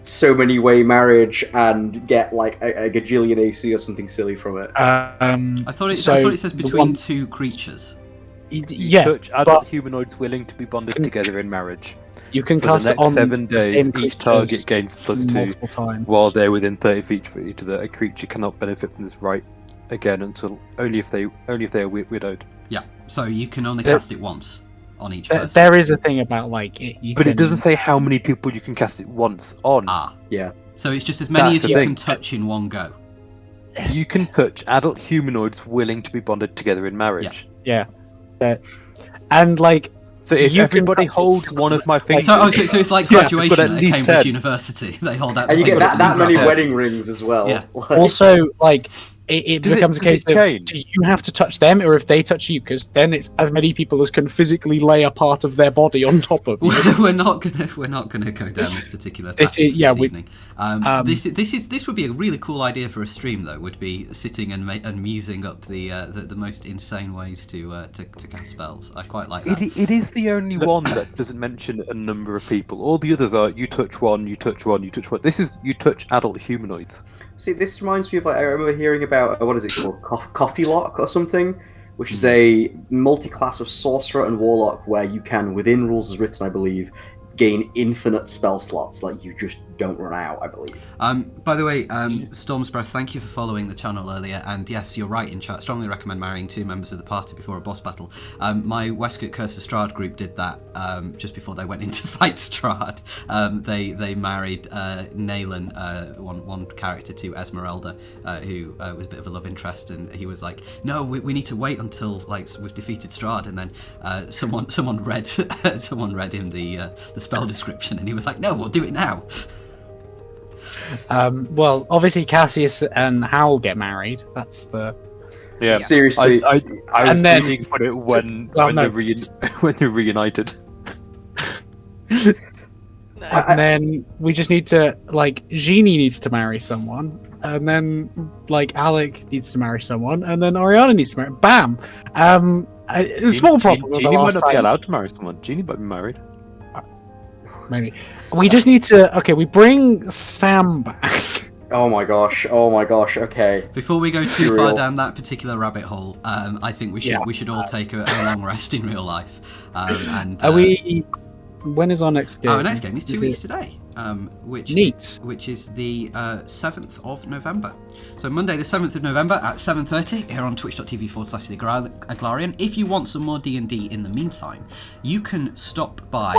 so many way marriage and get like a gajillion AC or something silly from it.
I thought it says
the
between
one-
two creatures.
Yeah,
Touch adult humanoids willing to be bonded together in marriage.
you can
For
cast
the
it on
next 7
the same
days, each
creatures
target gains +2
multiple times.
while they're within 30 feet of each other. A creature cannot benefit from this right again until only if they are widowed.
Yeah. So you can only
There-
cast it once on each person.
There is a thing about
But it doesn't say how many people you can cast it once on.
Ah.
Yeah.
So it's just as many
That's
as
the
you
thing.
can touch in one go.
You can touch adult humanoids willing to be bonded together in marriage.
and
So if
You can
everybody
practice
holds one of my fingers,
So it's like
Yeah,
graduation
but at
at
least
Cambridge
10.
University. They hold out. The
And you get
fingers
that
and
many
you-
wedding rings as well.
Yeah.
Like-
also it
Does it-
becomes a
does
case
it
of
change?
do you have to touch them or if they touch you, because then it's as many people as can physically lay a part of their body on top of you.
we're not gonna go down this particular path
This is- yeah,
this
we-
evening. This would be a really cool idea for a stream though. Would be sitting and musing up the most insane ways to cast spells. I quite like that.
it is the only one that doesn't mention a number of people. All the others are you touch one, you touch one, you touch one. This is you touch adult humanoids.
See, this reminds me of, like, I remember hearing about, what is it called? Coffee Lock or something? Which is a multi-class of Sorcerer and Warlock where you can, within rules as written, I believe, gain infinite spell slots. Like, you just don't run out, I believe.
By the way, Storm's Breath, thank you for following the channel earlier. And yes, you're right in chat. Strongly recommend marrying 2 members of the party before a boss battle. My Westcote Curse of Strahd group did that just before they went into fight Strahd. They married Naylan, one character, to Esmeralda, who was a bit of a love interest, and he was like, "No, we need to wait until like we've defeated Strahd." And then someone read him the spell description, and he was like, "No, we'll do it now."
Well, obviously Cassius and Howl get married. That's the
Seriously.
I was
And then-
waiting for it when
no.
when they're reunited.
No.
and then we just need to like Génie needs to marry someone, and then like Alec needs to marry someone, and then Oriana needs to marry. Bam. A small problem with the
Génie might
last
not be
time.
allowed to marry someone. Génie might be married.
Maybe we just need to. Okay, we bring Sam back.
Oh my gosh, okay.
Before we go too
Real.
far down that particular rabbit hole, I think we should all take a long rest in real life. And
Are we? When is our next game?
Our next game is 2
Is
weeks
it-
today, which
Neat.
is the 7th of November. So Monday the 7th of November at 7:30 here on twitch.tv/TheAglarion. If you want some more D&D in the meantime, you can stop by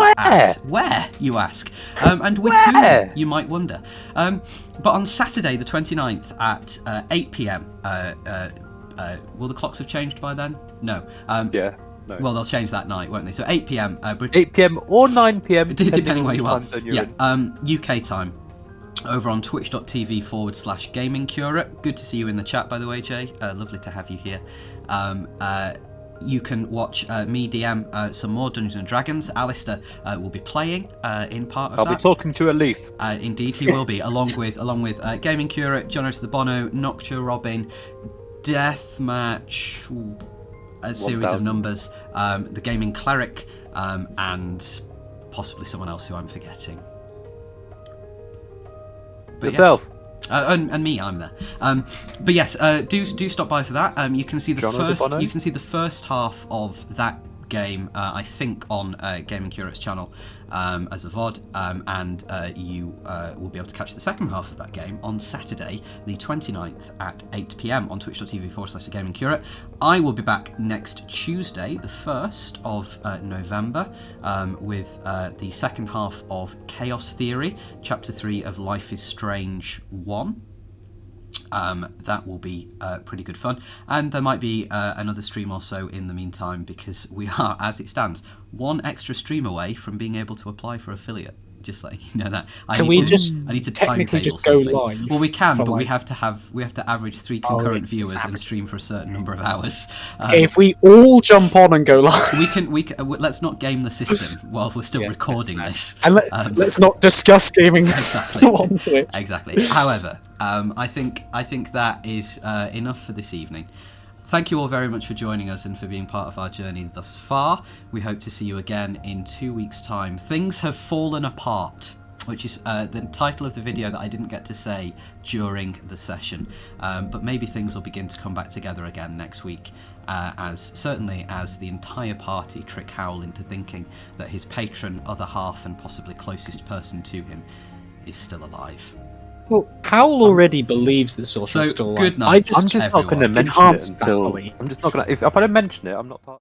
where you ask, and with whom, you might wonder. But on Saturday the 29th at 8 p.m, will the clocks have changed by then? No.
Yeah. No.
Well, they'll change that night, won't they? So 8 p.m.
8 p.m. or 9 p.m.
depending where you are.
time zone you're
Yeah,
in.
UK time. Over on twitch.tv/gaming curate. Good to see you in the chat, by the way, Jay. Lovely to have you here. You can watch me DM some more Dungeons and Dragons. Alistair will be playing in part of
I'll
that.
be talking to a leaf.
Indeed, he will be, along with Gaming Curate, John the Bono, Noctua Robin, Deathmatch, a series of
1000.
numbers, the Gaming Cleric, and possibly someone else who I'm forgetting. But
Yourself.
yeah. And me, I'm there. But yes, do stop by for that. You can see the first half of that game, I think, on Gaming Curate's channel as a VOD, and you will be able to catch the second half of that game on Saturday, the 29th at 8 p.m. on twitch.tv/Gaming Curate. I will be back next Tuesday, the 1st of November, with the second half of Chaos Theory, Chapter 3 of Life is Strange 1. That will be pretty good fun, and there might be another stream or so in the meantime, because we are, as it stands, one extra stream away from being able to apply for affiliate. Just letting you know that. I need to
technically
timetable
just go
something.
live?
Well, we can,
for,
but we
like-
have to average 3 concurrent viewers and stream for a certain number of hours.
Okay, if we all jump on and go live,
we can let's not game the system while we're still recording this.
and let's not discuss gaming
Exactly.
on Twitch.
Exactly. However, I think that is enough for this evening. Thank you all very much for joining us and for being part of our journey thus far. We hope to see you again in 2 weeks' time. Things have fallen apart, which is the title of the video that I didn't get to say during the session. But maybe things will begin to come back together again next week, as the entire party trick Howl into thinking that his patron, other half, and possibly closest person to him is still alive.
Well, Howl already believes that Silcharde's
So,
still alive.
good night.
I'm just not going to
everyone.
mention it
Enhance that
until.
belief.
I'm just not going to. If I don't mention it, I'm not part.